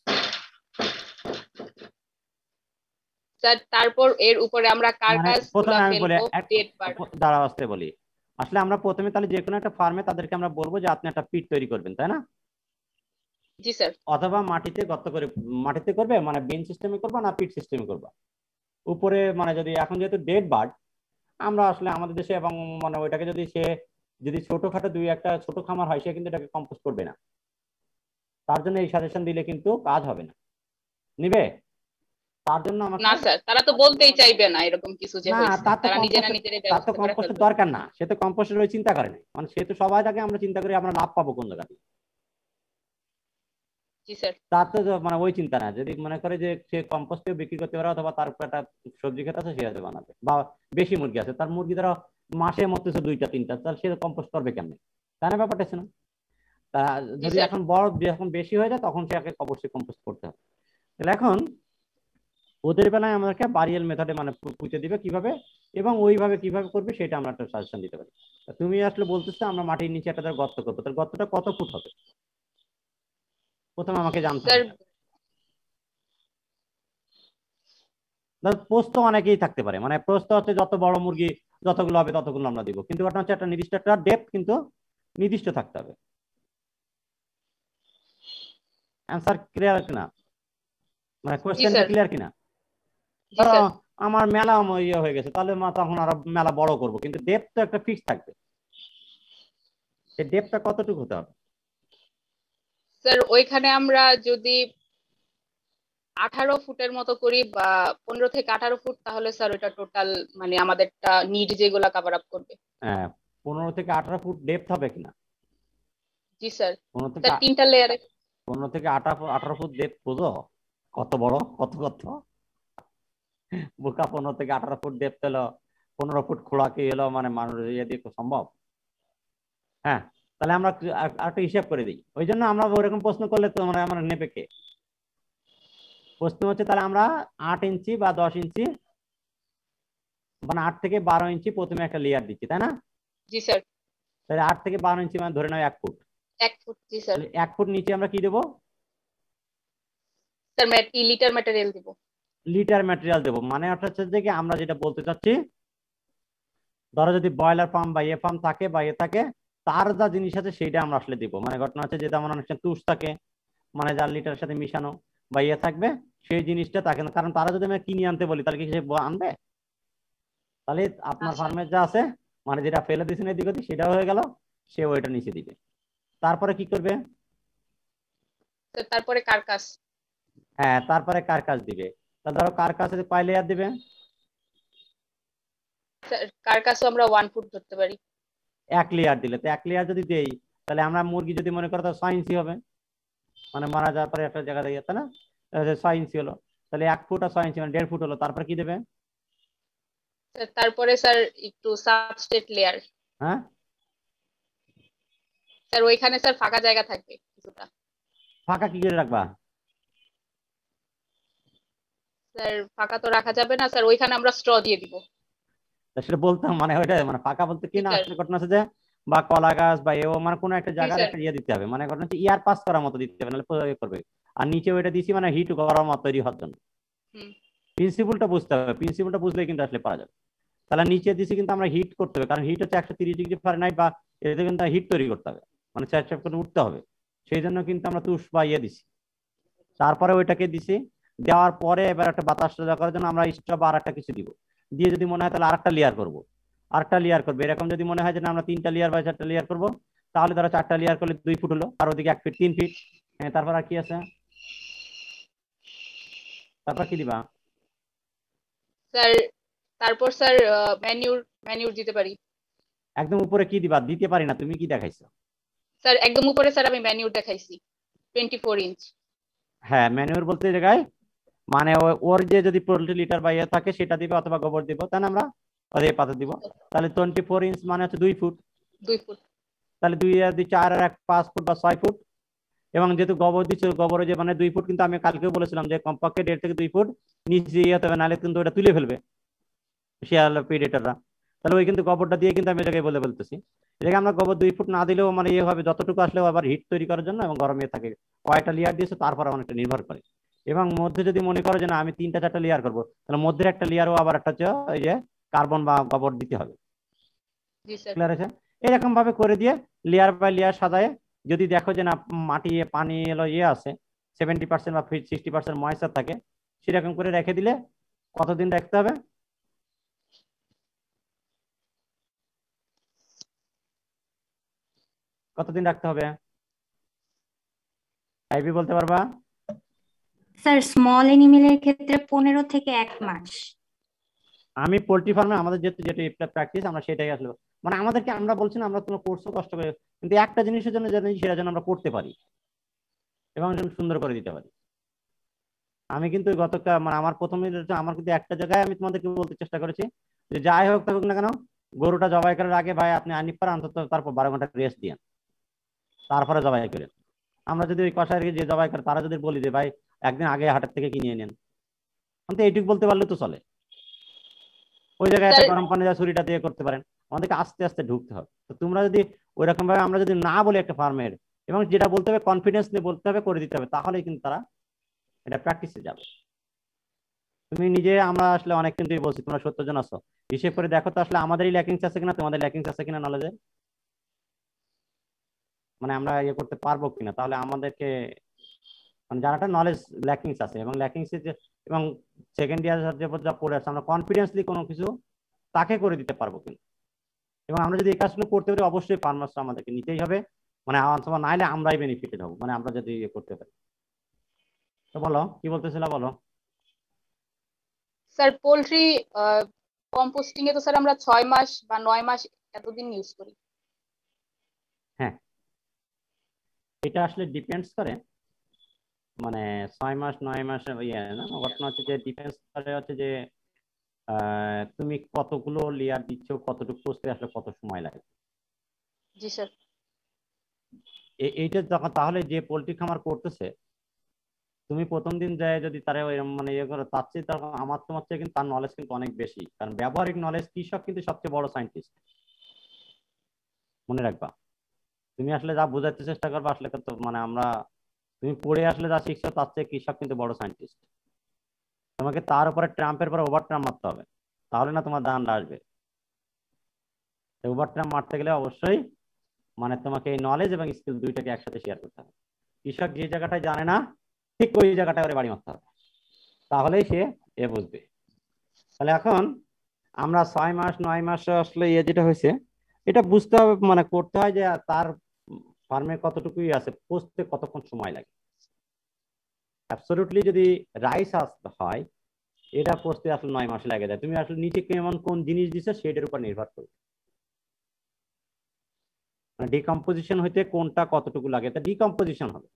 স্যার তারপর এর উপরে আমরা মানে কার্কাস প্রথমে গুলা আমি বলি ফেলবো, ডেড বার্ড। দাঁড়াতে বলি, আসলে আমরা প্রথমে তাহলে যে কোনো একটা ফার্মে তাদেরকে আমরা বলবো যে আপনি একটা পিট তৈরি করবেন, তাই না? জি স্যার। অথবা মাটিতে গর্ত করে, মাটিতে করবে মানে বিন সিস্টেমে করবা না পিট সিস্টেমে করবা? উপরে মানে যদি এখন যেহেতু ডেড বার্ড আমরা আসলে আমাদের দেশে, এবং মানে ওইটাকে যদি সে যদি ছোটখাটো 2-1টা ছোট খামার হয়, সে কিন্তু এটাকে কম্পোস্ট করবে না। তার জন্য এই সাজেশন দিলে কিন্তু কাজ হবে না, নিবে? তার জন্য আমাকে না স্যার, তারা তো বলতেই চাইবে না এরকম কিছু যে না, হয়েছে, তারা নিজেরা নিজেরাই তার তো ব্যবস্থা করে কম্পোস্টের ফেলবে। দরকার না, সে তো কম্পোস্টের ওই চিন্তা করে না, মানে সে তো সবাই থাকে আমরা চিন্তা করি আমরা লাভ পাবো কোন জায়গা থেকে। জি স্যার। তার তো মানে ওই চিন্তা না, যদি মনে করে যে সে কম্পোস্টে বিক্রি করতে পারে অথবা তার উপর একটা সবজি ক্ষেত আছে সে হয়তো বানাবে, বা বেশি মুরগি আছে, তার মুরগি ধরো মাসে মরতেছে 2টা 3টা, তাহলে সে কম্পোস্ট করবে কেমনে? তাই না ব্যাপারটা আছে না? তা যদি এখন বড় যখন বেশি হয়ে যায় তখন সে অবশ্যই কম্পোস্ট করতে হবে। তাহলে এখন ওদের বেলায় আমাদেরকে বারিয়াল মেথডে মানে পুঁতে দিবে কিভাবে এবং ওইভাবে কিভাবে করবে সেটা আমরা একটা সাজেশন দিতে পারি। তুমি আসলে বলতেছো আমরা মাটির নিচে একটা গর্ত করবো, তার গর্তটা কত ফুট হবে প্রথমে আমাকে জানতে হবে। প্রস্থ অনেকেই থাকতে পারে, মানে প্রস্থ হচ্ছে যত বড় মুরগি যতগুলো হবে ততগুলো আমরা দিব, কিন্তু ওটা হচ্ছে একটা নির্দিষ্ট একটা ডেপথ কিন্তু নির্দিষ্ট থাকতে হবে। অ্যানসার ক্লিয়ার কিনা, মানে কোশ্চেনটা ক্লিয়ার কিনা? আমার মেলা ইয়ে হয়ে গেছে তাহলে তখন আরো মেলা বড় করব, কিন্তু ডেপথ তো একটা ফিক্স থাকবে, সেই ডেপথটা কতটুকু হতে হবে? স্যার ওইখানে আমরা যদি 18 ফুটের মতো করি বা 15 থেকে 18 ফুট, তাহলে স্যার ওইটা টোটাল মানে আমাদেরটা নিড যেগুলা কভার আপ করবে। হ্যাঁ 15 থেকে 18 ফুট ডেপথ হবে কিনা? জি স্যার। 15 থেকে স্যার 3টা লেয়ারে 15 থেকে 18 ফুট ডেপথ বুঝো কত বড়, কত কত বোকা। 15 থেকে 18 ফুট ডেপথ হলো 15 ফুট খোলা কি হলো, মানে মানুষ ইয়ে দিয়ে সম্ভব? হ্যাঁ তাহলে আমরা একটা হিসাব করে দিই, ওই জন্য আমরা ওরকম প্রশ্ন করলে তো মানে আমরা নেবে কে? প্রশ্ন হচ্ছে তাহলে আমরা 8 ইঞ্চি বা 10 ইঞ্চি মানে 8 থেকে 12 ইঞ্চি প্রথমে একটা লেয়ার দিচ্ছি, তাই না? জি স্যার। তাহলে 8 থেকে 12 ইঞ্চি মানে ধরে নাও 1 ফুট। 1 ফুট জি স্যার। 1 ফুট নিচে আমরা কি দেবো? স্যার লিটার ম্যাটেরিয়াল দেব। লিটার ম্যাটেরিয়াল দেবো, মানে হচ্ছে যে কি আমরা যেটা বলতে চাচ্ছি, ধরো যদি ব্রয়লার ফার্ম বা ইয়ে ফার্ম থাকে বা ইয়ে থাকে, তার যা জিনিস আছে সেইটা আমরা আসলে দিব। মানে ঘটনা হচ্ছে যেটা আমার অনেক তুষ থাকে, মানে যার লিটারের সাথে মিশানো বা ইয়ে থাকবে সেই জিনিসটা থাকে না, কারণ তারা যদি আমরা কিনে আনতে বলি তাহলে কি সে আনবে? তাহলে আপনার ফার্মে যা আছে মানে যেটা ফেলে দিয়েছেন এদিক ওদিক সেটাও হয়ে গেল, সে ওইটা নিচে দিবে। তারপরে কি করবে? তারপরে কার্কাস। হ্যাঁ তারপরে কার্কাস দিবে। তাহলে ধরো কার্কাসে কয় লেয়ার দিবে? স্যার কার্কাসও আমরা 1 ফুট ধরতে পারি। 1 লেয়ার দিলে, তো 1 লেয়ার যদি দেই তাহলে আমরা মুরগি যদি মনে করো তো 6 ইঞ্চি হবে, মানে মারা যাওয়ার পরে একটা জায়গা দিয়ে, তাই না? 6 ইঞ্চি হলো, তাহলে 1 ফুট আর 6 ইঞ্চি মানে 1.5 ফুট হলো। তারপরে কি দেবে? তারপরে স্যার একটু সাবস্ট্রেট লেয়ার। হ্যাঁ স্যার ওইখানে স্যার ফাঁকা জায়গা থাকবে কিছুটা। ফাঁকা কি করে রাখবা? স্যার ফাঁকা তো রাখা যাবে না স্যার, ওইখানে আমরা স্ট্র দিয়ে দিব। সেটা বলতাম মানে ওইটা মানে ফাঁকা বলতে কি না, আসলে ঘটনা আছে যে বা কলা গাছ বা এও মানে কোনো একটা জায়গায় একটা ইয়ে দিতে হবে, মানে ঘটনা হচ্ছে ইয়ার পাস করার মতো দিতে হবে, নাহলে করবে। আর নিচে ওইটা দিছি মানে হিট করার মতো তৈরি হওয়ার জন্য। প্রিন্সিপালটা বুঝতে হবে, প্রিন্সিপালটা বুঝলে কিন্তু আসলে পারা যাবে। তাহলে নিচে দিছি কিন্তু আমরা হিট করতে হবে, কারণ হিট হচ্ছে 130 ডিগ্রি ফারেনহাইট বা এতে কিন্তু হিট তৈরি করতে হবে, মানে চাপ করে উঠতে হবে। সেই জন্য কিন্তু আমরা তুষ বা ইয়ে দিছি। তারপরে ওইটাকে দিছি, দেওয়ার পরে এবার একটা বাতাস করার জন্য আমরা স্ট্রব আর একটা কিছু দিব, দিয়ে যদি মনে হয় তাহলে আরেকটা লেয়ার করবো, আরেকটা লেয়ার করবো। এরকম যদি মনে হয় যে না আমরা 3টা লেয়ার বা 4টা লেয়ার করবো, তাহলে ধরো 4টা লেয়ার করলে 2 ফুট হলো, আর ওদিকে 1 ফিট 3 ফিট। হ্যাঁ তারপর আর কি আছে? তারপর কি দিবা? স্যার তারপর স্যার ম্যানিউর দিতে পারি। একদম উপরে কি দিবা? দিতে পারি না, তুমি কি দেখাইছো? স্যার একদম উপরে স্যার আমি ম্যানিউর দেখাইছি 24 ইঞ্চ। হ্যাঁ ম্যানিউর বলতে জায়গায় মানে ওর যে যদি পোল্ট্রি লিটার বা ইয়ে থাকে সেটা দিব অথবা গোবর দিব, তাই না? আমরা ওদের পাতা দিব, তাহলে 24 ইঞ্চ মানে হচ্ছে 2 ফুট, 2 ফুট, তাহলে 2 আর 2 4 আর 1 5 ফুট বা 6 ফুট। এবং যেহেতু গোবর দিচ্ছে, গোবরে যে মানে 2 ফুট, কিন্তু আমি কালকেও বলেছিলাম যে কমপক্ষে 1.5 থেকে 2 ফুট নিচে ইয়ে হতে হবে, নাহলে কিন্তু ওটা তুলে ফেলবে শিয়াল প্রিডেটররা। তাহলে ওই কিন্তু গোবরটা দিয়ে কিন্তু আমি এটাকে বলতেছি, এটাকে আমরা গোবর 2 ফুট না দিলেও মানে ইয়ে হবে, যতটুকু আসলেও আবার হিট তৈরি করার জন্য এবং গরমে থাকে। কয়টা লেয়ার দিয়েছে তারপর অনেকটা নির্ভর করে। এবং মধ্যে যদি মনে করো যে না আমি 3টা 4টা লেয়ার করবো, তাহলে মধ্যে একটা লেয়ারও আবার একটা হচ্ছে এই যে কার্বন বা গোবর দিতে হবে। ক্লিয়ার আছে? এরকম ভাবে করে দিয়ে লেয়ার বাই লেয়ার সাজায়, যদি দেখো যে না মাটি পানি এলো ইয়ে আছে 70% বা 60% ময়েশ্চার থাকে, সেরকম করে রেখে দিলে কতদিন রাখতে হবে? কতদিন রাখতে হবে আইবি বলতে পারবা? স্যার স্মল এনিমেলের ক্ষেত্রে 15 থেকে 1 মাস। আমি পোল্ট্রি ফার্মে আমাদের যেটা প্র্যাকটিস আমরা সেটাই আসলে, মানে আমাদেরকে আমরা বলছি না আমরা তোমার কোর্সও কষ্ট করে, কিন্তু একটা জিনিসের জন্য জানি সেটা যেন আমরা করতে পারি এবং সুন্দর করে দিতে পারি। আমি কিন্তু গতকাল মানে আমার প্রথমে আমার কিন্তু একটা জায়গায় আমি তোমাদেরকে বলতে চেষ্টা করেছি যে যাই হোক থাকুক না কেন, গরুটা জবাই করার আগে ভাই আপনি আনিপার অন্তত তারপর 12 ঘন্টা রেস্ট দিন, তারপরে জবাই করেন। আমরা যদি ওই কষাই যে জবাই করে তারা যদি বলি যে ভাই একদিন আগে হাটের থেকে কিনে নেন, তো এইটুকু বলতে পারলে তো চলে। ওই জায়গায় একটা গরম পানি ছুরিটা দিয়ে করতে পারেন। আমাদেরকে আস্তে আস্তে ঢুকতে হবে। তো তোমরা যদি ওই রকম ভাবে আমরা যদি না বলি একটা ফার্মের, এবং যেটা বলতে হবে কনফিডেন্স নিয়ে বলতে হবে, করে দিতে হবে, তাহলেই কিন্তু তারা এটা প্র্যাকটিসে যাবে। তুমি নিজে আমরা আসলে অনেক কিন্তু বলছি তোমরা 70 জন আছো, হিসেব করে দেখো তো আসলে আমাদেরই ল্যাকিংস আছে কিনা, তোমাদের ল্যাকিংস আছে কিনা নলেজে, মানে আমরা ইয়ে করতে পারবো কিনা। তাহলে আমাদেরকে মানে যারাটা নলেজ ল্যাকিংস আছে এবং ল্যাকিংস এবং সেকেন্ড ইয়ার যা পড়ে আছে আমরা কনফিডেন্সলি কোনো কিছু তাকে করে দিতে পারবো কিনা। এবং আমরা যদি এই কাজগুলো করতে পারি অবশ্যই ফার্মার্স আমাদেরকে নিতেই হবে, মানে অথবা নাইলে আমরাই বেনিফিটেড হবো, মানে আমরা যদি ইয়ে করতে পারি। তো বলো কি বলতেছিল, বলো। স্যার পোল্ট্রি কম্পোস্টিং এ তো স্যার আমরা 6 মাস বা 9 মাস এতদিন ইউজ করি। হ্যাঁ, এটা আসলে ডিপেন্ডস করে, মানে 6 মাস 9 মাস ইয়ে না, ঘটনা হচ্ছে যে ডিপেন্ডস করে হচ্ছে যে তুমি কতগুলো লেয়ার দিচ্ছ, কতটুকু পোস্টে আসলে কত সময় লাগে। জি স্যার। এইটা যখন তাহলে যে পোল্ট্রি খামার করতেছে তুমি প্রথম দিন যায় যদি তারা মানে ইয়ে করে চাচ্ছে, তখন আমার তোমার চেয়ে কিন্তু তার নলেজ কিন্তু অনেক বেশি, কারণ ব্যবহারিক নলেজ কৃষক কিন্তু সবচেয়ে বড় সায়েন্টিস্ট, মনে রাখবা। তুমি আসলে যা বোঝাতে চেষ্টা করবে আসলে মানে আমরা তুমি পড়ে আসলে যা শিখছো তার চেয়ে কৃষক কিন্তু বড় সায়েন্টিস্ট। তোমাকে তার উপরে ট্রাম্পের পরে ওভার ট্রাম্প মারতে হবে, তাহলে না তোমার দান আসবে। ওভার ট্রাম্প মারতে গেলে অবশ্যই মানে তোমাকে এই নলেজ এবং স্কিল দুইটাকে একসাথে শেয়ার করতে হবে। কৃষক যে জায়গাটায় জানে না ঠিক ওই জায়গাটায় ওরে বাড়ি মারতে হবে, তাহলেই সে এ বুঝবে। তাহলে এখন আমরা 6 মাস 9 মাস আসলে ইয়ে যেটা হয়েছে এটা বুঝতে হবে, মানে করতে হয় যে তার ফার্মে কতটুকুই আছে, পোস্টে কতক্ষণ সময় লাগে। অ্যাবসলিউটলি যদি রাইস হয় এটা পোস্টে আসলে 9 মাস লাগে যায়। তুমি আসলে নিচে কেমন কোন জিনিস দিছো সেটার উপর নির্ভর করবে, মানে ডিকম্পোজিশন হইতে কোনটা কতটুকু লাগে, তা ডিকম্পোজিশন হবে।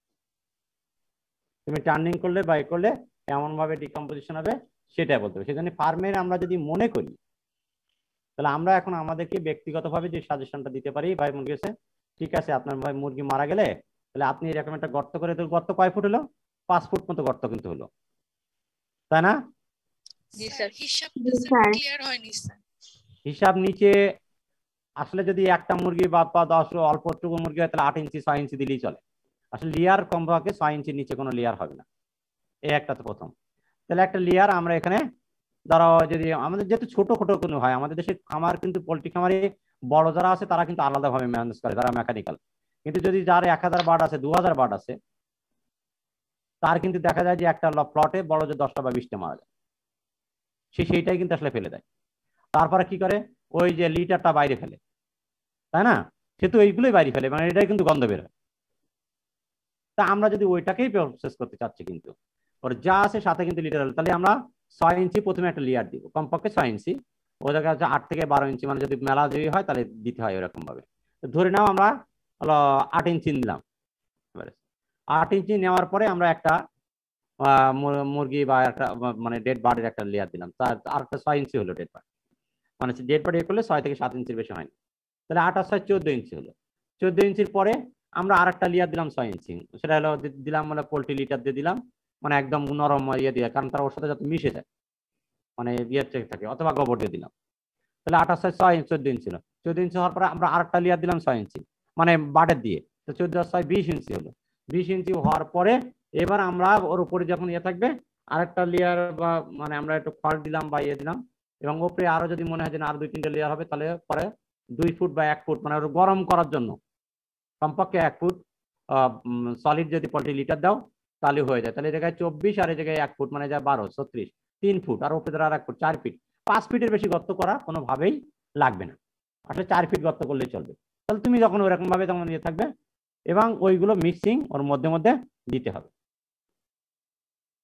তুমি টার্নিং করলে বাই করলে এমন ভাবে ডিকম্পোজিশন হবে সেটা বলতে হবে। সেজন্য ফার্মের আমরা যদি মনে করি তাহলে আমরা এখন আমাদেরকে ব্যক্তিগতভাবে যে সাজেশনটা দিতে পারি, ভাই মুরগি আছে ঠিক আছে আপনার ভাই মুরগি মারা গেলে তাহলে আপনি এরকম একটা গর্ত করে, তো গর্ত কয় ফুট হলো? 5 ফুট মতো গর্ত কিন্তু হলো, তাই না? হিসাব নিচে আসলে যদি একটা মুরগি বা 10 অল্প টুকু মুরগি হয় তাহলে 8 ইঞ্চি 6 ইঞ্চি দিলেই চলে। আসলে লেয়ার কমপক্ষে 6 ইঞ্চির নিচে কোনো লেয়ার হবে না, এই একটা তো প্রথম। তাহলে একটা লেয়ার আমরা এখানে ধরো যদি আমাদের যেহেতু ছোট ছোট কোনো হয়, আমাদের দেশে খামার কিন্তু পোল্ট্রি খামারে বড় যারা আছে তারা কিন্তু আলাদাভাবে ম্যানেজ করে, যারা মেকানিক্যাল। কিন্তু যদি যার 1000 বার্ড আছে 2000 বার্ড আছে তার কিন্তু দেখা যায় যে একটা প্লটে বড় যে 10টা বা 20টা মারা যায়, সেইটাই কিন্তু আসলে ফেলে দেয়। তারপরে কি করে ওই যে লিটারটা বাইরে ফেলে, তাই না? সে তো এইগুলোই বাইরে ফেলে, মানে এটাই কিন্তু গন্ধ বের হয়। তা আমরা যদি ওইটাকেই প্রসেস করতে চাচ্ছি কিন্তু ওর যা আছে সাথে কিন্তু লিটার হলো, তাহলে আমরা 6 ইঞ্চি প্রথমে একটা লেয়ার দিব, কমপক্ষে 6 ইঞ্চি। ও জায়গা হচ্ছে 8 থেকে 12 ইঞ্চি, মানে যদি মেলা যদি হয় তাহলে দিতে হয় ওরকম ভাবে। ধরে নাও আমরা হলো 8 ইঞ্চি নিলাম, 8 ইঞ্চি নেওয়ার পরে আমরা একটা মুরগি বা একটা মানে ডেড বার্ডের একটা লেয়ার দিলাম, তার আরেকটা 6 ইঞ্চি হলো ডেড বার্ড, মানে ডেড বার্ড করলে 6 থেকে 7 ইঞ্চির বেশি হয়নি, তাহলে 8 আর 6 14 ইঞ্চি হলো। 14 ইঞ্চির পরে আমরা আরেকটা লেয়ার দিলাম 6 ইঞ্চি, সেটা হলো দিলাম মানে পোল্ট্রি লিটার দিয়ে দিলাম, মানে একদম নরম ইয়ে দিয়ে, কারণ তার ওর সাথে যাতে মিশে যায়, মানে ইয়ে থাকে, অথবা গোবর দিয়ে দিলাম। তাহলে 8 আর 6 6 ইঞ্চি 14 ইঞ্চি হলো। 14 ইঞ্চি হওয়ার পরে আমরা আরেকটা লেয়ার দিলাম 6 ইঞ্চি, মানে বাটের দিয়ে, তো 14 আর 6 20 ইঞ্চি হলো। 20 ইঞ্চি হওয়ার পরে এবার আমরা ওর উপরে যখন ইয়ে থাকবে আরেকটা লেয়ার বা মানে আমরা একটু খড় দিলাম বা ইয়ে দিলাম, এবং উপরে আরো যদি মনে হয় যে আরো 2-3টা লেয়ার হবে, তাহলে পরে 2 ফুট বা 1 ফুট মানে ওর গরম করার জন্য কমপক্ষে 1 ফুট সলিড যদি পোল্ট্রি লিটার দাও তাহলে হয়ে যায়। তাহলে এই জায়গায় 24 আর এই জায়গায় 1 ফুট মানে যা 12 36 3 ফুট, আর উপরে আর 1 ফুট 4 ফিট। 5 ফিটের বেশি গর্ত করা কোনোভাবেই লাগবে না, আসলে 4 ফিট গর্ত করলেই চলবে। তাহলে তুমি যখন ওরকম ভাবে তখন ইয়ে থাকবে, এবং ওইগুলো মিক্সিং ওর মধ্যে মধ্যে দিতে হবে।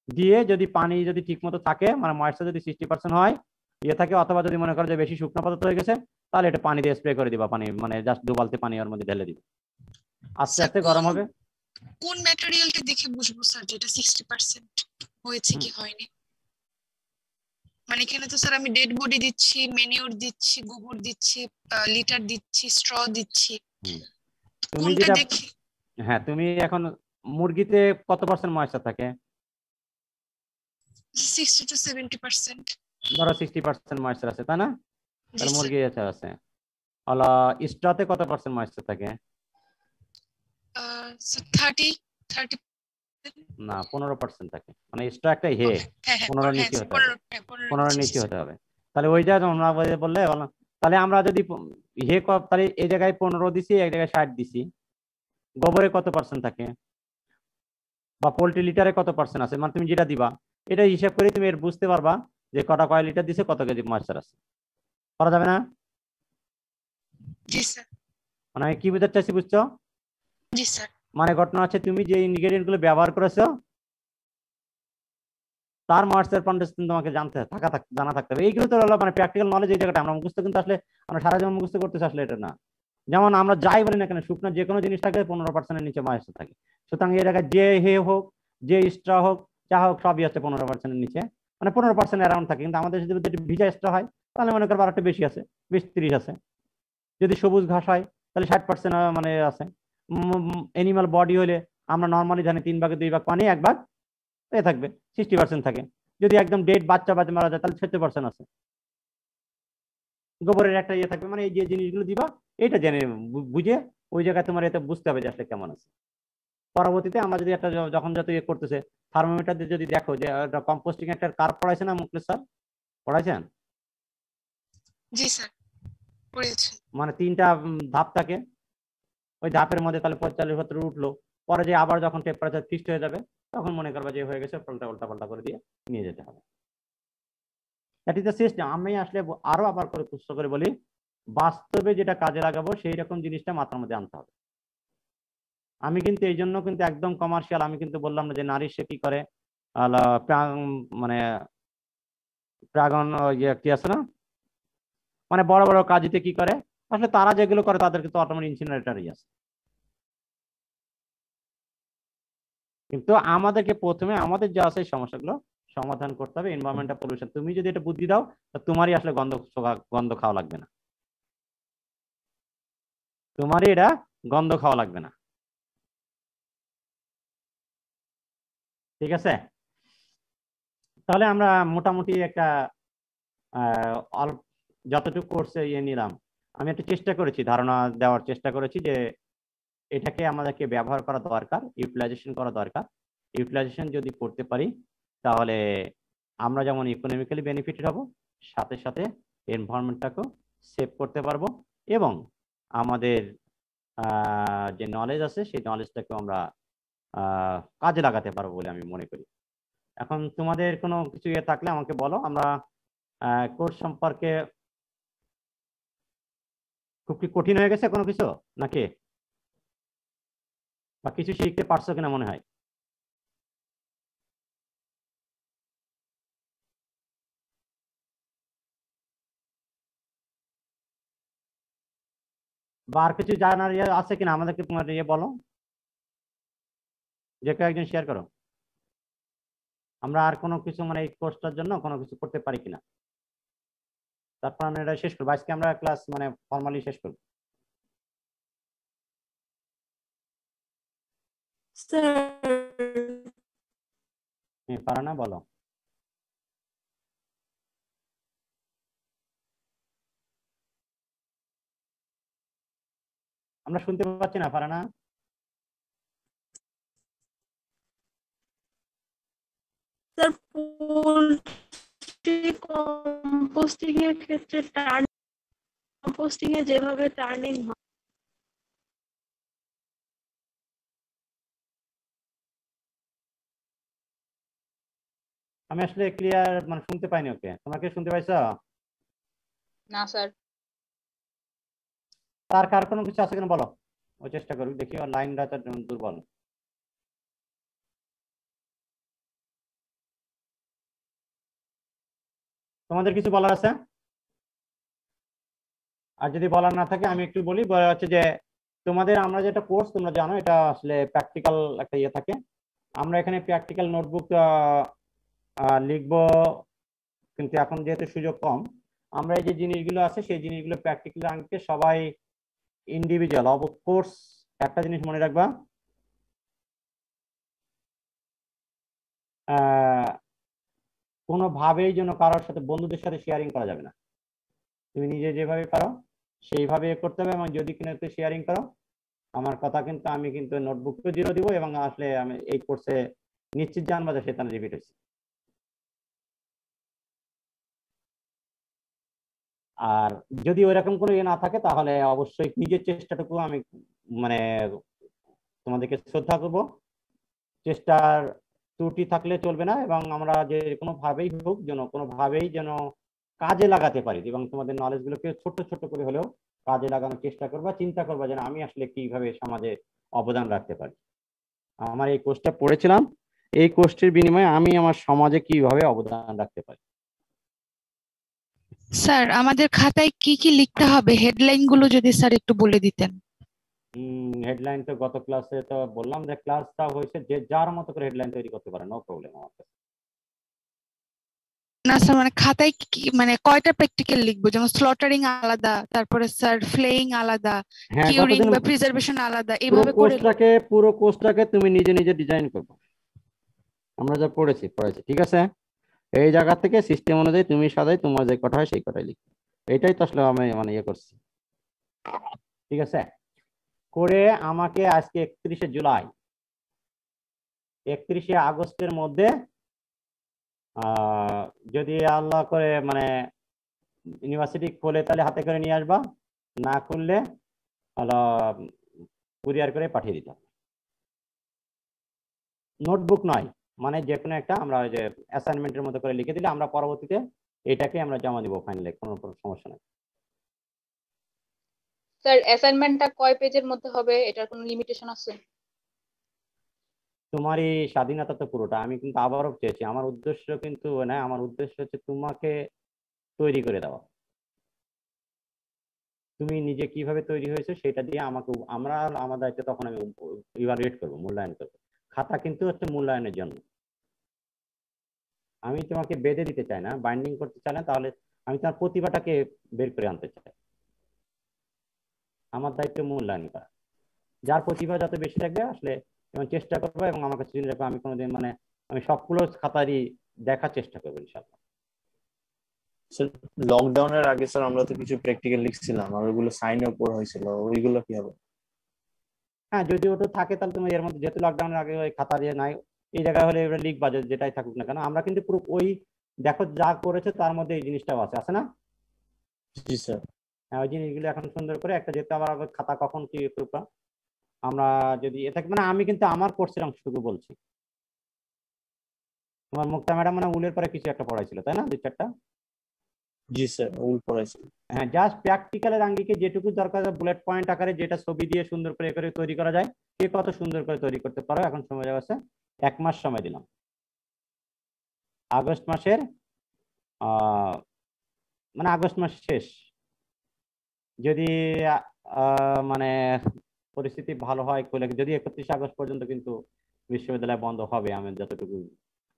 দিয়ে যদি পানি যদি ঠিক মতো থাকে, মানে ময়েশ্চার যদি 60% হয় ইয়ে থাকে, অথবা যদি মনে করো যে বেশি শুকনো পদার্থ হয়ে গেছে, তাহলে এটা পানি দিয়ে স্প্রে করে দিবা, পানি মানে জাস্ট 2 বালতি পানি ওর মধ্যে ঢেলে দিবে, আস্তে আস্তে গরম হবে। কোন ম্যাটেরিয়ালটা দেখে বুঝবো স্যার যেটা 60% হয়েছে কি হয়নি? মানে এখানে তো স্যার আমি ডেড বডি দিচ্ছি, ম্যানিউর দিচ্ছি, গোবর দিচ্ছি, লিটার দিচ্ছি, স্ট্র দিচ্ছি, তুমি যেটা হ্যাঁ তুমি এখন মুরগিতে কত পার্সেন্ট ময়েশ্চার থাকে? 60 to 70%। ধরো 60% ময়েশ্চার আছে, তাই না? তাহলে মুরগি আছে। হলো স্ট্রতে কত পার্সেন্ট ময়েশ্চার থাকে? 30 না 15% থাকে, মানে স্ট্র একটা হে 15 নিচে হতে হবে, 15 নিচে হতে হবে। তাহলে ওইটা আমরা বললে তাহলে আমরা যদি হে তাহলে এই জায়গায় 15 দিছি, এক জায়গায় 60 দিছি। গোবরে কত পার্সেন্ট থাকে বা পোল্ট্রি লিটারে কত পার্সেন্ট আছে, মানে তুমি যেটা দিবা এটা হিসাব করে তুমি এর বুঝতে পারবা যে কটা কয় লিটার দিছে, কত কেজি ময়েশ্চার আছে। করা যাবে না? জি স্যার। মানে আমি কি বুঝাতে চাইছি বুঝছো? জি স্যার। মানে ঘটনা আছে তুমি যে ইনগ্রেডিয়েন্ট গুলো ব্যবহার করেছো তার ময়েশ্চার কন্টেন্ট তোমাকে জানা থাকতে হবে। এইগুলো তো হলো মানে প্র্যাকটিক্যাল নলেজ। এই জায়গাটা আমরা মুখস্থ কিন্তু আসলে আমরা সারা জীবন মুখস্থ করতেছি আসলে এটা না। যেমন আমরা যাই বলি না কেন, শুকনো যে কোনো জিনিস থাকে 15% নিচে ময়েশ্চার থাকে। সুতরাং এই জায়গায় যে হে হোক, যে স্ট্র হোক, যা হোক সবই হচ্ছে 15% নিচে, মানে 15% অ্যারাউন্ড থাকে। কিন্তু আমাদের যদি ভিজা স্ট্র হয় তাহলে মনে করবো আরেকটা বেশি আছে, 20-30 আছে। যদি সবুজ ঘাস হয় তাহলে 60% মানে আছে। অ্যানিমাল বডি হলে আমরা নর্মালি জানি 3 ভাগে 2 ভাগ পানি, 1 ভাগ এ থাকবে, 60% থাকে। যদি একদম ডেড বাচ্চা মারা যায় তাহলে 70% আছে। গোবরের একটা ইয়ে থাকবে, মানে এই যে জিনিসগুলো দিবা এটা জেনে বুঝে ওই জায়গায় তোমার এতে বুঝতে হবে যে আসলে কেমন আছে। পরবর্তীতে আমরা যদি একটা যখন যত ইয়ে করতেছে থার্মোমিটার দিয়ে যদি দেখো যে কম্পোস্টিং একটা কার্ভ পড়াইছে না মুখলেস স্যার, পড়াইছেন? জি স্যার পড়েছি। মানে 3টা ধাপ থাকে, ওই ধাপের মধ্যে তাহলে 45 উঠলো, পরে যে আবার যখন টেম্পারেচার ফিক্সড হয়ে যাবে তখন মনে করবা যে হয়ে গেছে, উল্টা করে দিয়ে নিয়ে যেতে হবে। That is the system. আমি আসলে আরো আবার করে প্রশ্ন করে বলি, বাস্তবে যেটা কাজে লাগাবো সেই রকম জিনিসটা মাথার মধ্যে আনতে হবে। আমি কিন্তু এই জন্য কিন্তু একদম কমার্শিয়াল, আমি কিন্তু বললাম না যে নারী সে কি করে মানে প্রাগন ইয়ে কি আছে না, মানে বড় বড় কাজেতে কি করে, আসলে তারা যেগুলো করে তাদের কিন্তু অটোমেটিক ইনসিনারেটরই আছে। কিন্তু আমাদেরকে প্রথমে আমাদের যা আছে সমস্যাগুলো সমাধান করতে হবে। এনভায়রনমেন্টাল পলিউশন, তুমি যদি এটা বুদ্ধি দাও তা তোমারই আসলে গন্ধ খাওয়া লাগবে না, তোমারই এটা গন্ধ খাওয়া লাগবে না। ঠিক আছে? তাহলে আমরা মোটামুটি একটা যতটুকু কোর্সে ইয়ে নিলাম, আমি একটু চেষ্টা করেছি, ধারণা দেওয়ার চেষ্টা করেছি যে এটাকে আমাদেরকে ব্যবহার করা দরকার, ইউটিলাইজেশন করা দরকার। ইউটিলাইজেশন যদি করতে পারি তাহলে আমরা যেমন ইকোনমিক্যালি বেনিফিটেড হব, সাথে সাথে এনভায়রনমেন্টটাকেও সেভ করতে পারবো, এবং আমাদের যে নলেজ আছে সেই নলেজটাকেও আমরা কাজে লাগাতে পারবো বলে আমি মনে করি। এখন তোমাদের কোনো কিছু ইয়ে থাকলে আমাকে বলো। আমরা কোর্স সম্পর্কে খুব কি কঠিন হয়ে গেছে কোনো কিছু নাকি, বা কিছু শিখতে পারছো কিনা মনে হয়? বা আর কিছু জানার ইয়ে আছে কিনা আমাদেরকে তোমার ইয়ে বলো, যে কেউ একজন শেয়ার করো। আমরা আর কোনো কিছু মানে এই কোর্সটার জন্য কোনো কিছু করতে পারি কিনা, তারপর আমরা এটা শেষ করবো। আজকে আমরা ক্লাস মানে ফর্মালি শেষ করবো। পারো না বলো। আমরা শুনতে পাচ্ছি না, পারে না। স্যার পোল্ট্রি কম্পোস্টিং এর ক্ষেত্রে কম্পোস্টিং এ যেভাবে টার্নিং হয় আমি আসলে ক্লিয়ার মানে শুনতে পাইনি ওকে, তোমরা কি শুনতে পাইছো? না স্যার। তার কার কোনো কিছু আছে কিনা বলো, ও চেষ্টা করুক, দেখি ওর লাইনটা তো দুর্বল। তোমাদের কিছু বলার আছে? আর যদি বলার না থাকে আমি একটু বলি, হচ্ছে যে তোমাদের আমরা যেটা কোর্স তোমরা জানো এটা আসলে প্র্যাকটিক্যাল একটা ইয়ে থাকে। আমরা এখানে প্র্যাকটিক্যাল নোটবুক লিখবো, কিন্তু এখন যেহেতু সুযোগ কম, আমরা এই যে জিনিসগুলো আছে সেই জিনিসগুলো প্র্যাকটিক্যাল আনতে সবাই ইন্ডিভিজুয়াল। অফকোর্স একটা জিনিস মনে রাখবা, কোনোভাবেই যেন কারোর সাথে বন্ধুদের সাথে শেয়ারিং করা যাবে না। তুমি নিজে যেভাবে পারো সেইভাবে করতে হবে, এবং যদি কিনা একটু শেয়ারিং করো আমার কথা কিন্তু আমি কিন্তু নোটবুকও 0 দিব, এবং আসলে আমি এই কোর্সে নিশ্চিত জানবা যে সেটা রিপিট হয়েছে। আর যদি ওইরকম কোনো ইয়ে না থাকে তাহলে অবশ্যই নিজের চেষ্টাটুকু আমি মানে তোমাদেরকে শ্রদ্ধা করব। চেষ্টার ত্রুটি থাকলে চলবে না, এবং আমরা যে কোনোভাবেই হোক যেন কোনোভাবেই যেন কাজে লাগাতে পারি, এবং তোমাদের নলেজগুলোকে ছোট ছোট করে হলেও কাজে লাগানোর চেষ্টা করবা। চিন্তা করবা যেন আমি আসলে কিভাবে সমাজে অবদান রাখতে পারি। আমার এই কোর্সটা পড়েছিলাম, এই কোর্সটির বিনিময়ে আমি আমার সমাজে কিভাবে অবদান রাখতে পারি। স্যার আমাদের খাতায় কি কি লিখতে হবে, হেডলাইন গুলো যদি স্যার একটু বলে দিতেন। হেডলাইন তো গত ক্লাসে তো বললাম যে ক্লাসটা হয়েছে যে যার মতো করে হেডলাইন তৈরি করতে পারে, নো প্রবলেম আমার কাছে। না স্যার মানে খাতায় কি মানে কয়টা প্র্যাকটিক্যাল লিখবো, যেমন স্লটারিং আলাদা, তারপরে স্যার ফ্লেইং আলাদা, কিউরিং বা প্রিজার্ভেশন আলাদা, এইভাবে করে পুরো কোর্সটাকে তুমি নিজে নিজে ডিজাইন করবে। আমরা যা পড়েছি ঠিক আছে, এই জায়গা থেকে সিস্টেম অনুযায়ী তুমি সাজাই, তোমার যে কথা হয় সেই কথাই লিখবে। এটাই তো আসলে আমি মানে ইয়ে করছি, ঠিক আছে। করে আমাকে আজকে 31শে জুলাই 31শে আগস্টের মধ্যে যদি আল্লাহ করে মানে ইউনিভার্সিটি খোলে তাহলে হাতে করে নিয়ে আসবা, না খুললে হলো কুরিয়ার করে পাঠিয়ে দিতে হবে। নোটবুক নয়, মানে যে কোনো একটা আমরা ওই যে অ্যাসাইনমেন্টের মতো করে লিখে দিলে আমরা পরবর্তীতে এটাকে আমরা জমা দিব ফাইনালে, কোনো সমস্যা নেই। স্যার অ্যাসাইনমেন্টটা কয় পেজের মধ্যে হবে, এটার কোনো লিমিটেশন আছে? তোমারই স্বাধীনতা তো পুরোটা। আমি কিন্তু আবারও চেয়েছি, আমার উদ্দেশ্য কিন্তু না, আমার উদ্দেশ্য হচ্ছে তোমাকে তৈরি করে দেওয়া। তুমি নিজে কিভাবে তৈরি হয়েছে সেটা দিয়ে আমাকে আমরা আমার দায়িত্ব তখন আমি ইভালুয়েট করবো, মূল্যায়ন করবো। খাতা কিন্তু হচ্ছে মূল্যায়নের জন্য। আমি তোমাকে বেঁধে দিতে চাই না, বাইন্ডিং করতে চাই না, তাহলে আমি তোমার প্রতিভাটাকে বের করে আনতে চাই। আমার দায়িত্ব মূল্যায়ন করা, যার প্রতিভা যত বেশি থাকবে আসলে এবং চেষ্টা করবো, এবং আমার কাছে জেনে রাখবো আমি কোনোদিন মানে আমি সবগুলো খাতারই দেখার চেষ্টা করবো ইনশাআল্লাহ। স্যার লকডাউনের আগে স্যার আমরা তো কিছু প্র্যাকটিক্যাল লিখছিলাম, আর ওইগুলো সাইন আপ করা হয়েছিল, ওইগুলো কি হবে? হ্যাঁ যদি ওটা থাকে তাহলে তুমি এর মধ্যে, যেহেতু লকডাউনের আগে ওই খাতা দিয়ে নাই, এই জায়গায় হলে এবার লিখবা যেটাই থাকুক না কেন। আমরা কিন্তু পুরো ওই দেখো যা করেছে তার মধ্যে এই জিনিসটাও আছে না? জি স্যার। হ্যাঁ ওই জিনিসগুলো এখন সুন্দর করে একটা, যেহেতু আবার খাতা কখন কি করবা আমরা যদি এটা মানে আমি কিন্তু আমার কোর্সের অংশটুকু বলছি। তোমার মুক্তা ম্যাডাম মানে উলের পরে কিছু একটা পড়াইছিল তাই না, 2-4টা? জি স্যার উল পড়াইছিল। হ্যাঁ জাস্ট প্র্যাকটিক্যালের আঙ্গিকে যেটুকু দরকার বুলেট পয়েন্ট আকারে যেটা ছবি দিয়ে সুন্দর করে তৈরি করা যায়, কে কত সুন্দর করে তৈরি করতে পারো। এখন সময় আছে 1 মাস সময় দিলাম, আগস্ট মাসের মানে আগস্ট মাস শেষ, যদি মানে পরিস্থিতি ভালো হয়, যদি 31শে আগস্ট পর্যন্ত কিন্তু বিশ্ববিদ্যালয় বন্ধ হবে আমি যতটুকু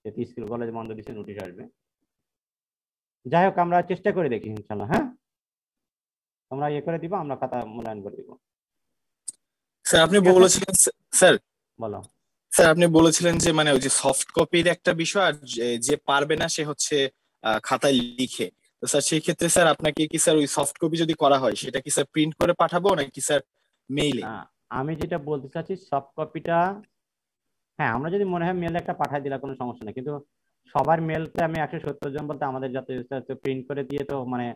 যেহেতু স্কুল কলেজ বন্ধ দিচ্ছে নোটিশ আসবে। যাই হোক আমরা চেষ্টা করে দেখি ইনশাল্লাহ। হ্যাঁ, তোমরা ইয়ে করে দিবা, আমরা খাতা মূল্যায়ন করে দিব। স্যার আপনি বলেছিলেন স্যার বলো স্যার আপনি বলেছিলেন যে মানে ওই যে সফট কপির একটা বিষয়, আর যে পারবে না সে হচ্ছে খাতায় লিখে। তো স্যার সেই ক্ষেত্রে স্যার আপনাকে কি স্যার ওই সফট কপি যদি করা হয় সেটা কি স্যার প্রিন্ট করে পাঠাবো নাকি স্যার মেইলে? আমি যেটা বলতে চাচ্ছি সফট কপিটা, হ্যাঁ আমরা যদি মনে হয় মেলে একটা পাঠাই দিলে কোনো সমস্যা নেই, কিন্তু সবার মেলতে আমি 170 জন বলতে আমাদের যাতে প্রিন্ট করে দিয়ে তো মানে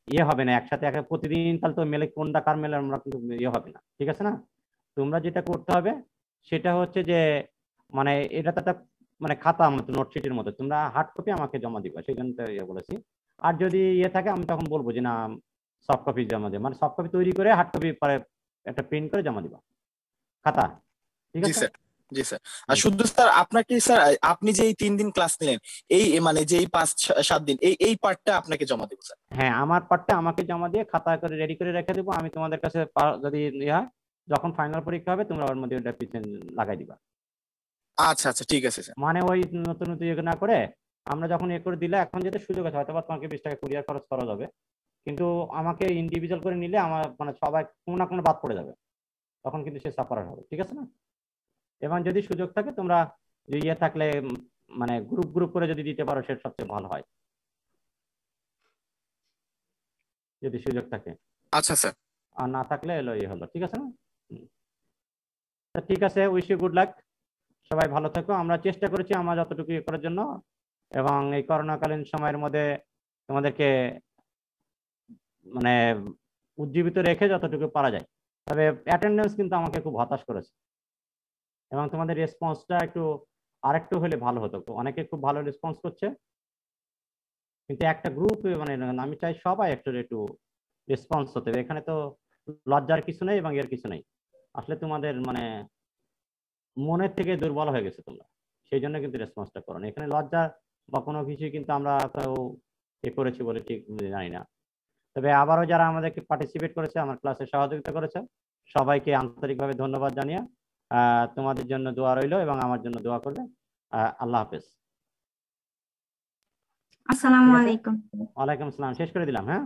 ইয়ে হবে না একসাথে প্রতিদিন, তাহলে তো মেলে কোনটা কার মেলে আমরা কিন্তু ইয়ে হবে না, ঠিক আছে না? তোমরা যেটা করতে হবে সেটা হচ্ছে যে মানে এটা তো একটা মানে খাতা মতো নোটশিটের মতো, তোমরা হার্ড কপি আমাকে জমা দিবা, সেই জন্য তো ইয়ে বলেছি। আর যদি ইয়ে থাকে আমি তখন বলবো যে না সফট কপি জমা দিবা, মানে সফট কপি তৈরি করে হার্ড কপি পরে একটা প্রিন্ট করে জমা দিবা খাতা, ঠিক আছে? জি স্যার। আর শুধু স্যার আপনাকে স্যার আপনি যে এই 3 দিন ক্লাস নিলেন এই মানে যে এই 5-7 দিন এই পার্টটা আপনাকে জমা দেব স্যার? হ্যাঁ আমার পার্টটা আমাকে জমা দিয়ে খাতা করে রেডি করে রেখে দেবো, আমি তোমাদের কাছে যদি ইয়ে হয় যখন ফাইনাল পরীক্ষা হবে তোমরা ওর মধ্যে ওটা পিছনে লাগাই দিবা। আচ্ছা আচ্ছা ঠিক আছে স্যার। মানে ওই নতুন নতুন ইয়ে না করে আমরা যখন ইয়ে করে দিলে, এখন যেটা সুযোগ আছে হয়তো বা তোমাকে 20 টাকা কুরিয়ার খরচ করা যাবে, কিন্তু আমাকে ইন্ডিভিজুয়াল করে নিলে আমার মানে সবাই কোনো না কোনো বাদ পড়ে যাবে, তখন কিন্তু সে সাফারার হবে, ঠিক আছে না? এবং যদি সুযোগ থাকে তোমরা যে ইয়ে থাকলে মানে গ্রুপ গ্রুপ করে যদি দিতে পারো সেটা সবচেয়ে ভালো হয়, যদি সুযোগ থাকে। আচ্ছা স্যার। আর না থাকলে এলো ইয়ে হলো, ঠিক আছে না? ঠিক আছে, উইশ ইউ গুড লাক, সবাই ভালো থাকো। আমরা চেষ্টা করেছি আমরা যতটুকু ইয়ে করার জন্য, এবং এই করোনাকালীন সময়ের মধ্যে তোমাদেরকে মানে উজ্জীবিত রেখে যতটুকু পারা যায়। তবে অ্যাটেন্ডেন্স কিন্তু আমাকে খুব হতাশ করেছে, এবং তোমাদের রেসপন্সটা আরেকটু হলে ভালো হতো। অনেকে খুব ভালো রেসপন্স করছে, কিন্তু একটা গ্রুপ মানে আমি চাই সবাই একটু রেসপন্স হতে হবে। এখানে তো লজ্জার কিছু নেই এবং এর কিছু নেই, আসলে তোমাদের মানে মনের থেকে দুর্বল হয়ে গেছে তোমরা, সেই জন্য কিন্তু রেসপন্সটা করো না। এখানে লজ্জা বা কোনো কিছু কিন্তু আমরা এ করেছি বলে ঠিক জানি না। তবে আবারও যারা আমাদেরকে পার্টিসিপেট করেছে, আমার ক্লাসে সহযোগিতা করেছে, সবাইকে আন্তরিকভাবে ধন্যবাদ জানিয়ে তোমাদের জন্য দোয়া রইল এবং আমার জন্য দোয়া করবে। আল্লাহ হাফেজ। আসসালামু আলাইকুম। ওয়ালাইকুম আসসালাম। শেষ করে দিলাম। হ্যাঁ।